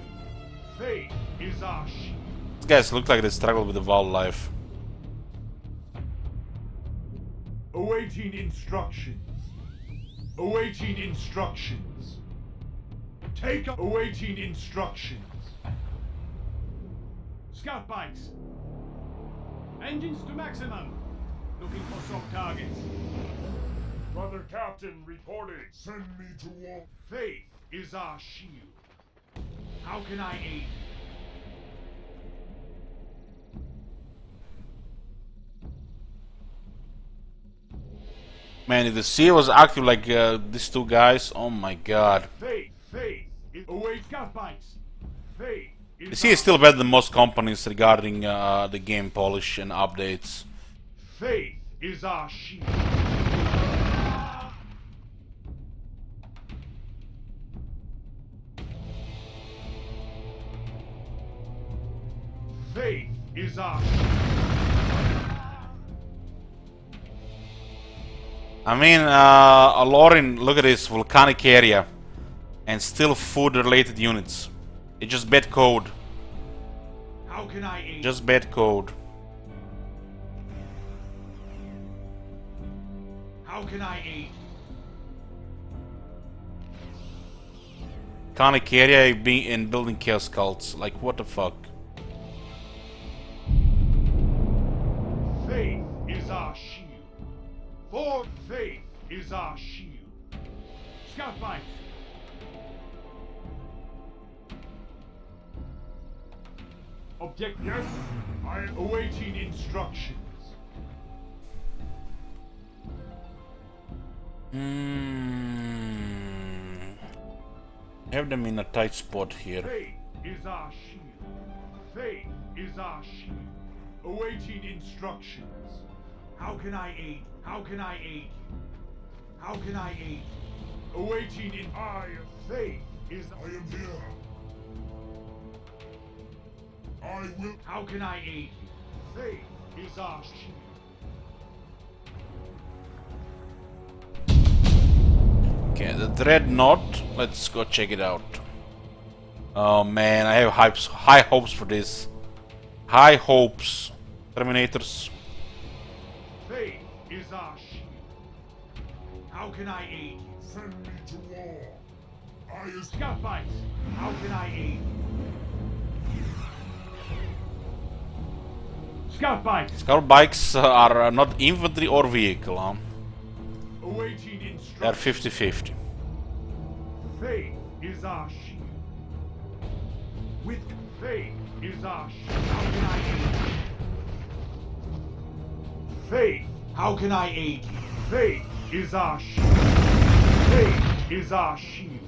Faith is our shield. These guys look like they struggle with the wildlife. Awaiting instructions. Awaiting instructions. Awaiting instructions. Scout bikes. Engines to maximum. Looking for soft targets. Brother Captain reporting. Send me to war. Faith is our shield. How can I aid? Man, if the sea was active like these two guys, oh my god. Faith await scout bikes. Faith The sea is still better than most companies regarding the game polish and updates. Faith is our shield. Faith is our shield. I mean, Alorin, look at this volcanic area and still food related units. It's just bad code. How can I aid? Just bad code. How can I aid? Volcanic area being in building chaos cults. Like, what the fuck? Faith is our shield. For faith is our shield. Scout bikes. Object. Yes, I am awaiting instructions. Have them in a tight spot here. Faith is our shield. Faith is our shield. Awaiting instructions. How can I aid? How can I aid? How can I aid? Awaiting in faith is I am here. I will. How can I aid? Faith is our shield. Okay, the Dreadnought. Let's go check it out. Oh man, I have high hopes for this. High hopes. Terminators. Faith is our shield. How can I aid? Send me to war. I is. Scout bikes. How can I aid? Scout bikes. Scout bikes are not infantry or vehicle, huh? Awaiting They're instructions. 50-50. Faith is our shield. With faith is our shield. How can I aid you? Faith. How can I aid you? Faith is our shield. Faith is our shield.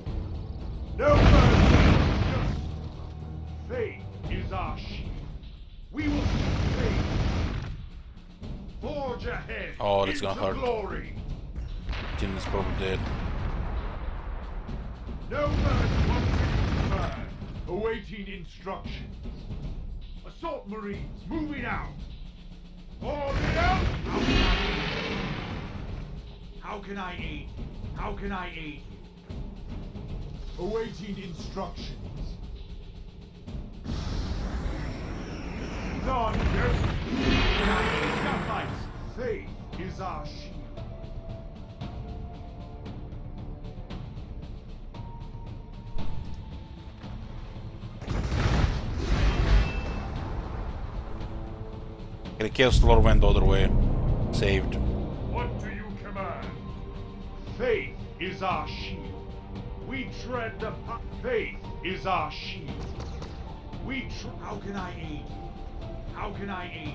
No mercy. Faith is our shield. We will faith. Forge ahead. Oh, that's gonna into hurt. glory. Tim is probably dead. No mercy. Awaiting instructions. Assault Marines moving out. Moving out. How can I aid you? How can I aid you? Awaiting instructions. None. Yes. Can I aid you? Scout bikes. Faith is our shield. The Chaos Lord went the other way. Saved. What do you command? Faith is our shield. We tread the path. Faith is our shield. How can I aid you? How can I aid you?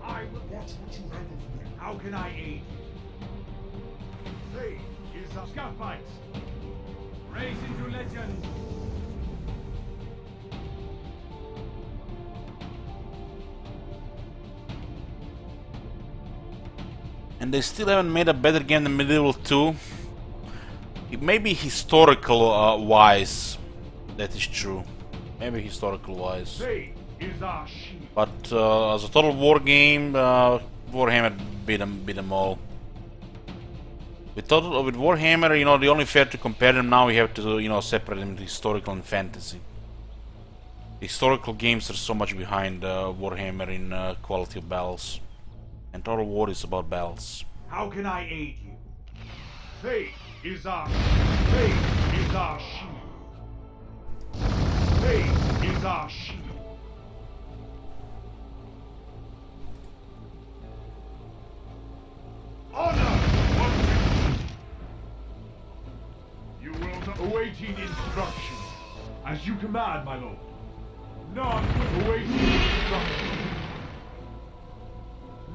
I will watch what you have of me. How can I aid you? Faith is our Scout bikes. Race into legend. And they still haven't made a better game than Medieval 2. It may be historical wise. That is true. Maybe historical wise. faith is our shield. But as a total war game, Warhammer beat them all. With Warhammer, you know, the only fair to compare them now, we have to, you know, separate them into historical and fantasy. Historical games are so much behind Warhammer in quality of battles. And Total War is about battles. How can I aid you? Faith is our faith is our shield. Faith is our shield. Honor! You will not awaiting instruction. As you command, my lord. None awaiting instruction.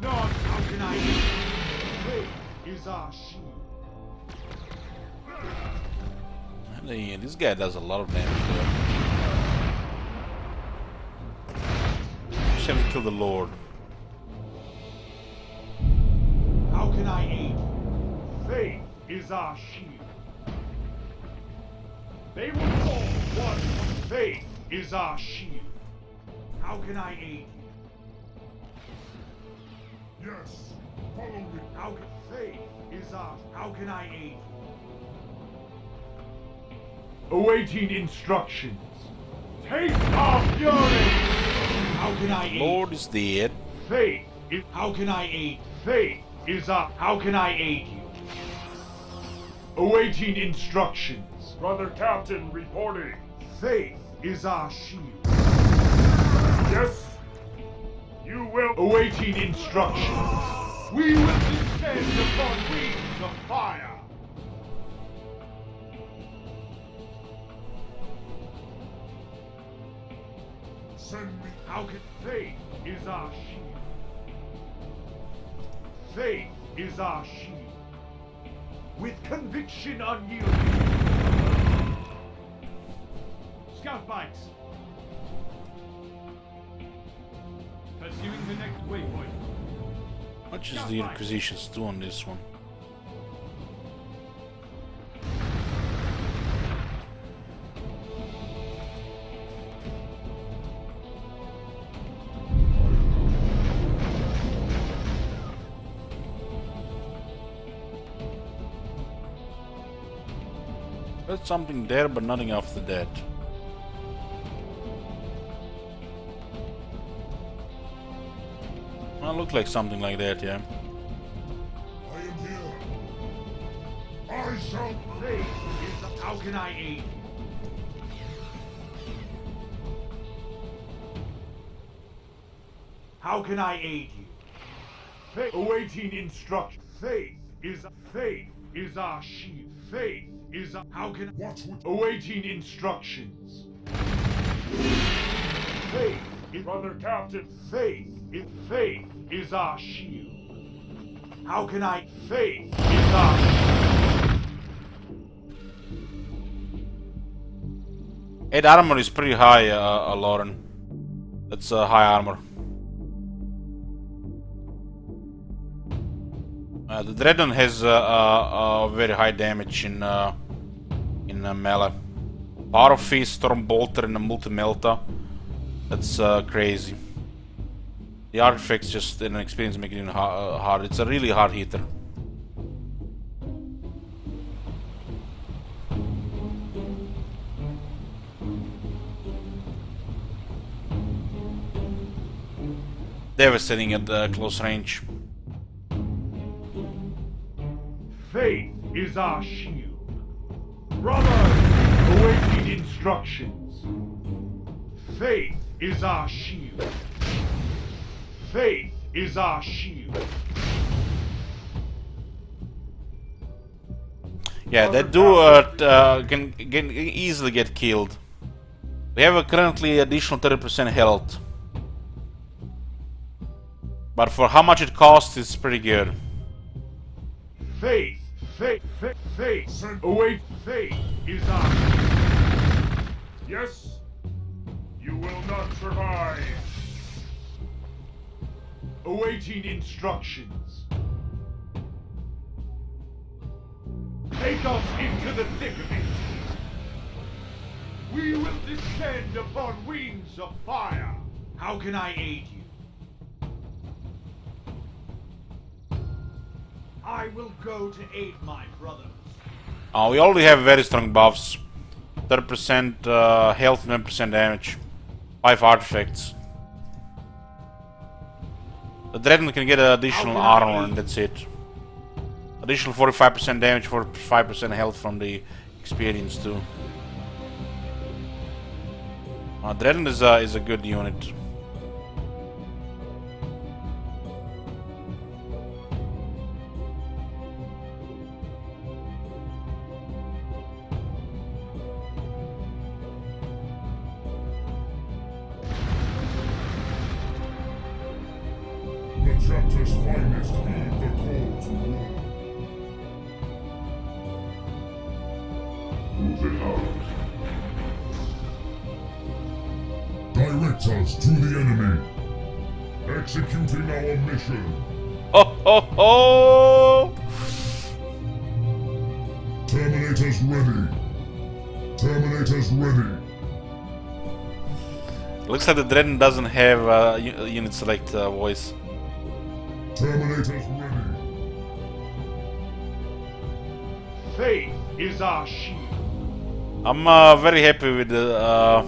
None. How can I? Faith is our shield. And this guy does a lot of damage there. Just have to kill the Lord. How can I aid you? Faith is our shield. They will fall one. Faith is our shield. How can I aid you? Yes. Follow me. How can faith is our? How can I aid you? Awaiting instructions. Taste our fury. How can I aid you? Lord is dead. Faith is. How can I aid? Faith is up. How can I aid you? Awaiting instructions. Brother Captain reporting. Faith is our shield. Yes. You will. Awaiting instructions. We will descend upon wings of fire. Send me. How can faith is our shield? Faith is our shield. With conviction unyielding. Scout bikes. Pursuing the next waypoint. How much is the Inquisitions do on this one? There's something there, but nothing after that. Well, look like something like that, yeah. I am here. I shall faith is the. How can I aid you? How can I aid you? Awaiting instruction. Faith is our shield. Faith is our... How can... What would... Awaiting instructions. Faith is... Brother Captain. Faith is our shield. How can I... Faith is our shield. 8 armor is pretty high, Lauren. That's high armor. The Dreadnought has very high damage in melee. Power of Fist, Storm Bolter, and a Multi-Melta. That's crazy. The artifacts just in experience make it even hard. It's a really hard hitter. Devastating at close range. Faith is our shield. Brothers, awaiting instructions. Faith is our shield. Faith is our shield. Yeah, that can easily get killed. We have currently additional 30% health. But for how much it costs, it's pretty good. Faith. Await. Faith is our shield. Yes? You will not survive. Awaiting instructions. Take us into the thick of it. We will descend upon wings of fire. How can I aid you? I will go to aid my brothers. We already have very strong buffs. 30% health, 9% damage. 5 artifacts. The Dreadnought can get additional armor and that's it. Additional 45% damage, 45% health from the experience too. Dreadnought is a good unit. The chapter's finest heed the call to war. Move it out. Direct us to the enemy. Executing our mission. Ho ho ho! Terminators ready. Terminators ready. Looks like the Dreadnought doesn't have unit select voice. Terminators ready. Faith is our shield. I'm very happy with the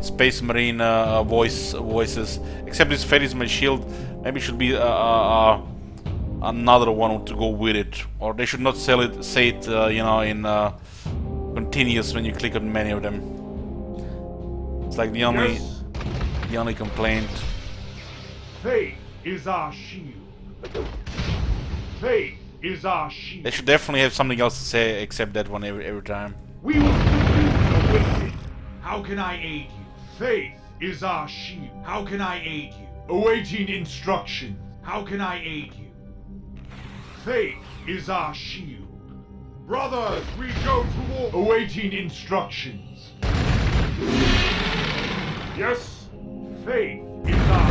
Space Marine voices. Except this Fate is my shield. Maybe it should be another one to go with it, or they should not say it, you know, in continuous when you click on many of them. It's like the only complaint. Faith is our shield. Faith is our shield. They should definitely have something else to say except that one every time. We will pursue the wicked. How can I aid you? Faith is our shield. How can I aid you? Awaiting instruction. How can I aid you? Faith is our shield. Brothers, we go to war. Awaiting instructions. Yes? Faith is our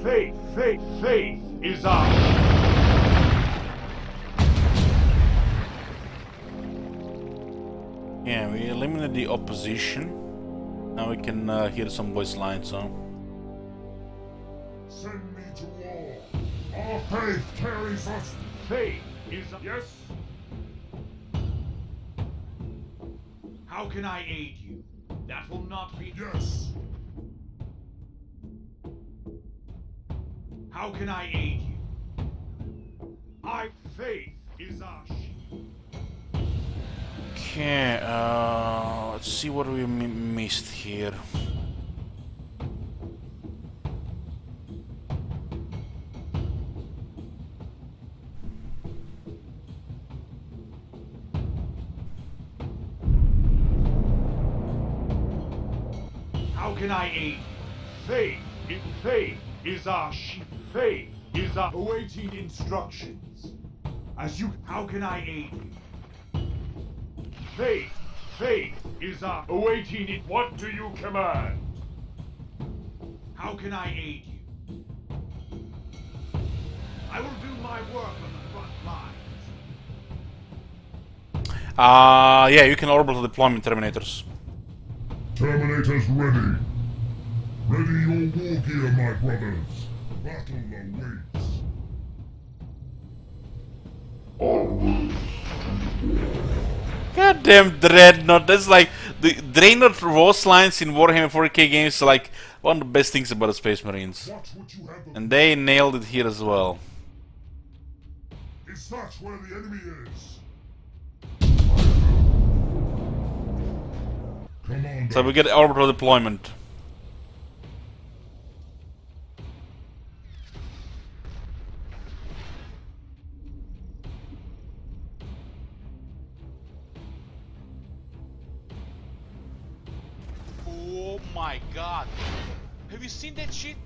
faith is our Yeah, we eliminated the opposition. Now we can hear some voice lines, huh? Send me to war. Our faith carries us. faith is Yes? How can I aid you? That will not be. Yes. How can I aid you? Faith is our shield. Okay, let's see what we missed here. How can I aid you? Faith is our shield. Faith is our awaiting instructions. How can I aid you? Faith is our awaiting it. What do you command? How can I aid you? I will do my work on the front lines. Yeah, you can orbital deployment Terminators. Terminators ready. Ready your war gear, my brothers. Battle awaits. Goddamn Dreadnought, that's like the Dreadnought Ross lines in Warhammer 40k games are like one of the best things about the Space Marines. Watch what you have. And they nailed it here as well. Is that where the enemy is? Commander. So we get orbital deployment. Oh my god. Have you seen that shit?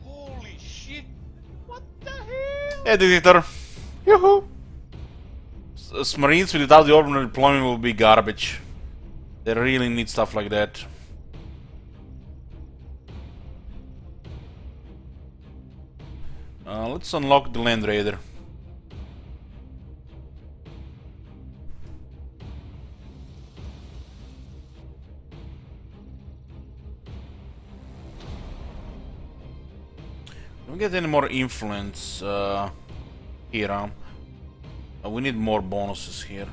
Holy shit. What the hell? Yeah, Dictator. Yoo-hoo! Marines without the orbital deployment will be garbage. They really need stuff like that. Let's unlock the Land Raider. Don't get any more influence here. We need more bonuses here.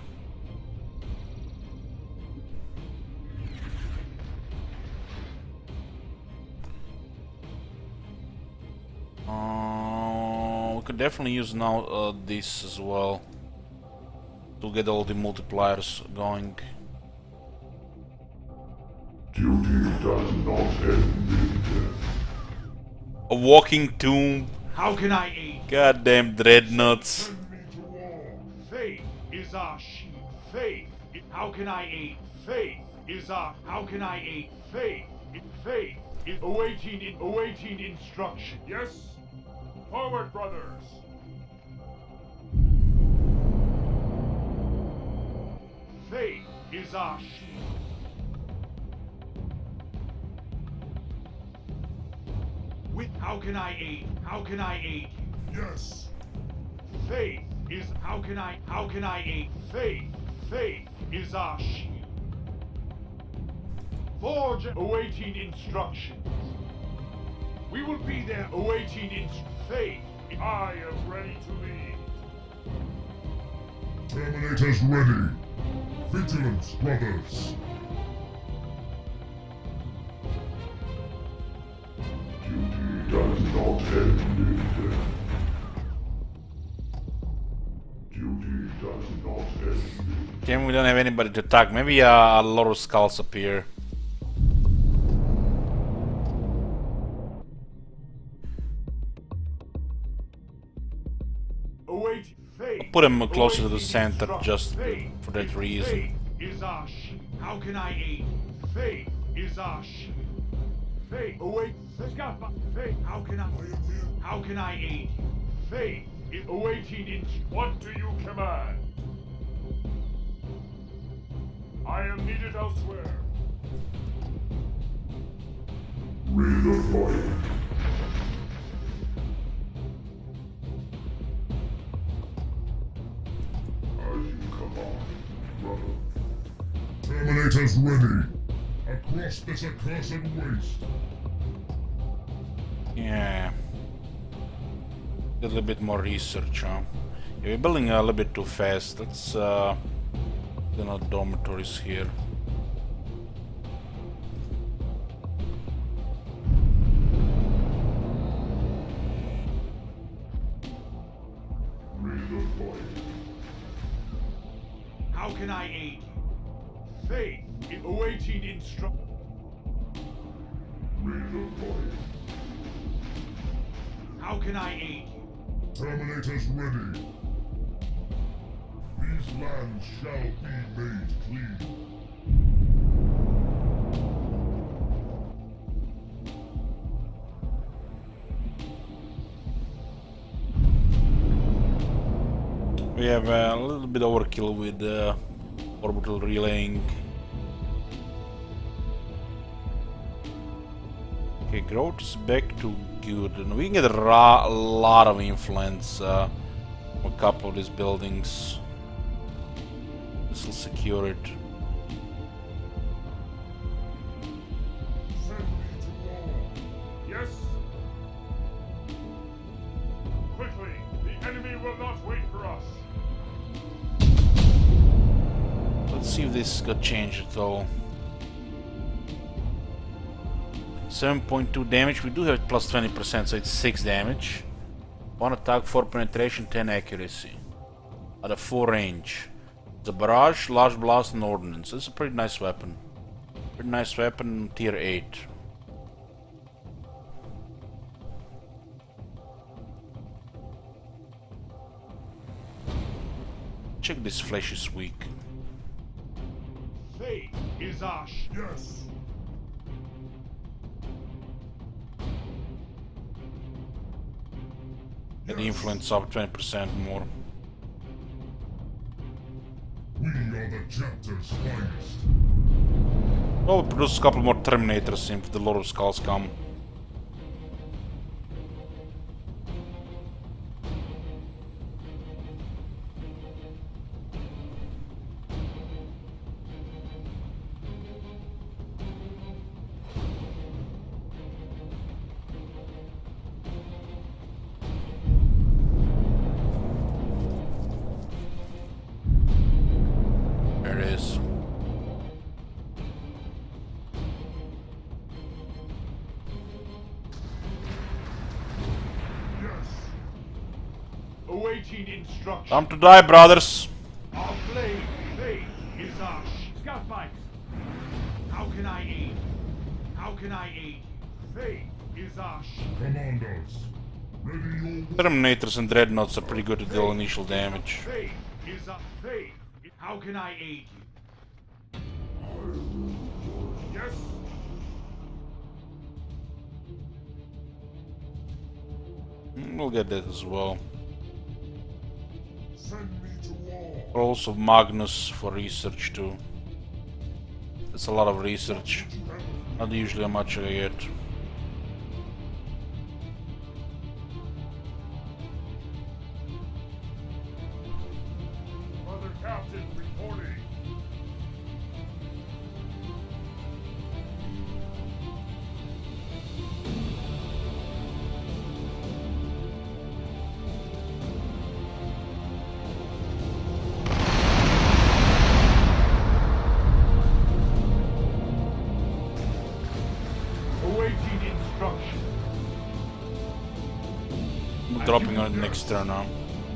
We could definitely use now this as well to get all the multipliers going. Duty does not end in death. A walking tomb. How can I aid you? Goddamn dreadnoughts. Send me to war. Faith is our shield. How can I aid? Faith is our. How can I aid? Faith is awaiting instruction. Yes. Forward, brothers. Faith is our shield. How can I aid? How can I aid you? Yes. Faith is. How can I aid? Faith is our shield. Forge awaiting instructions. We will be there awaiting faith. I am ready to lead. Terminators ready. Vigilance, brothers. Duty does not end in death. Duty does not end in death. Damn, we don't have anybody to attack. Maybe a lot of skulls appear. Await faith. Put him closer to the Awaiting center instruct- just faith. for that reason. Faith is our shield. How can I aid? Faith is our shield. Faith. Await. Faith. How can I? How can I aid? Faith is awaiting What do you command? I am needed elsewhere. Redeploy. As you command, brother. Terminators ready. Across this accursed waste. Yeah. Get a little bit more research, huh? Yeah, we're building a little bit too fast. Let's do no dormitories here. Redeploy. How can I aid you? Faith is awaiting instruct. Redeploy. How can I aid you? Terminators ready. These lands shall be made clean. We have a little bit overkill with orbital relaying. Okay, growth is back to good. And we can get a lot of influence from a couple of these buildings. This will secure it. Send me to war. Yes. Quickly, the enemy will not wait for us. Let's see if this got changed at all. 7.2 damage. We do have plus 20%, so it's 6 damage. 1 attack, 4 penetration, 10 accuracy. At a 4 range. The barrage, large blast, and ordnance. It's a pretty nice weapon. Pretty nice weapon, tier 8. Check this flesh is weak. Faith is our Yes. And the influence up 20% more. We are the chapter's finest. Well, we'll produce a couple more Terminators if the Lord of Skulls come. There it is. Yes. awaiting instruction. Time to die, brothers. Our flame, faith is our Scout bikes. How can I aid? How can I aid? Faith is our Commandos, ready your Terminators and Dreadnoughts are pretty good to deal initial damage. faith is our faith. How can I aid you? Yes. We'll get that as well. Send me to war. Rolls of Magnus for research too. That's a lot of research. Not usually how much I get. Brother Captain reporting. Awaiting instruction. I'm dropping on it next turn now.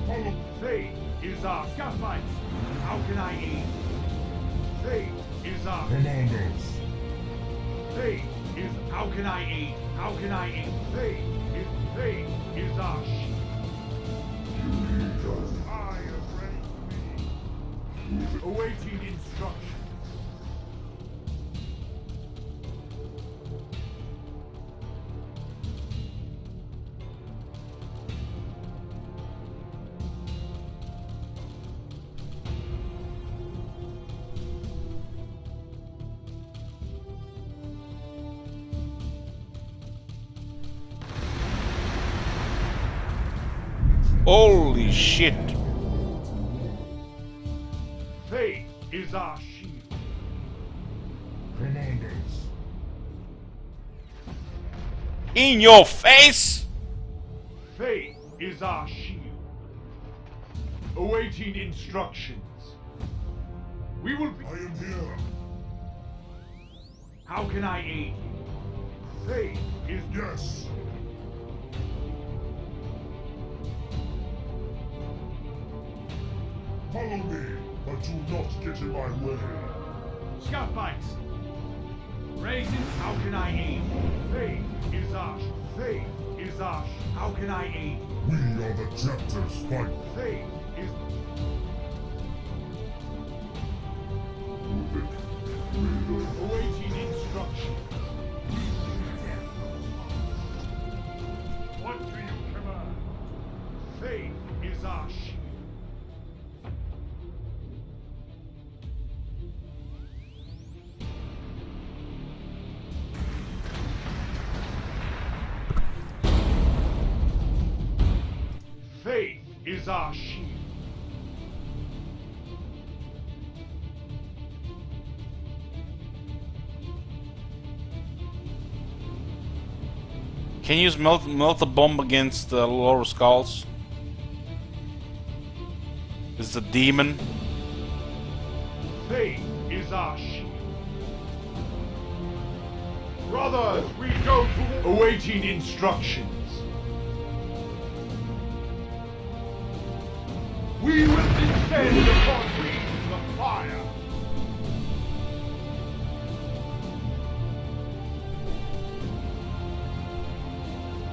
Follow. Faith is our Scout bikes. How can I aid? Faith is our Commandos, faith is how can I aid? How can I aid? Faith is our I am ready to lead. awaiting instruction. Holy shit! Faith is our shield. Commandos, In your face! Faith is our shield. Awaiting instructions. We will be. I am here. How can I aid you? Faith is Yes. Follow me, but do not get in my way. Scout bikes. Raising. how can I aid? Faith is our faith is our how can I aid? We are the chapter's fight. Faith is awaiting instruction. What do you command? Faith is our shield. is our shield. Can you use melt a bomb against lower skulls? It's a demon. Faith is our shield. Brothers, we go to awaiting instructions. We will descend upon wings of fire.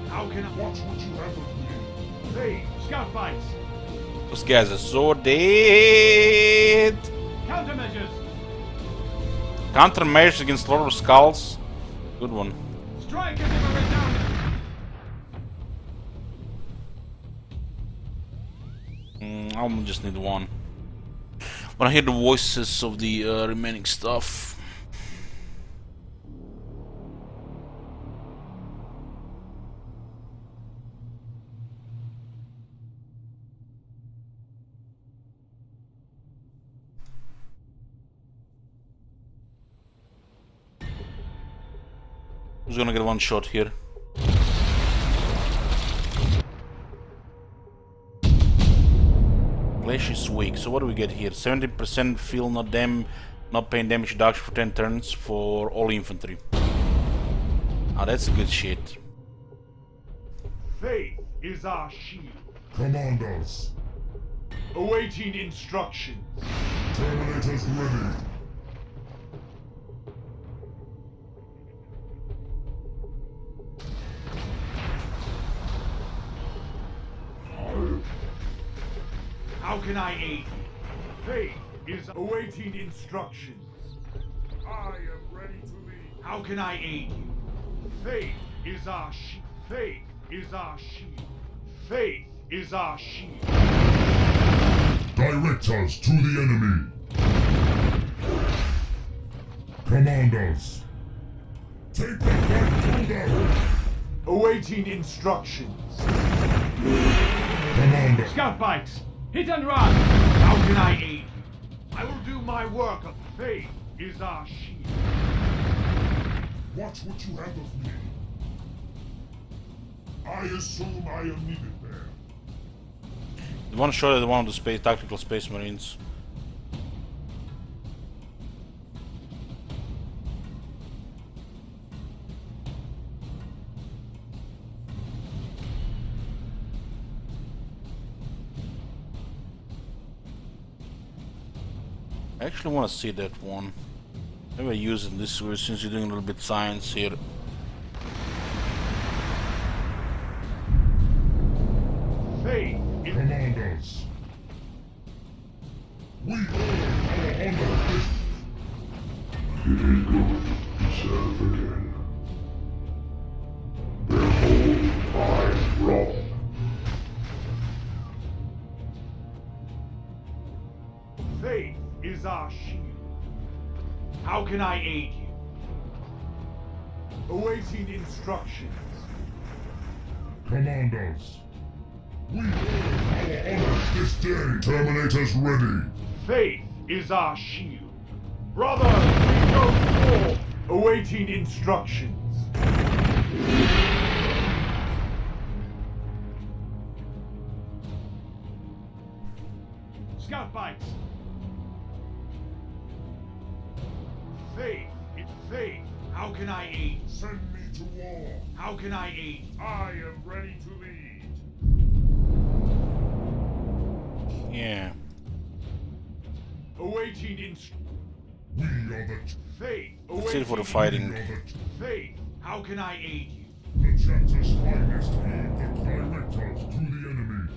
How can I Watch what you have of me. faith? Scout bites. Those guys are so dead. Countermeasures. Countermeasures against lower skulls. Good one. Strike as if a resounding. I'll just need one. When I hear the voices of the remaining stuff. Who's gonna get one shot here? Glacier is weak, so what do we get here? 70% feel not paying damage reduction for 10 turns for all infantry. Ah, that's good shit. Faith is our shield. Commanders, Awaiting instructions. Terminators ready. How can I aid you? Faith is awaiting instructions. I am ready to lead. How can I aid you? Faith is our shield. Faith is our shield. Faith is our shield. Direct us to the enemy. Commanders, take the fight to them. Awaiting instructions. Commander, Scout bites. Hit and run. How can I aid you? I will do my work of faith is our shield. watch what you have of me. I assume I am needed there. The one shot at one of the tactical space marines. I actually want to see that one. Maybe use it this way since you're doing a little bit science here. Faith is Commanders, we hold our honor. It is good to serve again. Behold my wrath. faith is our shield. How can I aid you? Awaiting instructions. Commanders, we hold our honor this day. Terminators ready. Faith is our shield. Brothers, we go to war. Awaiting instructions. Scout bites. Faith, it's faith. How can I aid? Send me to war. How can I aid? I am ready to lead. Yeah. Awaiting instructions. We are the Faith. Let's see it for the awaiting- fighting. we are the Faith. How can I aid you? The chapter's finest heed the directors to the enemy.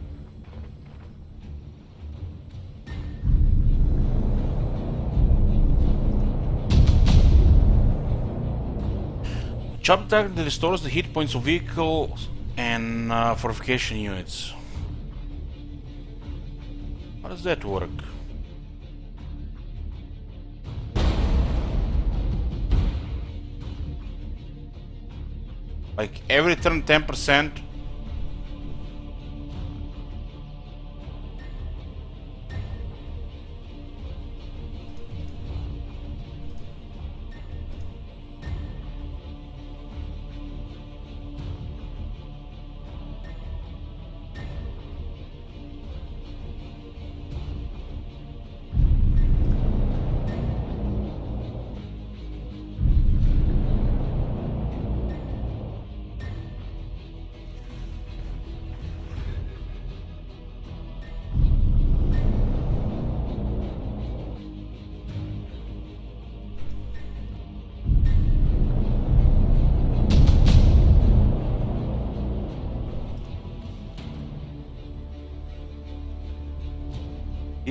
Chop attack that restores the hit points of vehicles and fortification units. How does that work? Like every turn 10%?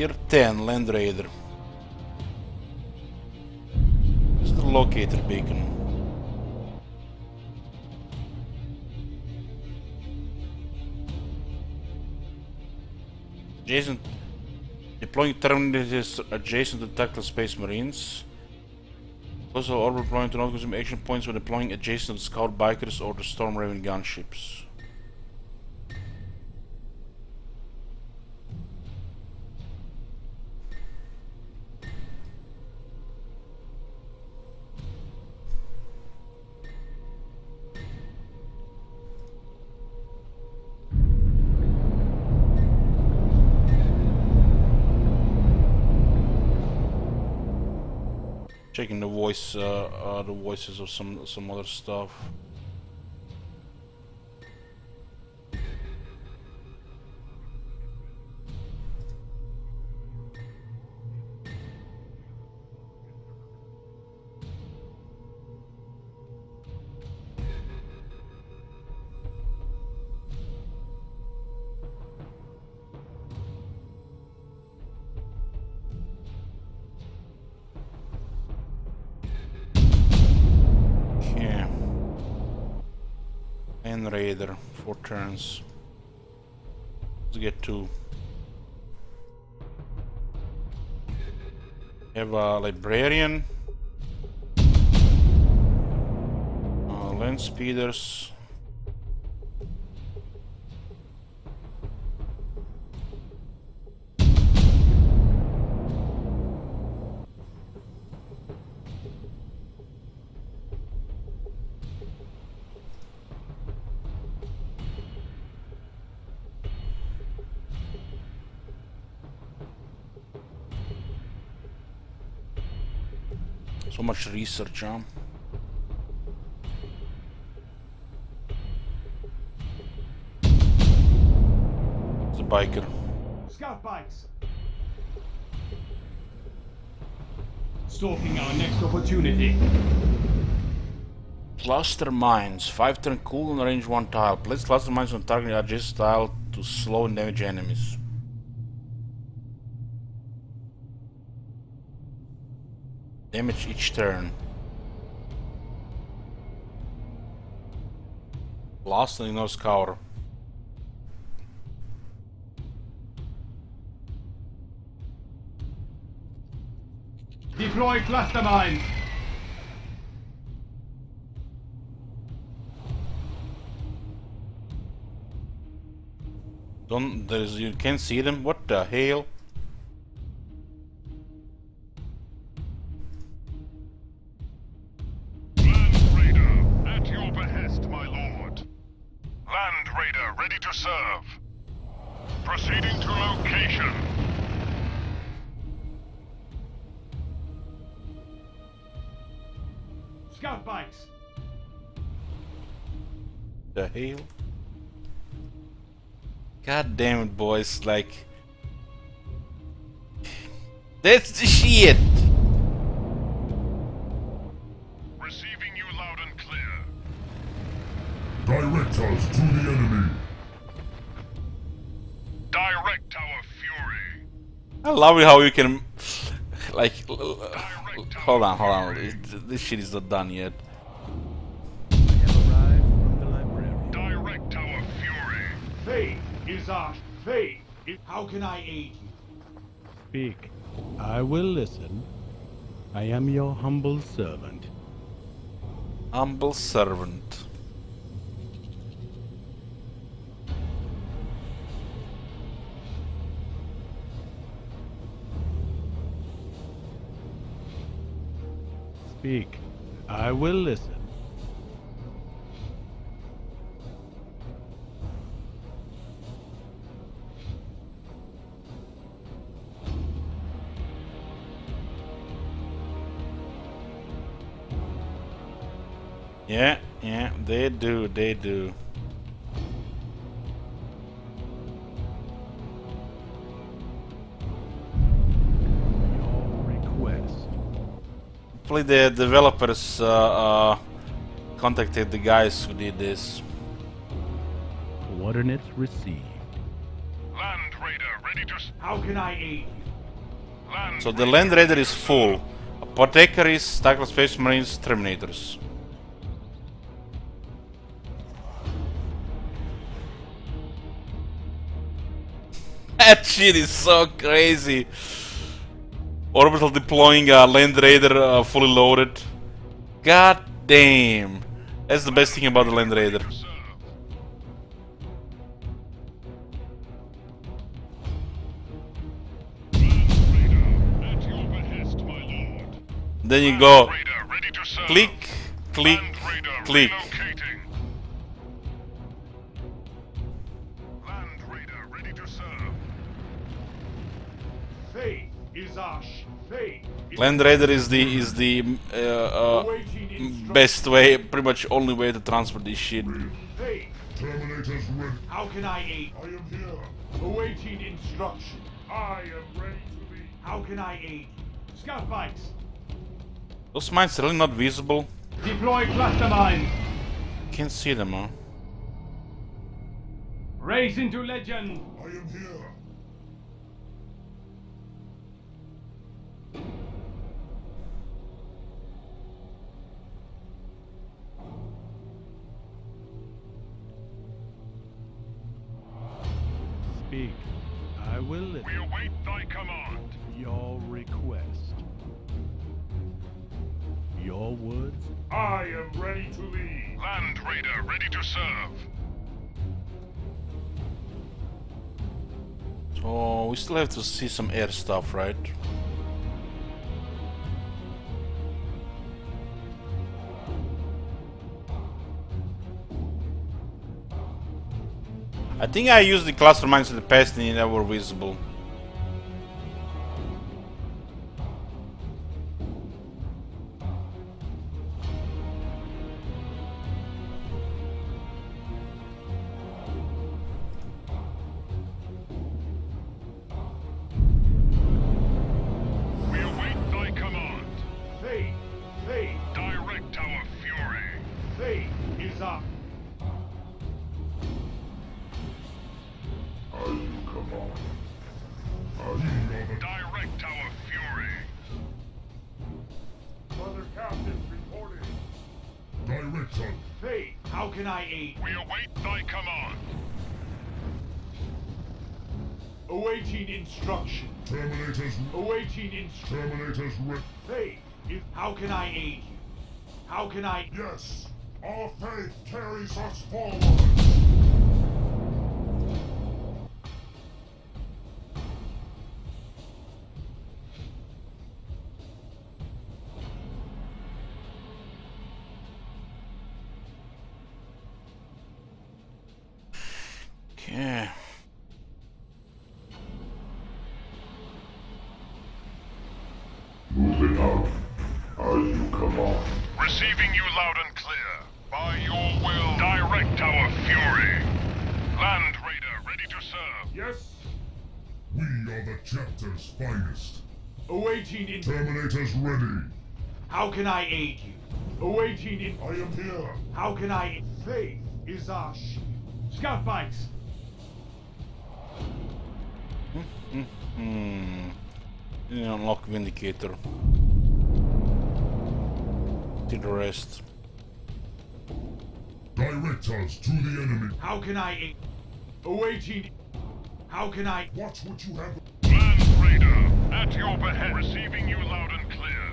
Tier 10 Land Raider. This is the locator beacon. Deploying terminators adjacent to tactical Space Marines. Also, orbital deploying to not consume action points when deploying adjacent to Scout Bikers or the Storm Raven gunships. Checking the voices of some other stuff. Raider, 4 turns. Let's get 2. Have a librarian, land speeders, so much research, huh? It's a biker. Scout bikes. Stalking our next opportunity. Cluster mines, 5 turn cooldown, range 1 tile. Place cluster mines on target adjacent tile to slow and damage enemies. Damage each turn. Blast and ignore scour. Deploy cluster mines. You can't see them? What the hell? Land Raider, at your behest, my lord. Land Raider, ready to serve. Proceeding to location. Scout bikes. The hell? God damn it, boys, like... That's the shit! Receiving you loud and clear. Direct us to the enemy. Direct our fury. I love how you can... Like... Hold on. This shit is not done yet. Direct our fury. Faith is our faith. How can I aid you? Speak. I will listen. I am your humble servant. Humble servant. Speak. I will listen. Yeah, they do. Your request. Hopefully the developers contacted the guys who did this. Coordinates received. Land Raider, ready to... How can I aid you? So the Land Raider is full. Apothecaries, Starcraft Space Marines, Terminators. That shit is so crazy. Orbital deploying a Land Raider fully loaded. God damn. That's the best thing about the Land Raider. At your behest, my lord. Then you go Raider ready to serve. click, click, Land Raider click. relocating. Land Raider ready to serve. Faith is our faith. Land Raider is the Awaiting instruction. best way, pretty much only way to transport this shit. Faith. Terminators ready. How can I aid? I am here. Awaiting instruction. I am ready to lead. How can I aid? Scout bikes. Those mines are really not visible. Deploy cluster mines. Can't see them, huh? Race into legend. I am here. Speak. I will listen. We await thy command. Your request. Your words? I am ready to lead. Land Raider ready to serve. So we still have to see some air stuff, right? I think I used the cluster mines in the past and they were visible. We await thy command. Faith. Faith. Direct our fury. Faith is up. Direct our fury. Brother Captain reporting. Direct us. Faith. How can I aid? We await thy command. Awaiting instruction. Terminators. Awaiting instruction. Terminators ready. Faith is. How can I aid you? How can I? Yes. Our faith carries us forward. Okay. Moving out. As you command. Receiving you loud and clear. By your will, direct our fury. Land Raider ready to serve. Yes. We are the chapter's finest. Awaiting in. Terminators ready. How can I aid you? Awaiting in. I am here. How can I? Faith is our shield. Scout bikes. Unlock Vindicator. See the rest. Direct us to the enemy. How can I aid? Awaiting. How can I? Watch what you have. Land Raider, at your behest. Receiving you loud and clear.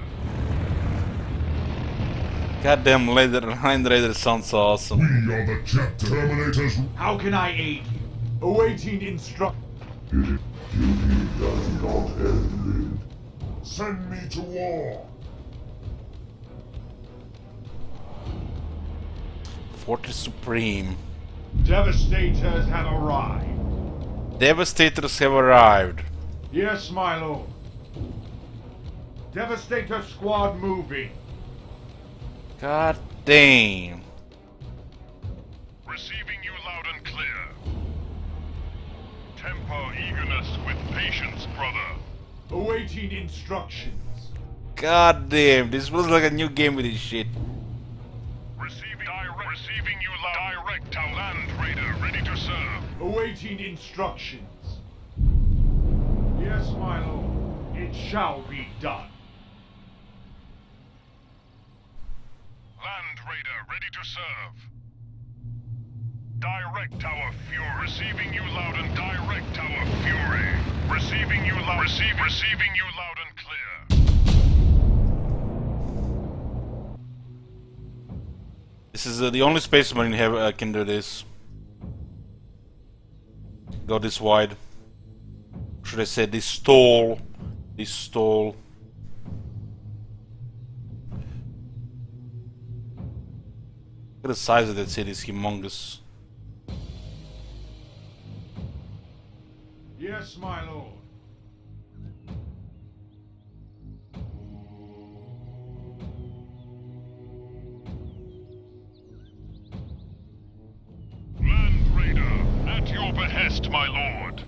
Goddamn Land Raider sounds so awesome. We are the chapter. Terminators. How can I aid you? Awaiting instruct. Duty does not end. Send me to war. Fortress Supreme. Devastators have arrived. Devastators have arrived. Yes, my lord. Devastator squad moving. God damn. Receiving you loud and clear. Temper eagerness with patience, brother. Awaiting instructions. God damn. This was like a new game with this shit. Receiving you loud. Direct our Land Raider ready to serve. Awaiting instructions. Yes, my lord. It shall be done. Land Raider ready to serve. Direct Tower Fury. Receiving you loud and direct Tower Fury. Receiving you loud. Receiving you loud and clear. This is the only Space Marine have can do this. Go this wide. Should I say this stall? This stall. Look at the size of that city, it's humongous. Yes, my lord. Land Raider, at your behest, my lord.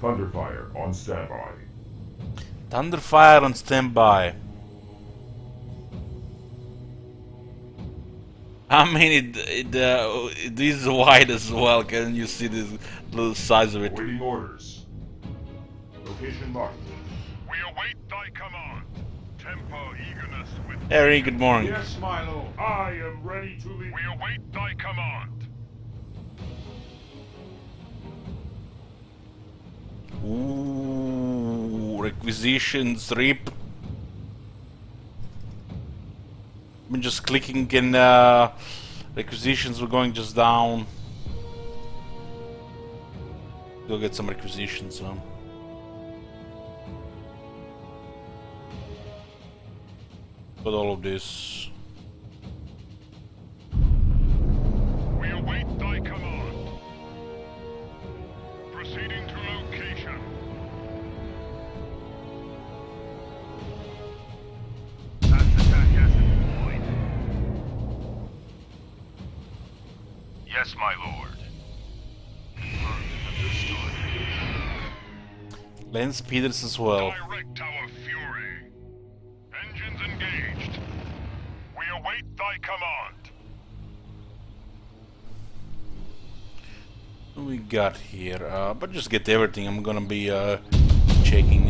Thunderfire on standby. Thunderfire on standby. I mean, it is wide as well. Can you see this little size of it? Awaiting orders. Location marked. We await thy command. Temper eagerness with. Harry, good morning. Yes, my lord. I am ready to lead. We await thy command. Ooh, requisitions, rip. I'm just clicking and requisitions were going just down. Go get some requisitions, huh? But all of this. We await thy command. Proceeding to location. Yes, my lord. Lance Peters as well. Direct Tower Fury. Engines engaged. We await thy command. What we got here? But just get everything. I'm gonna be checking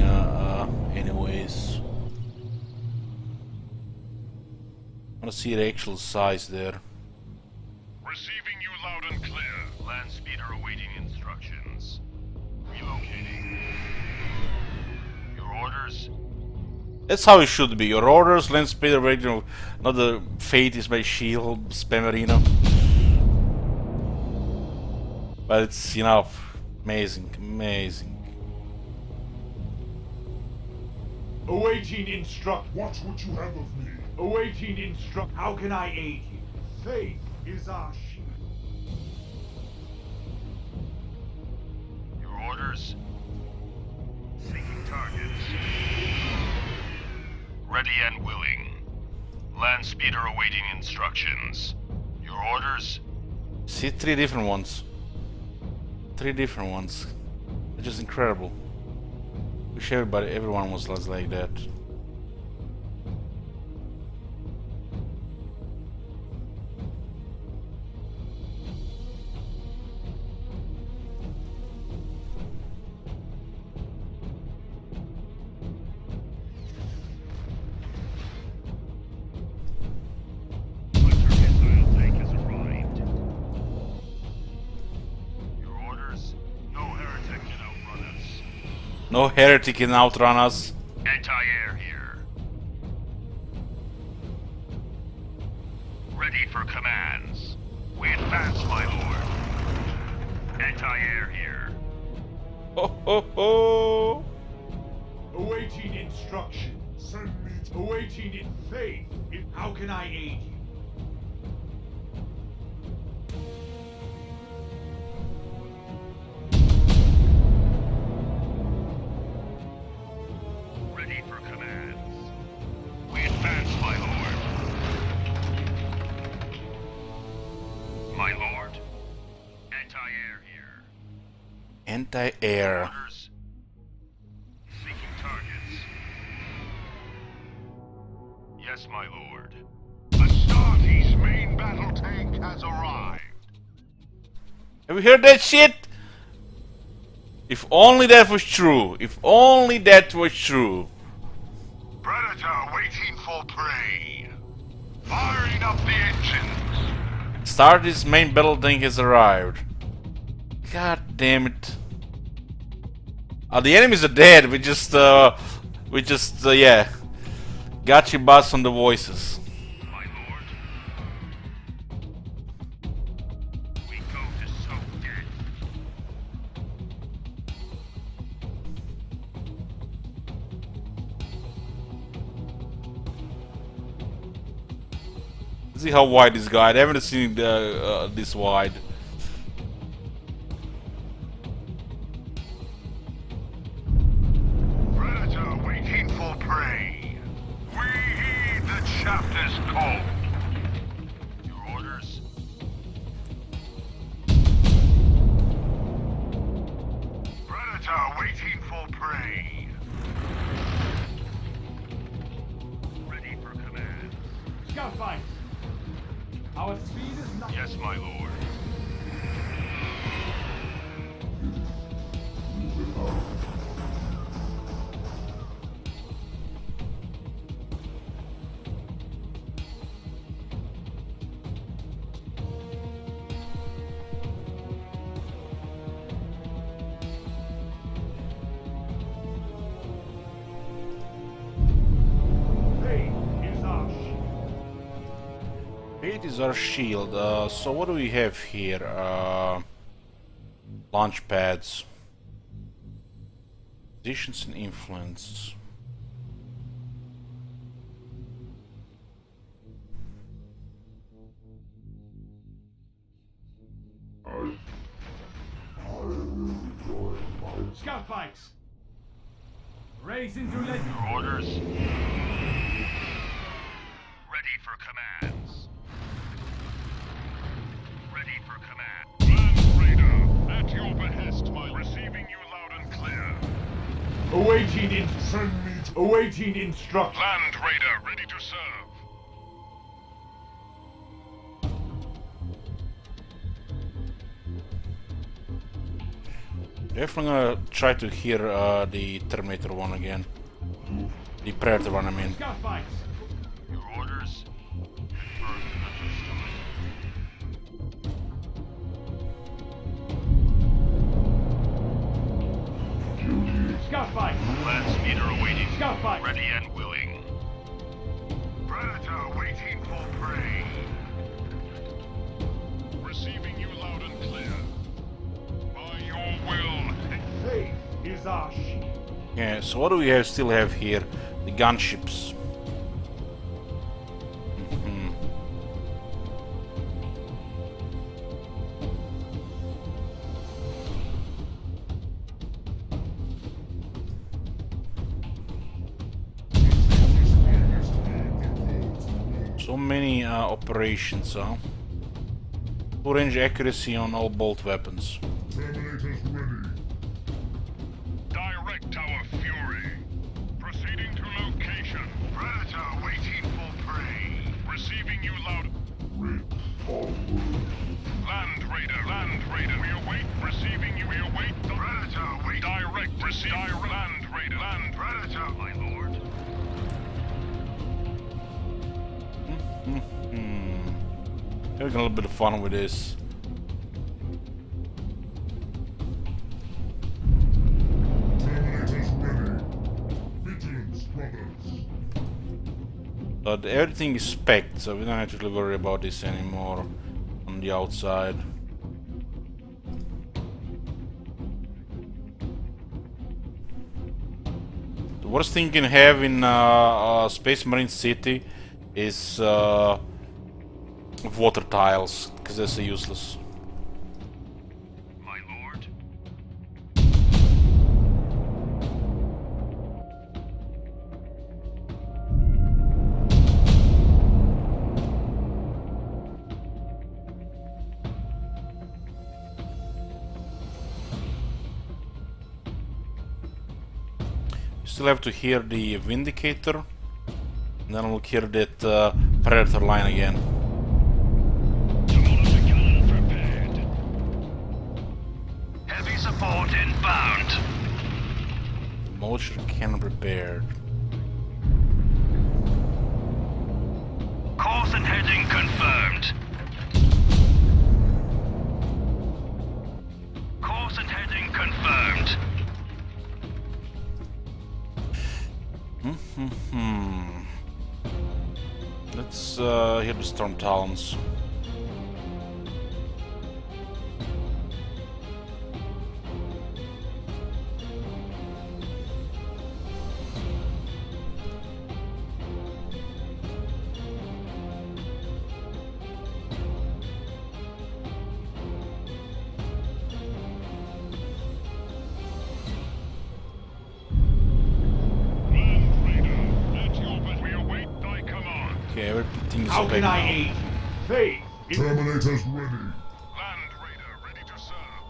anyways. I wanna see the actual size there. Receiving you loud and clear. Land speeder awaiting instructions. Relocating. Your orders? That's how it should be. Your orders, land speeder, radio. Not the fate is my shield, Spamarino. But it's enough. Amazing, amazing. Awaiting instruct. What would you have of me? Awaiting instruct. How can I aid you? Faith is our shield. Your orders? Seeking targets. Ready and willing. Land speeder awaiting instructions. Your orders? See, 3 different ones. 3 different ones. It's just incredible. Wish everyone was less like that. No heretic can outrun us. Anti-air here. Ready for commands. We advance, my lord. Anti-air here. Ho ho ho! Awaiting instruction. Send me. Awaiting in faith. How can I aid you? Ready for commands. We advance, my lord. My lord. Anti-air here. Anti-air. Orders. Seeking targets. Yes, my lord. Astartes' main battle tank has arrived. Have you heard that shit? If only that was true. If only that was true. Firing up the engines. Stardy's main battle tank has arrived. God damn it. The enemies are dead. We just yeah. Got you boss on the voices. My lord. We go to soak dead. See how wide this guy. I haven't seen this wide. Predator waiting for prey. We heed the chapter's call. Your orders? Predator waiting for prey. Ready for command. Scout fights. Our speed is not. Yes, my lord. Faith is our shield. It is our shield. So what do we have here? Launch pads. Positions and influence. Scout fights. Race into legend. Your orders? Ready for commands. Ready for command. Land Raider, at your behest, my receiving you loud and clear. Awaiting instruction. Land Raider, ready to serve. Definitely gonna try to hear the Terminator one again. The Predator one, I mean. Scout fights. Your orders? Scout fights. Land speeder awaiting. Scout fight. Ready and willing. Predator waiting for prey. Receiving you loud and clear. By your will. Faith is our shield. Yeah, so what do we have still have here? The gunships. Mhm. So many operations, huh? Full range accuracy on all bolt weapons. Terminators ready. Direct our fury. Proceeding to location. Predator waiting for prey. Receiving you loud. Land Raider, we await. Receiving you, we await. The Predator wait. Direct, receive. Land Raider, Predator, my lord. Having a little bit of fun with this. Terminators ready. Fittings, brothers. But everything is spec'd, so we don't have to worry about this anymore on the outside. The worst thing you can have in Space Marine City is water tiles, because they're so useless. My lord. You still have to hear the Vindicator, and then we'll hear that Predator line again. Heavy support inbound. Motion cannon prepared. Course and Storm Talons. Land Raider, at your behest. We await thy command. Okay, everything is How okay can I now. aid? Faith is Terminators ready. Land Raider, ready to serve.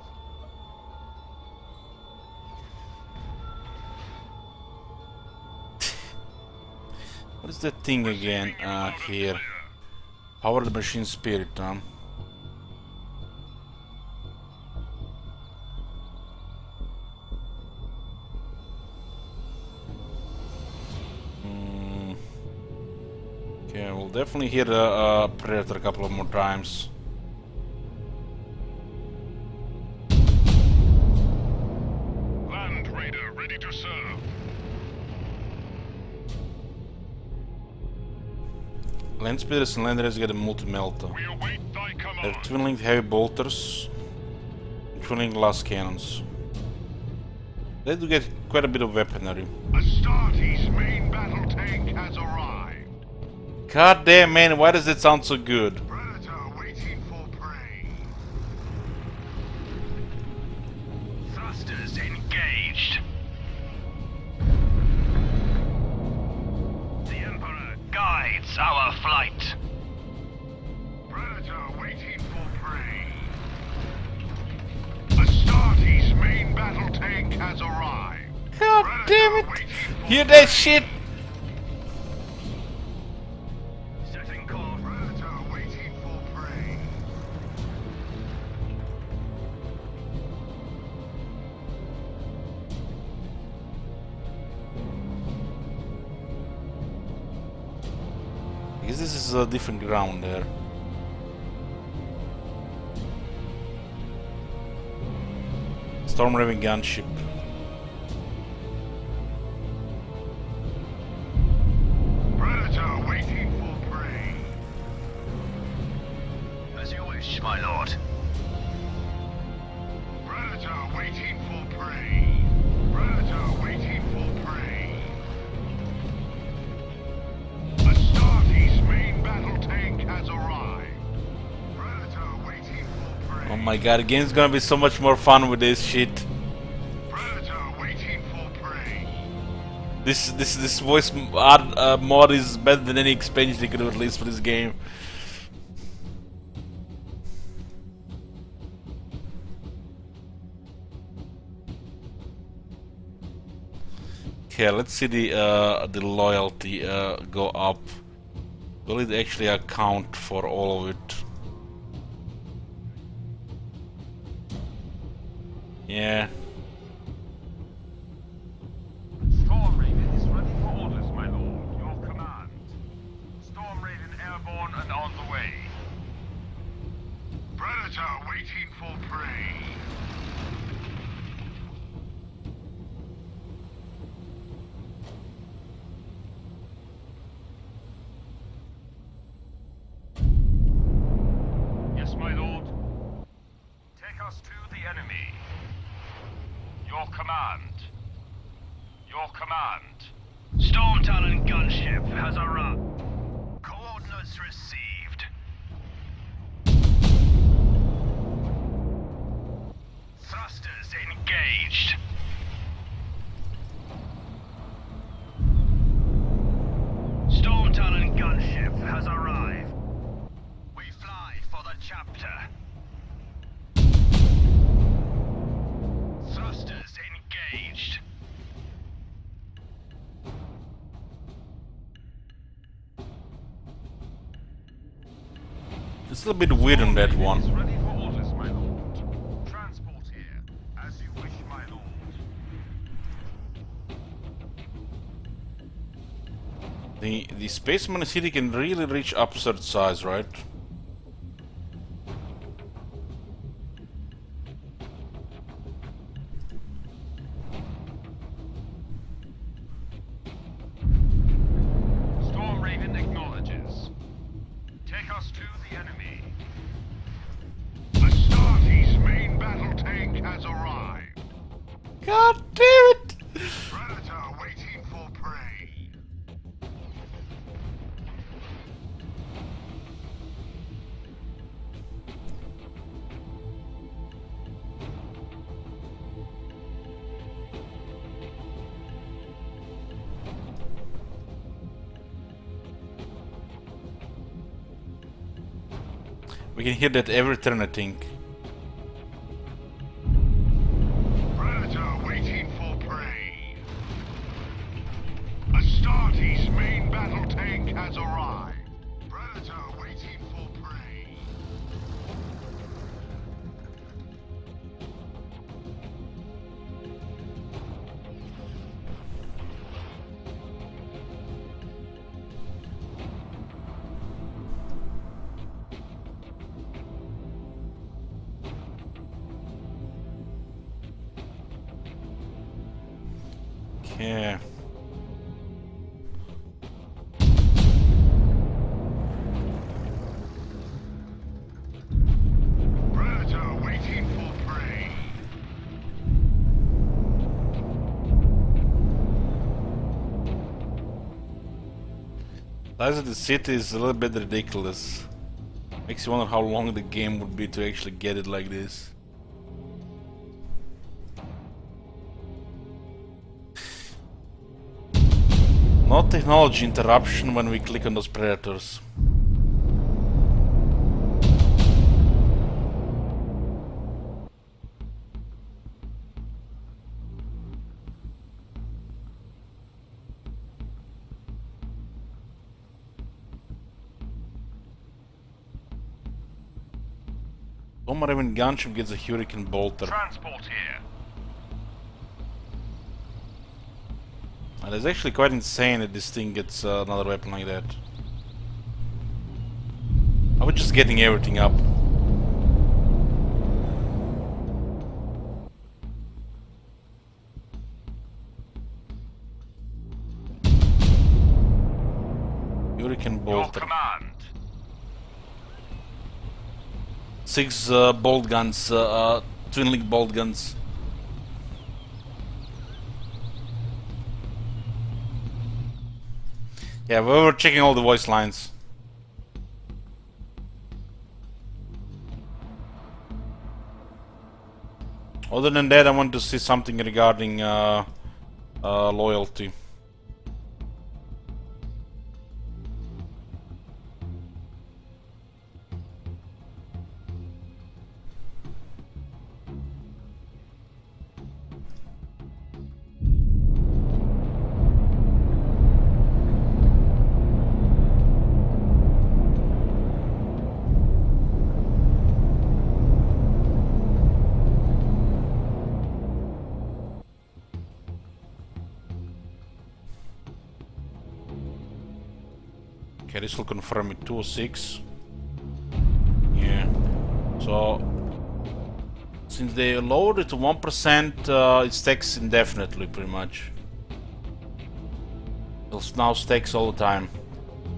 What is that thing again? Here. Power the machine spirit, huh? Okay, we'll definitely hear the Predator a couple of more times. Land Raider, ready to serve. Land speeders and land raiders get a multi-melta. We await thy They're command. twin-linked heavy bolters, twin-linked glass cannons. They do get quite a bit of weaponry. Astartes' main battle tank has arrived. God damn, man, why does it sound so good? Predator waiting for prey. Thrusters engaged. The Emperor guides our flight. Predator waiting for prey. Astartes' main battle tank has arrived. God Predator damn it! waiting for Hear that shit? Setting course. Predator waiting for prey. I guess this is a different ground there. Storm Raven gunship. Predator waiting for prey. As you wish, my lord. Predator waiting for prey. Predator waiting for prey. Astartes' main battle tank has arrived. Predator waiting for prey. Oh my god, the game's gonna be so much more fun with this shit. Predator waiting for prey. This voice mod is better than any expansion they could have released for this game. Okay, let's see the loyalty go up. Will it actually account for all of it? Yeah. Storm Raven is ready for orders, my lord. Your command. Storm Raven airborne and on the way. Predator waiting for prey. Yes, my lord. Take us to the enemy. Your command. Your command. Storm Talon gunship has arrived. Coordinates received. Thrusters engaged. Storm Talon gunship has arrived. We fly for the chapter. Thrusters engaged. It's a little bit weird on that one. Ready for orders, my lord. Transport here, as you wish, my lord. The Spaceman City can really reach absurd size, right? Storm Raven acknowledges. Take us God damn it! Predator waiting for prey. We can hear that every turn, I think. Predator waiting for prey. Astartes main battle tank has arrived. Predator waiting for prey. Yeah. Predator waiting for prey. Size of the city is a little bit ridiculous. Makes you wonder how long the game would be to actually get it like this. No technology interruption when we click on those predators. Somaraven gunship gets a Hurricane Bolter. Transport here. And it's actually quite insane that this thing gets another weapon like that. I was just getting everything up. Hurricane Your Bolter. command. 6 bolt guns, twin link bolt guns. Yeah, we were checking all the voice lines. Other than that, I want to see something regarding loyalty. Okay, this will confirm it 206. Yeah. So since they lowered it to 1%, it stacks indefinitely pretty much. It now stacks all the time.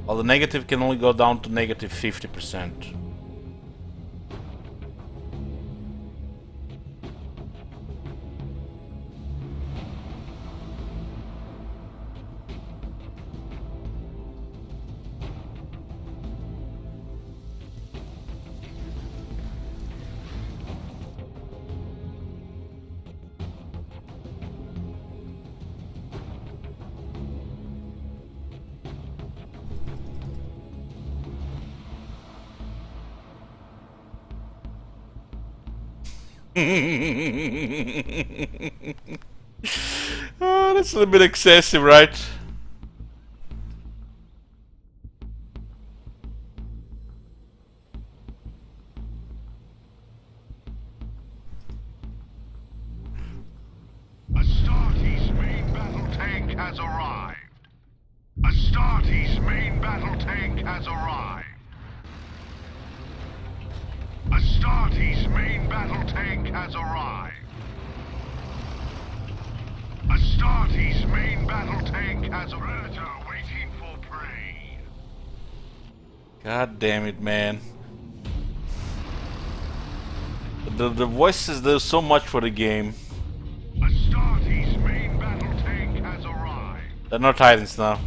While the negative can only go down to negative 50%. Oh, that's a little bit excessive, right? Astartes main battle tank has arrived. Astartes main battle tank has arrived. Astartes main battle tank has arrived. Astartes main battle tank has a predator waiting for prey. God damn it, man. The voices do so much for the game. Astartes There are no Titans now.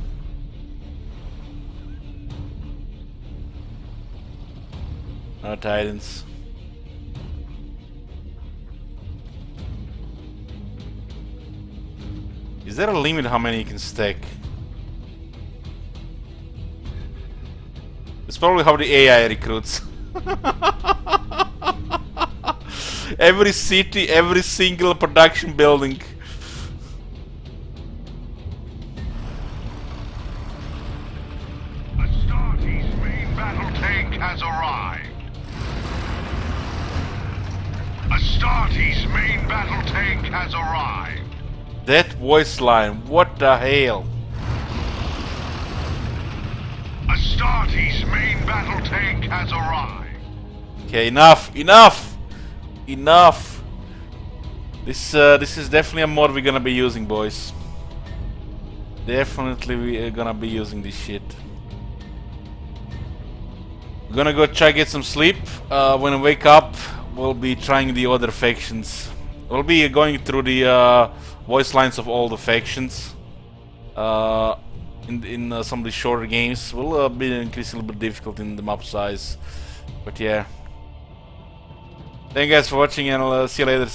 No Titans. Is there a limit how many you can stack? It's probably how the AI recruits. Every city, every single production building. Astartes' main battle tank has arrived. Astartes' main battle tank has arrived. That voice line, what the hell? Astartes' main battle tank has arrived. Okay, enough, enough, enough. This is definitely a mod we're gonna be using, boys. Definitely we're gonna be using this shit. We're gonna go try get some sleep. When I wake up, we'll be trying the other factions. We'll be going through the voice lines of all the factions. In some of the shorter games will be increasingly bit difficult in the map size, but yeah. Thank you guys for watching, and I'll see you later.